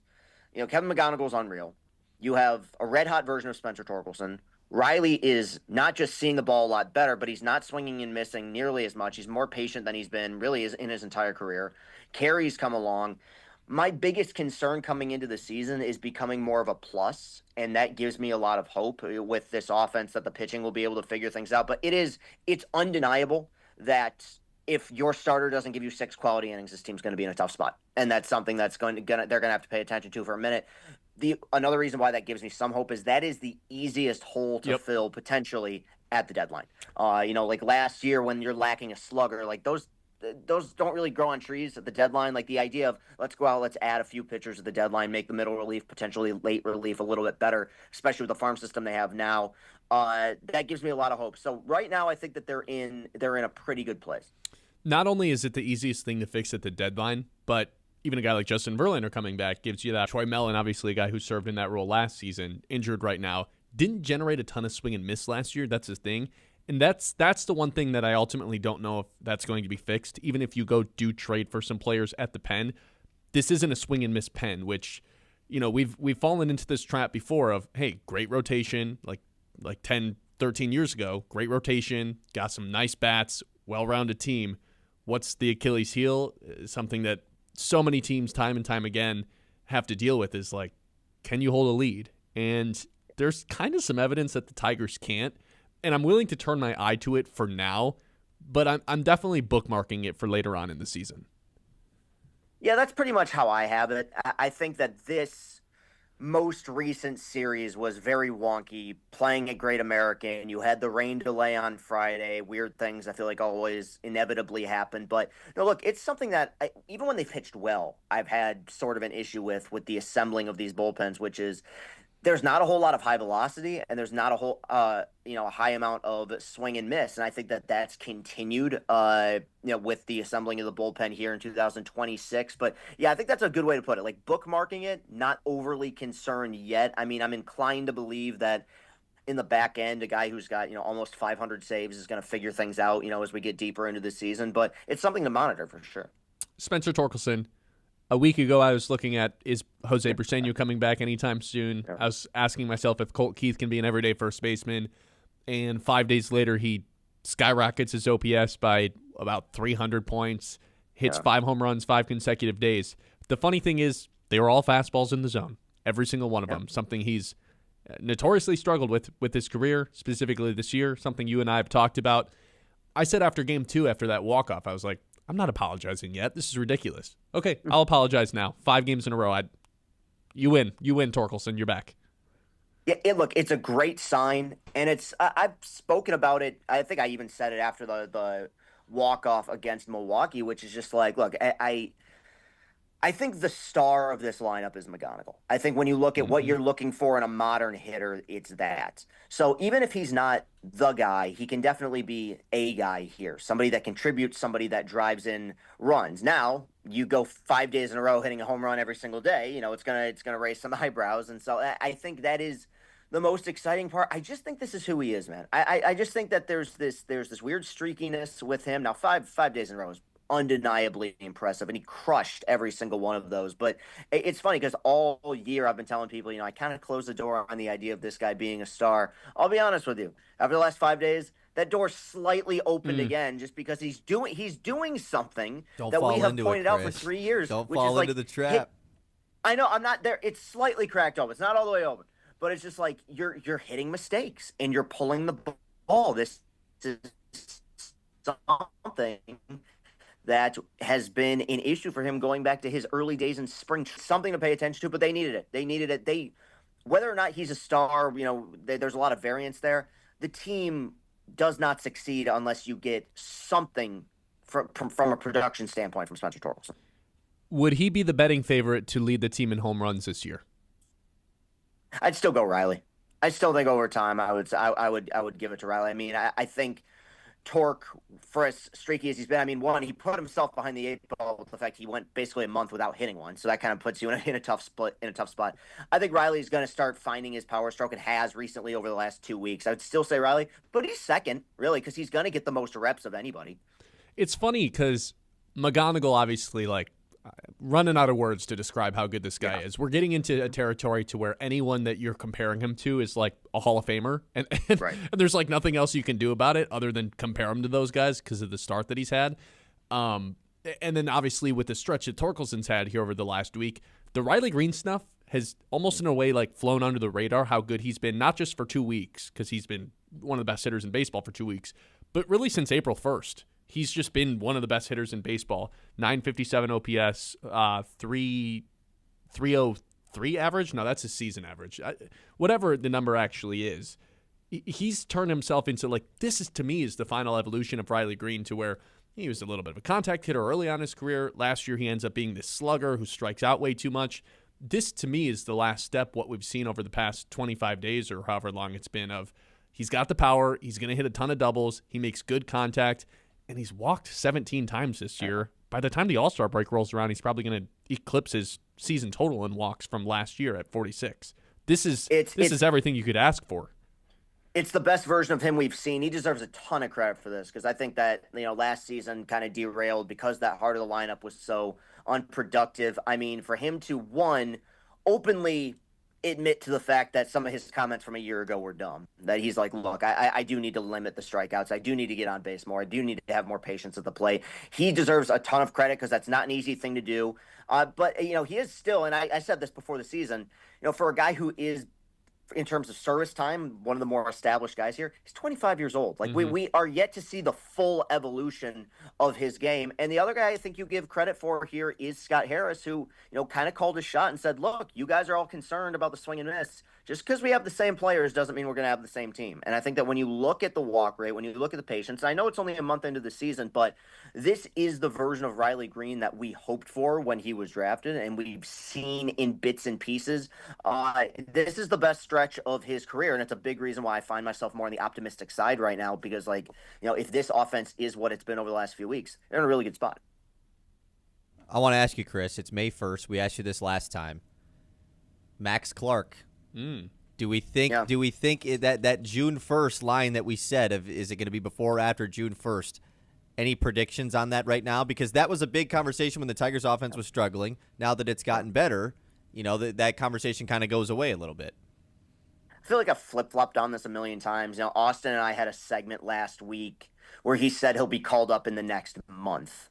Kevin McGonigal's unreal. You have a red hot version of Spencer Torkelson. Riley is not just seeing the ball a lot better, but he's not swinging and missing nearly as much. He's more patient than he's been really in his entire career. Carey's come along. My biggest concern coming into the season is becoming more of a plus, and that gives me a lot of hope with this offense that the pitching will be able to figure things out. But it's undeniable that if your starter doesn't give you 6 quality innings, this team's going to be in a tough spot, and that's something that's they're going to have to pay attention to for a minute. Another reason why that gives me some hope is that is the easiest hole to fill potentially at the deadline. Like last year when you're lacking a slugger, like those don't really grow on trees at the deadline. Like the idea of let's go out, let's add a few pitchers at the deadline, make the middle relief, potentially late relief a little bit better, especially with the farm system they have now. That gives me a lot of hope. So right now I think that they're in a pretty good place. Not only is it the easiest thing to fix at the deadline, but even a guy like Justin Verlander coming back gives you that. Troy Mellon, obviously a guy who served in that role last season, injured right now, didn't generate a ton of swing and miss last year. That's his thing. And that's the one thing that I ultimately don't know if that's going to be fixed. Even if you go do trade for some players at the pen, this isn't a swing and miss pen, which, we've fallen into this trap before of, hey, great rotation, like 10, 13 years ago, great rotation, got some nice bats, well-rounded team. What's the Achilles heel? Something that so many teams time and time again have to deal with is like, can you hold a lead? And there's kind of some evidence that the Tigers can't. And I'm willing to turn my eye to it for now, but I'm definitely bookmarking it for later on in the season. Yeah, that's pretty much how I have it. I think that this most recent series was very wonky, playing a Great American. You had the rain delay on Friday. Weird things I feel like always inevitably happen. But no, look, it's something that even when they pitched well, I've had sort of an issue with the assembling of these bullpens, which is there's not a whole lot of high velocity, and there's not a whole, a high amount of swing and miss. And I think that that's continued, with the assembling of the bullpen here in 2026. But yeah, I think that's a good way to put it. Like bookmarking it, not overly concerned yet. I mean, I'm inclined to believe that in the back end, a guy who's got, almost 500 saves is going to figure things out, as we get deeper into the season. But it's something to monitor for sure. Spencer Torkelson. A week ago, I was looking at, is Jose Briseño coming back anytime soon? Yeah. I was asking myself if Colt Keith can be an everyday first baseman. And 5 days later, he skyrockets his OPS by about 300 points, hits 5 home runs, 5 consecutive days. The funny thing is, they were all fastballs in the zone, every single one of them, something he's notoriously struggled with his career, specifically this year, something you and I have talked about. I said after game 2, after that walk-off, I was like, I'm not apologizing yet. This is ridiculous. Okay, I'll apologize now. 5 games in a row. You win, Torkelson. You're back. Yeah, look, it's a great sign, and I've spoken about it. I think I even said it after the walk-off against Milwaukee, which is just like, look, I think the star of this lineup is McGonigal. I think when you look at what you're looking for in a modern hitter, it's that. So even if he's not the guy, he can definitely be a guy here. Somebody that contributes, somebody that drives in runs. Now, you go 5 days in a row hitting a home run every single day, it's gonna raise some eyebrows. And so I think that is the most exciting part. I just think this is who he is, man. I just think that there's this weird streakiness with him. Now, five days in a row is undeniably impressive, and he crushed every single one of those. But it's funny because all year I've been telling people, I kind of closed the door on the idea of this guy being a star. I'll be honest with you. After the last 5 days, that door slightly opened again, just because he's doing something that we have pointed out for 3 years. Don't which fall is into the trap. I know I'm not there. It's slightly cracked open. It's not all the way open, but it's just like you're hitting mistakes and you're pulling the ball. This is something that has been an issue for him going back to his early days in spring. Something to pay attention to, but they needed it. Whether or not he's a star, there's a lot of variance there. The team does not succeed unless you get something from a production standpoint from Spencer Torkelson. Would he be the betting favorite to lead the team in home runs this year? I'd still go Riley. I still think over time I would give it to Riley. I mean, I think Torque, for as streaky as he's been, he put himself behind the 8 ball with the fact he went basically a month without hitting one, so that kind of puts you in a tough spot. I think Riley's going to start finding his power stroke, and has recently over the last 2 weeks. I would still say Riley, but he's second, really, because he's going to get the most reps of anybody. It's funny because McGonigal obviously, running out of words to describe how good this guy is. We're getting into a territory to where anyone that you're comparing him to is like a Hall of Famer, and Right. and there's nothing else you can do about it other than compare him to those guys because of the start that he's had. And then obviously with the stretch that Torkelson's had here over the last week, the Riley Green stuff has almost in a way flown under the radar how good he's been, not just for 2 weeks because he's been one of the best hitters in baseball for 2 weeks, but really since April 1st. He's just been one of the best hitters in baseball. 957 OPS, 303 average. No, that's his season average. Whatever the number actually is, he's turned himself into this is to me is the final evolution of Riley Green, to where he was a little bit of a contact hitter early on in his career. Last year he ends up being this slugger who strikes out way too much. This to me is the last step, what we've seen over the past 25 days or however long it's been, of he's got the power, he's going to hit a ton of doubles, he makes good contact, and he's walked 17 times this year. By the time the All-Star break rolls around, he's probably going to eclipse his season total in walks from last year at 46. This is everything you could ask for. It's the best version of him we've seen. He deserves a ton of credit for this, because I think that last season kind of derailed because that heart of the lineup was so unproductive. For him to openly admit to the fact that some of his comments from a year ago were dumb, that he's like, look, I do need to limit the strikeouts. I do need to get on base more. I do need to have more patience at the plate. He deserves a ton of credit because that's not an easy thing to do. But he is still, and I said this before the season, for a guy who is, in terms of service time, one of the more established guys here, he's 25 years old. We are yet to see the full evolution of his game. And the other guy I think you give credit for here is Scott Harris, who, kind of called his shot and said, look, you guys are all concerned about the swing and miss. Just because we have the same players doesn't mean we're going to have the same team. And I think that when you look at the walk rate, when you look at the patience, and I know it's only a month into the season, but this is the version of Riley Green that we hoped for when he was drafted, and we've seen in bits and pieces. This is the best stretch of his career, and it's a big reason why I find myself more on the optimistic side right now, because if this offense is what it's been over the last few weeks, they're in a really good spot. I want to ask you, Chris, it's May 1st. We asked you this last time. Max Clark. Do we think that June 1st line that we said, is it going to be before or after June 1st? Any predictions on that right now? Because that was a big conversation when the Tigers offense was struggling. Now that it's gotten better, that conversation kind of goes away a little bit. I feel like I've flip-flopped on this a million times. Austin and I had a segment last week where he said he'll be called up in the next month.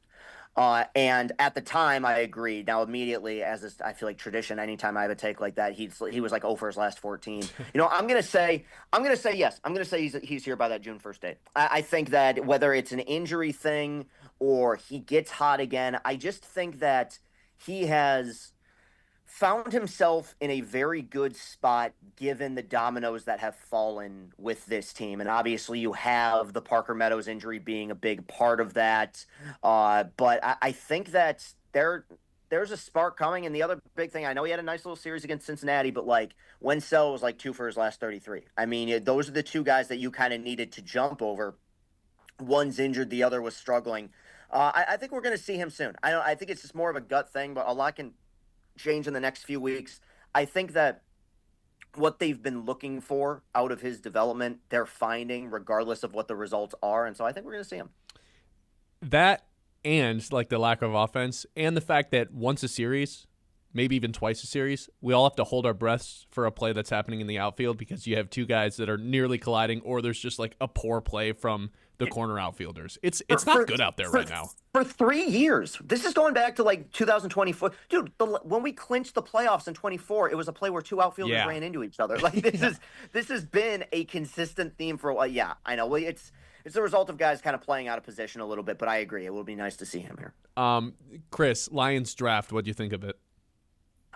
And at the time, I agreed. Now, immediately, as is, I feel like tradition, anytime I have a take like that, he was like 0 for his last 14. I'm gonna say yes. I'm gonna say he's here by that June 1st date. I think that whether it's an injury thing or he gets hot again, I just think that he has found himself in a very good spot given the dominoes that have fallen with this team. And obviously you have the Parker Meadows injury being a big part of that. But I think that there's a spark coming. And the other big thing, I know he had a nice little series against Cincinnati, but like Wenzel was like 2 for his last 33. I mean, those are the two guys that you kind of needed to jump over. One's injured, the other was struggling. I think we're going to see him soon. I think it's just more of a gut thing, but a lot can change in the next few weeks. I think that what they've been looking for out of his development, they're finding regardless of what the results are. And so I think we're going to see him. That and like the lack of offense and the fact that once a series, maybe even twice a series, we all have to hold our breaths for a play that's happening in the outfield because you have two guys that are nearly colliding or there's just like a poor play from the corner outfielders. It's not good out there right now. For 3 years. This is going back to like 2024. Dude, when we clinched the playoffs in 24, it was a play where two outfielders ran into each other. Like this has been a consistent theme for a while. Yeah, I know. Well, it's the result of guys kind of playing out of position a little bit, but I agree. It will be nice to see him here. Chris, Lions draft, what do you think of it?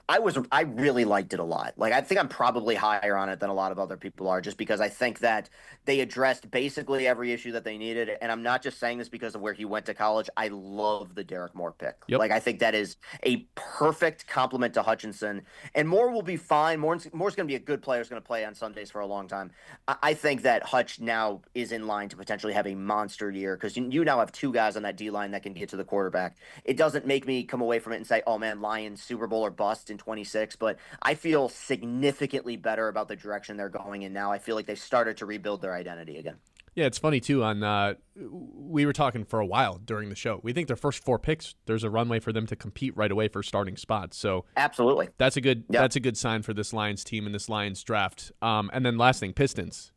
I really liked it a lot. Like, I think I'm probably higher on it than a lot of other people are, just because I think that they addressed basically every issue that they needed. And I'm not just saying this because of where he went to college. I love the Derek Moore pick. Yep. Like, I think that is a perfect compliment to Hutchinson. And Moore will be fine. Moore's going to be a good player. He's going to play on Sundays for a long time. I think that Hutch now is in line to potentially have a monster year because you now have two guys on that D-line that can get to the quarterback. It doesn't make me come away from it and say, oh, man, Lions Super Bowl or bust in 26, but I feel significantly better about the direction they're going in now. I feel like they started to rebuild their identity again. Yeah, it's funny too. We were talking for a while during the show. We think their first 4 picks, there's a runway for them to compete right away for starting spots. So absolutely, that's a good sign for this Lions team and this Lions draft. And then last thing, Pistons.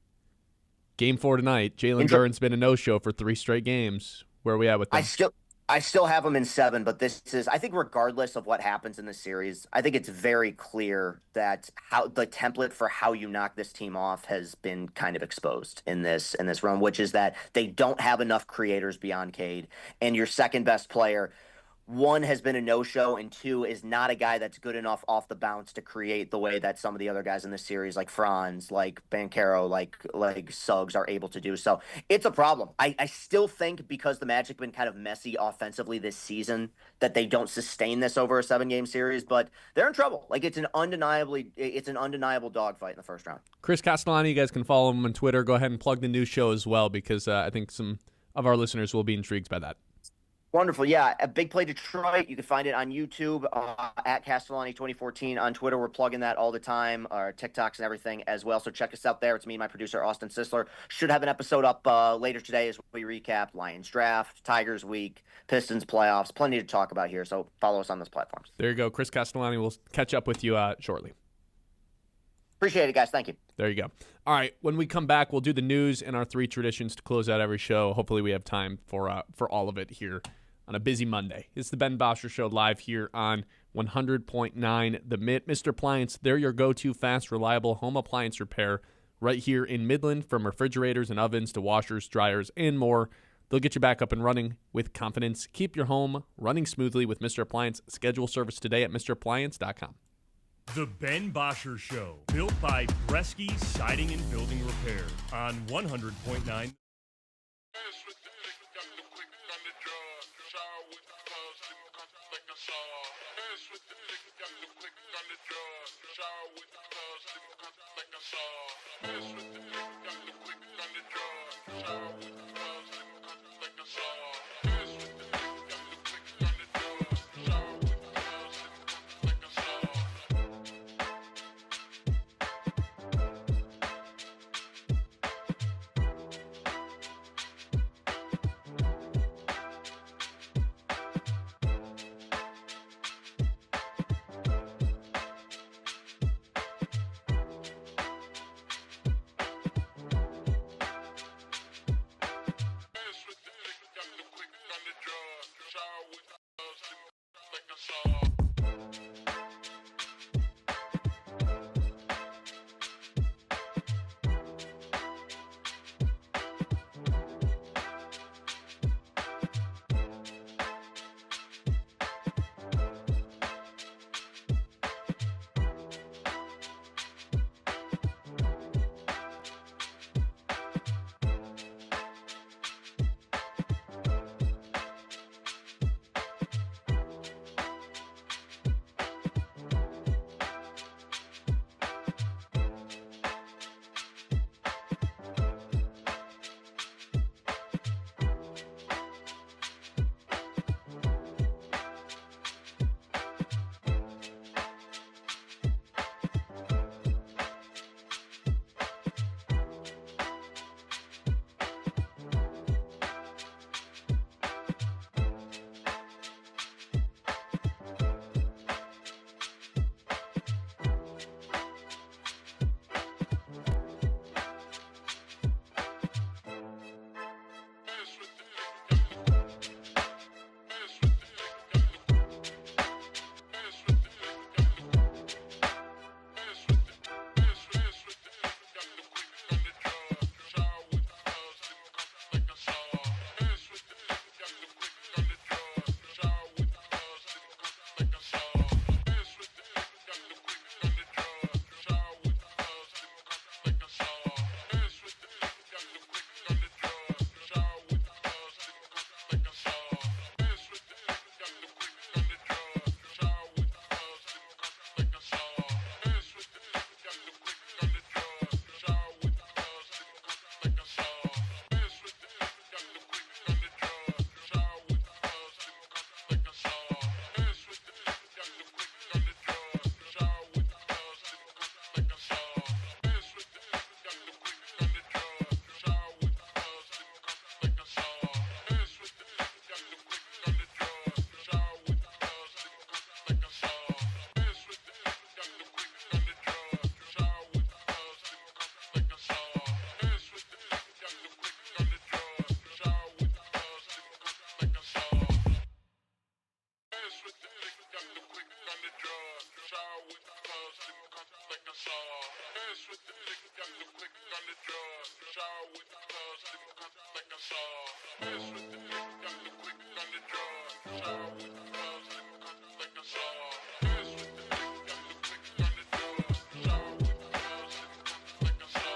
Game 4 tonight. Jalen Duren's been a no-show for 3 straight games. Where are we at with them? I still have them in 7, but this is, I think regardless of what happens in the series, I think it's very clear that how the template for how you knock this team off has been kind of exposed in this run, which is that they don't have enough creators beyond Cade, and your second best player, 1, has been a no-show, and 2, is not a guy that's good enough off the bounce to create the way that some of the other guys in the series, like Franz, like Banchero, like Suggs, are able to do. So it's a problem. I still think because the Magic have been kind of messy offensively this season that they don't sustain this over a 7-game series, but they're in trouble. Like it's an undeniable dogfight in the first round. Chris Castellani, you guys can follow him on Twitter. Go ahead and plug the new show as well because I think some of our listeners will be intrigued by that. Wonderful. Yeah, a Big Play Detroit. You can find it on YouTube at Castellani 2014. On Twitter, we're plugging that all the time, our TikToks and everything as well. So check us out there. It's me and my producer, Austin Sisler. Should have an episode up later today as we recap Lions draft, Tigers week, Pistons playoffs. Plenty to talk about here. So follow us on those platforms. There you go. Chris Castellani. We'll catch up with you shortly. Appreciate it, guys. Thank you. There you go. All right. When we come back, we'll do the news and our 3 traditions to close out every show. Hopefully we have time for all of it here on a busy Monday. It's the Ben Bosscher Show live here on 100.9 The Mitt. Mr. Appliance, they're your go-to fast, reliable home appliance repair right here in Midland, from refrigerators and ovens to washers, dryers, and more. They'll get you back up and running with confidence. Keep your home running smoothly with Mr. Appliance. Schedule service today at MrAppliance.com. The Ben Bosscher Show, built by Bresky Siding and Building Repair on 100.9. on the drug. Shower with the cuz, didn't come like I saw. Hands with the dick, got the quick on the drug. Shower with the cuz, didn't come like I saw. Hands with the dick, got the quick on the drug. Shower with the cuz, didn't come like I saw. Hands with the dick, got the quick on the drug. Shower with the cuz, didn't come like I saw.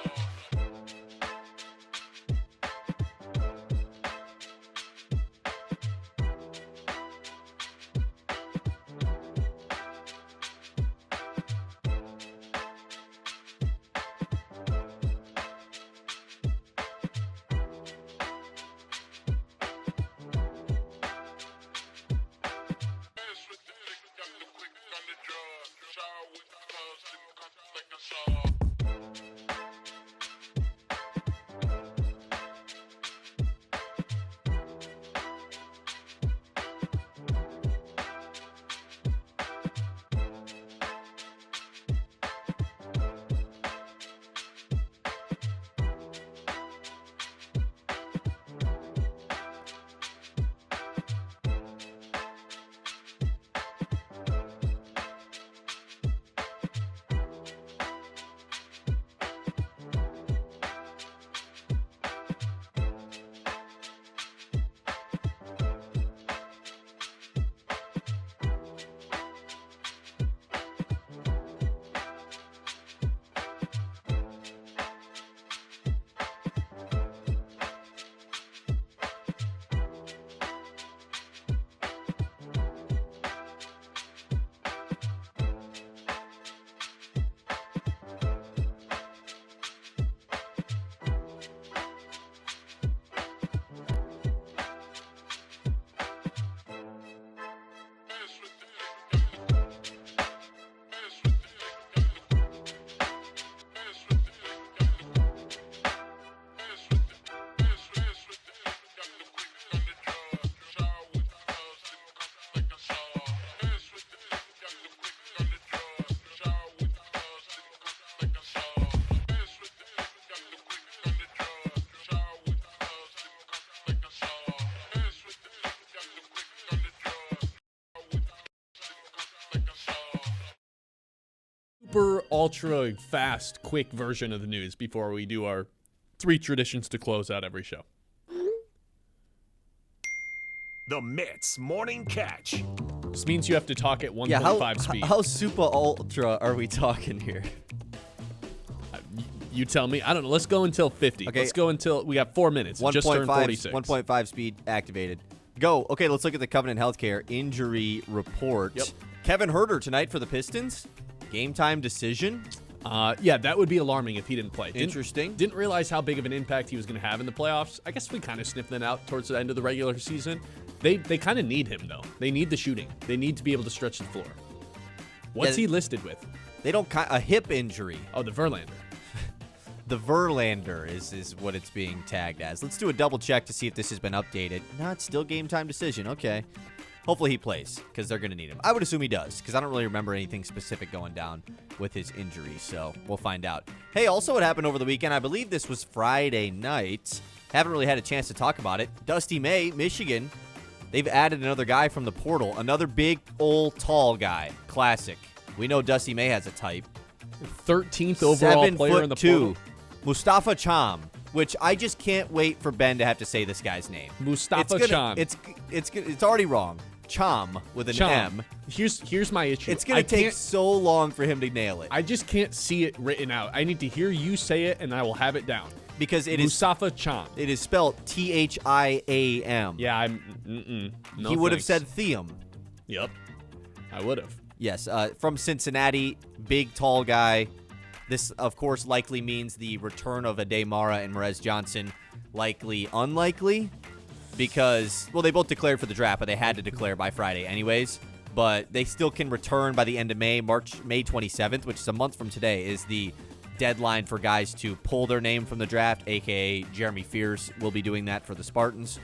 Hands with the dick, got the quick on the drug. Shower with the cuz, didn't come like I saw. Hands with the dick, got the hands with the dick, got the hands with the dick, got the hands with the dick, got the quick on the drug. Shower with the cuz, didn't come like I saw. Hands with the dick, got the quick on the drug. Shower with the cuz, didn't come like I saw. Hands with the dick, got the quick on the drug. Shower with the cuz, didn't come like I saw. Hands with the dick, got the quick on the drug. Shower with the cuz, didn't come like I saw. Super ultra fast, quick version of the news before we do our 3 traditions to close out every show. The Mits Morning Catch. This means you have to talk at 1.5 Yeah, speed. how super ultra are we talking here? You tell me. I don't know. Let's go until 50. Okay. Let's go until we got 4 minutes. It just turned 46. 1.5 speed activated. Go. Okay, let's look at the Covenant Healthcare injury report. Yep. Kevin Huerter tonight for the Pistons. Game time decision. Yeah, that would be alarming if he didn't play. Interesting. Didn't realize how big of an impact he was going to have in the playoffs. I guess we kind of sniffed that out towards the end of the regular season. They kind of need him, though. They need the shooting. They need to be able to stretch the floor. What's Yeah, he listed with? They don't a hip injury. Oh, the Verlander. The Verlander is what it's being tagged as. Let's do a double check to see if this has been updated. No, it's still game time decision. Okay. Hopefully he plays because they're going to need him. I would assume he does because I don't really remember anything specific going down with his injury, so we'll find out. Hey, also what happened over the weekend, I believe this was Friday night. Haven't really had a chance to talk about it. Dusty May, Michigan, they've added another guy from the portal. Another big, old, tall guy. Classic. We know Dusty May has a type. 13th overall player in the 7'2", portal. Mustafa Cham, which I just can't wait for Ben to have to say this guy's name. Mustafa Cham. It's already wrong. Cham with an Cham. M. Here's my issue. It's going to take so long for him to nail it. I just can't see it written out. I need to hear you say it, and I will have it down. Because it is Mustafa Cham. It is spelled Thiam. Yeah, I'm. No, he would have thanks. said Thiam. Yep, I would have. Yes, from Cincinnati, big, tall guy. This, of course, likely means the return of Ademara and Merez Johnson. Likely, unlikely, because, well, they both declared for the draft, but they had to declare by Friday anyways. But they still can return by the end of May. May 27th, which is a month from today, is the deadline for guys to pull their name from the draft, a.k.a. Jeremy Fierce will be doing that for the Spartans.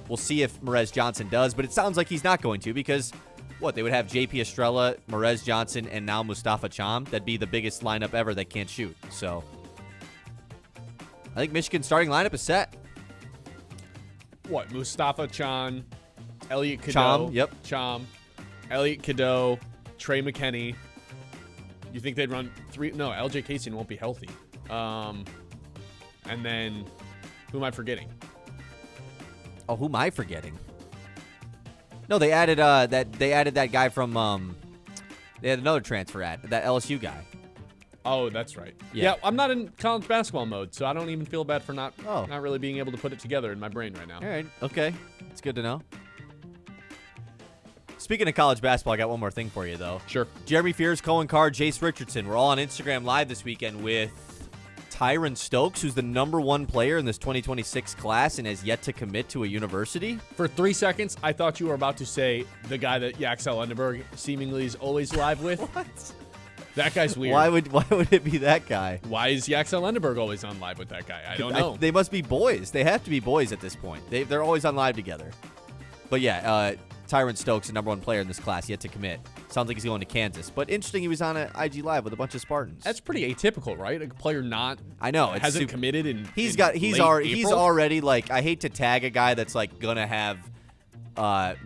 We'll see if Merez Johnson does, but it sounds like he's not going to because, what, they would have J.P. Estrella, Merez Johnson, and now Mustafa Cham. That'd be the biggest lineup ever that can't shoot. So I think Michigan's starting lineup is set. What, Mustafa Cham, Elliot Cadeau? Cham, yep. Cham, Elliot Cadeau, Trey McKinney. You think they'd run 3? No, LJ Casey won't be healthy. And then who am I forgetting? Oh, who am I forgetting? No, they added that guy from they had another transfer that LSU guy. Oh, that's right. Yeah. Yeah, I'm not in college basketball mode, so I don't even feel bad for not Oh. really being able to put it together in my brain right now. All right. Okay. It's good to know. Speaking of college basketball, I got one more thing for you, though. Sure. Jeremy Fears, Cohen Carr, Jace Richardson. We're all on Instagram Live this weekend with Tyron Stokes, who's the #1 player in this 2026 class and has yet to commit to a university. For 3 seconds, I thought you were about to say the guy that Yaxel Enderberg seemingly is always live with. What? That guy's weird. Why would it be that guy? Why is Yaxel Enderberg always on live with that guy? I don't know. They must be boys. They have to be boys at this point. They're always on live together. But yeah, Tyron Stokes, the #1 player in this class, yet to commit. Sounds like he's going to Kansas. But interesting, he was on an IG Live with a bunch of Spartans. That's pretty atypical, right? A player not I know hasn't committed in he's late already like, I hate to tag a guy that's like gonna have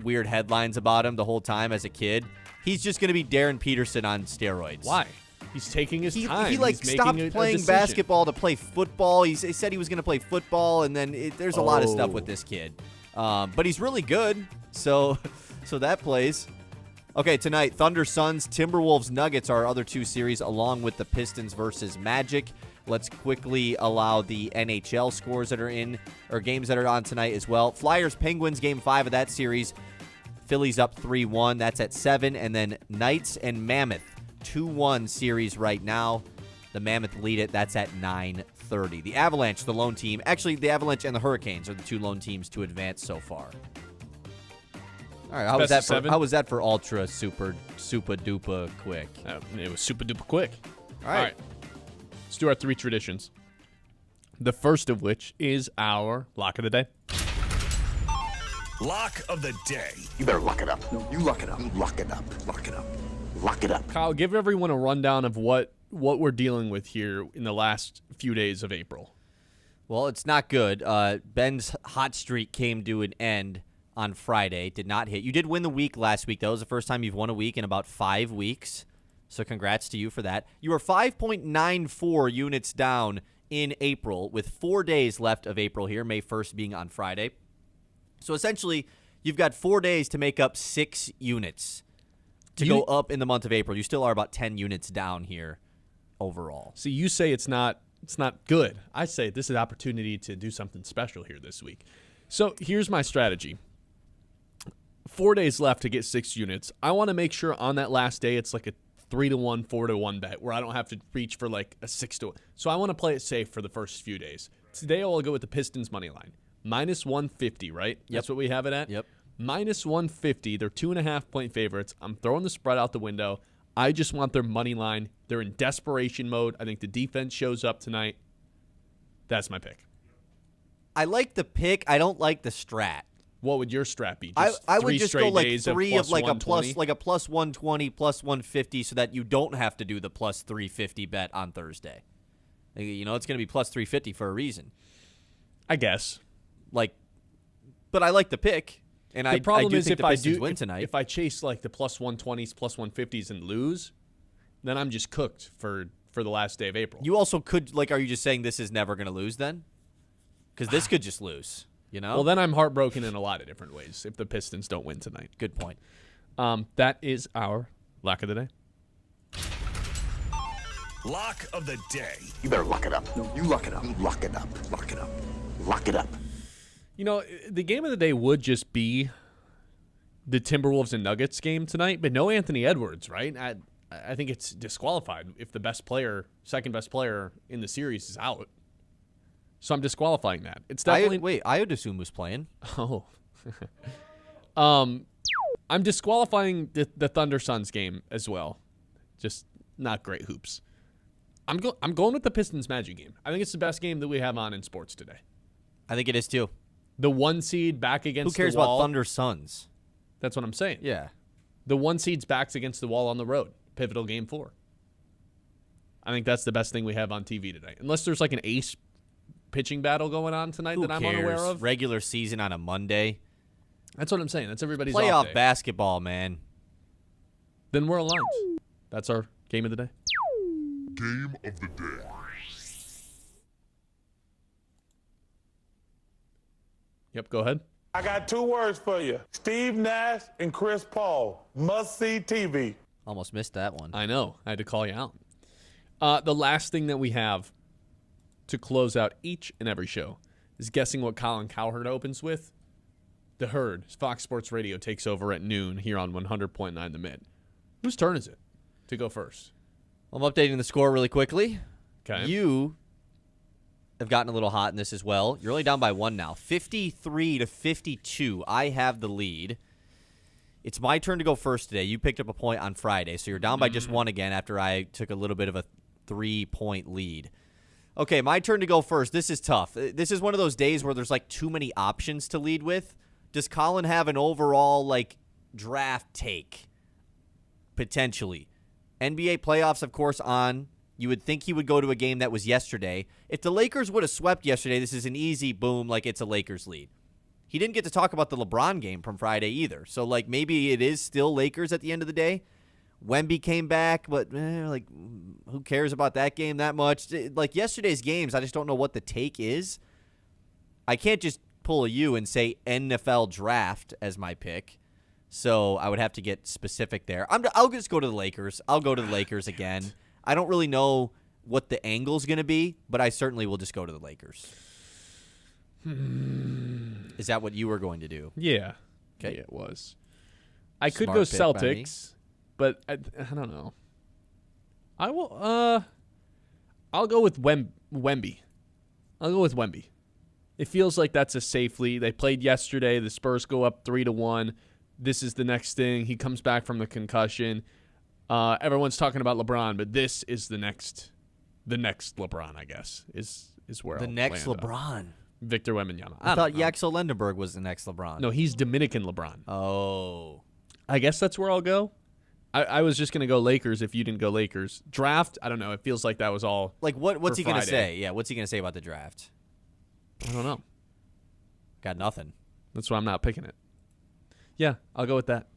weird headlines about him the whole time as a kid. He's just gonna be Darren Peterson on steroids. Why? He's taking his time. He like He's stopped making a playing decision. basketball to play football. He said he was gonna play football, and then there's a lot of stuff Oh. with this kid. But he's really good, so that plays. Okay, tonight, Thunder Suns, Timberwolves Nuggets are our other 2 series, along with the Pistons versus Magic. Let's quickly allow the NHL scores that are in, or games that are on tonight as well. Flyers Penguins, game 5 of that series. Phillies up 3-1. That's at 7. And then Knights and Mammoth, 2-1 series right now. The Mammoth lead it. That's at 9:30. The Avalanche, the lone team. Actually, the Avalanche and the Hurricanes are the 2 lone teams to advance so far. All right, how was that for ultra super duper quick? It was super duper quick. All right. Let's do our 3 traditions. The first of which is our lock of the day. Lock of the day. You better lock it up. No, you lock it up. Lock it up. Lock it up. Lock it up. Kyle, give everyone a rundown of what we're dealing with here in the last few days of April. Well, it's not good. Ben's hot streak came to an end on Friday. Did not hit. You did win the week last week, though. It was the first time you've won a week in about 5 weeks. So congrats to you for that. You are 5.94 units down in April with 4 days left of April here, May 1st being on Friday. So essentially, you've got 4 days to make up 6 units to go up in the month of April. You still are about 10 units down here overall. See, you say it's not good. I say this is an opportunity to do something special here this week. So here's my strategy. 4 days left to get 6 units. I want to make sure on that last day it's like a 3-1, 4-1 bet where I don't have to reach for like a 6-1. So I want to play it safe for the first few days. Today I'll go with the Pistons money line. -150, right? Yep. That's what we have it at? Yep. -150. They're 2.5-point favorites. I'm throwing the spread out the window. I just want their money line. They're in desperation mode. I think the defense shows up tonight. That's my pick. I like the pick. I don't like the strat. What would your strat be? I would 3 just straight go like days 3 of like a plus 120? +120, +150 so that you don't have to do the +350 bet on Thursday. You know, it's going to be +350 for a reason. I guess. But I like the pick. And The problem is think if the I Pistons do win tonight. if I chase like the +120s, +150s and lose, then I'm just cooked for the last day of April. You also could, are you just saying this is never going to lose then? Because this could just lose, you know? Well, then I'm heartbroken in a lot of different ways if the Pistons don't win tonight. Good point. That is our lock of the day. Lock of the day. You better lock it up. No, you lock it up. Lock it up. Lock it up. Lock it up. You know, the game of the day would just be the Timberwolves and Nuggets game tonight, but no Anthony Edwards, right? I think it's disqualified if the best player, second best player in the series is out. So I'm disqualifying that. It's definitely I would assume was playing. Oh. I'm disqualifying the Thunder Suns game as well. Just not great hoops. I'm going with the Pistons Magic game. I think it's the best game that we have on in sports today. I think it is too. The 1 seed back against Who cares the wall. about Thunder Suns? That's what I'm saying. Yeah. The 1 seed's backs against the wall on the road. Pivotal game 4. I think that's the best thing we have on TV today. Unless there's like an ace pitching battle going on tonight Who that I'm cares? unaware of. Regular season on a Monday. That's what I'm saying. That's everybody's off Playoff day. basketball, man. then we're aligned. That's our game of the day. Game of the day. Yep, go ahead. I got 2 words for you. Steve Nash and Chris Paul. Must-see TV. Almost missed that one. I know. I had to call you out. The last thing that we have to close out each and every show is guessing what Colin Cowherd opens with. The Herd, Fox Sports Radio, takes over at noon here on 100.9 The Mid. Whose turn is it to go first? I'm updating the score really quickly. Okay. You have gotten a little hot in this as well. You're only down by 1 now. 53-52. I have the lead. It's my turn to go first today. You picked up a point on Friday, so you're down by just 1 again after I took a little bit of a 3-point lead. Okay, my turn to go first. This is tough. This is one of those days where there's like too many options to lead with. Does Colin have an overall like draft take? Potentially. NBA playoffs, of course, on. You would think he would go to a game that was yesterday. If the Lakers would have swept yesterday, this is an easy boom, like it's a Lakers lead. He didn't get to talk about the LeBron game from Friday either. So, like, maybe it is still Lakers at the end of the day. Wemby came back, but, like, who cares about that game that much? Like, yesterday's games, I just don't know what the take is. I can't just pull a U and say NFL draft as my pick. So, I would have to get specific there. I'll just go to the Lakers. I'll go to the Lakers again. I don't really know what the angle's going to be, but I certainly will just go to the Lakers. Is that what you were going to do? Yeah. Okay. Yeah, it was. I could Smart go pick by me. Celtics, but I don't know. I will. I'll go with Wemby. I'll go with Wemby. It feels like that's a safe lead. They played yesterday. The Spurs go up 3-1. This is the next thing. He comes back from the concussion. Everyone's talking about LeBron, but this is the next LeBron, I guess, is where The I'll next land LeBron. on. Victor Wembanyama. I thought Yaxel Lendenberg was the next LeBron. No, he's Dominican LeBron. Oh. I guess that's where I'll go. I was just going to go Lakers if you didn't go Lakers. Draft, I don't know. It feels like that was all Like, what's for he going to Friday. say? Yeah, what's he going to say about the draft? I don't know. Got nothing. That's why I'm not picking it. Yeah, I'll go with that.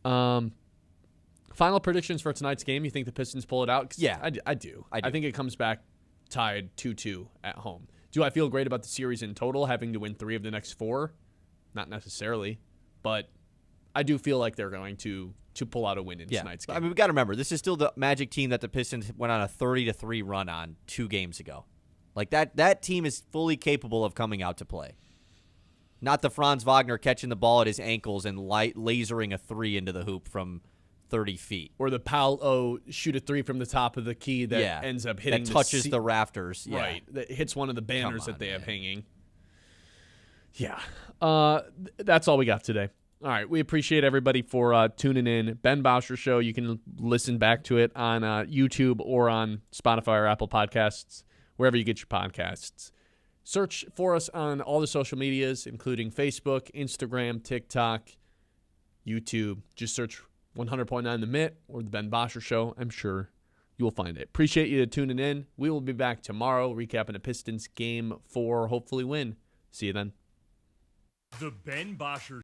Final predictions for tonight's game. You think the Pistons pull it out? 'Cause Yeah. I do. I do. I think it comes back tied 2-2 at home. Do I feel great about the series in total, having to win 3 of the next 4? Not necessarily, but I do feel like they're going to pull out a win in tonight's game. I mean, we got to remember, this is still the Magic team that the Pistons went on a 30-3 run on 2 games ago. Like, that team is fully capable of coming out to play. Not the Franz Wagner catching the ball at his ankles and lasering a 3 into the hoop from 30 feet. Or the Paolo shoot a 3 from the top of the key that ends up hitting that touches the rafters. Yeah. Right. That hits one of the banners on, that they have man. hanging. Yeah. That's all we got today. All right. We appreciate everybody for tuning in. Ben Bosscher Show. You can listen back to it on YouTube or on Spotify or Apple Podcasts, wherever you get your podcasts. Search for us on all the social medias, including Facebook, Instagram, TikTok, YouTube. Just search 100.9 The Mitt or The Ben Bosscher Show. I'm sure you will find it. Appreciate you tuning in. We will be back tomorrow recapping the Pistons Game 4. Hopefully win. See you then. The Ben Bosscher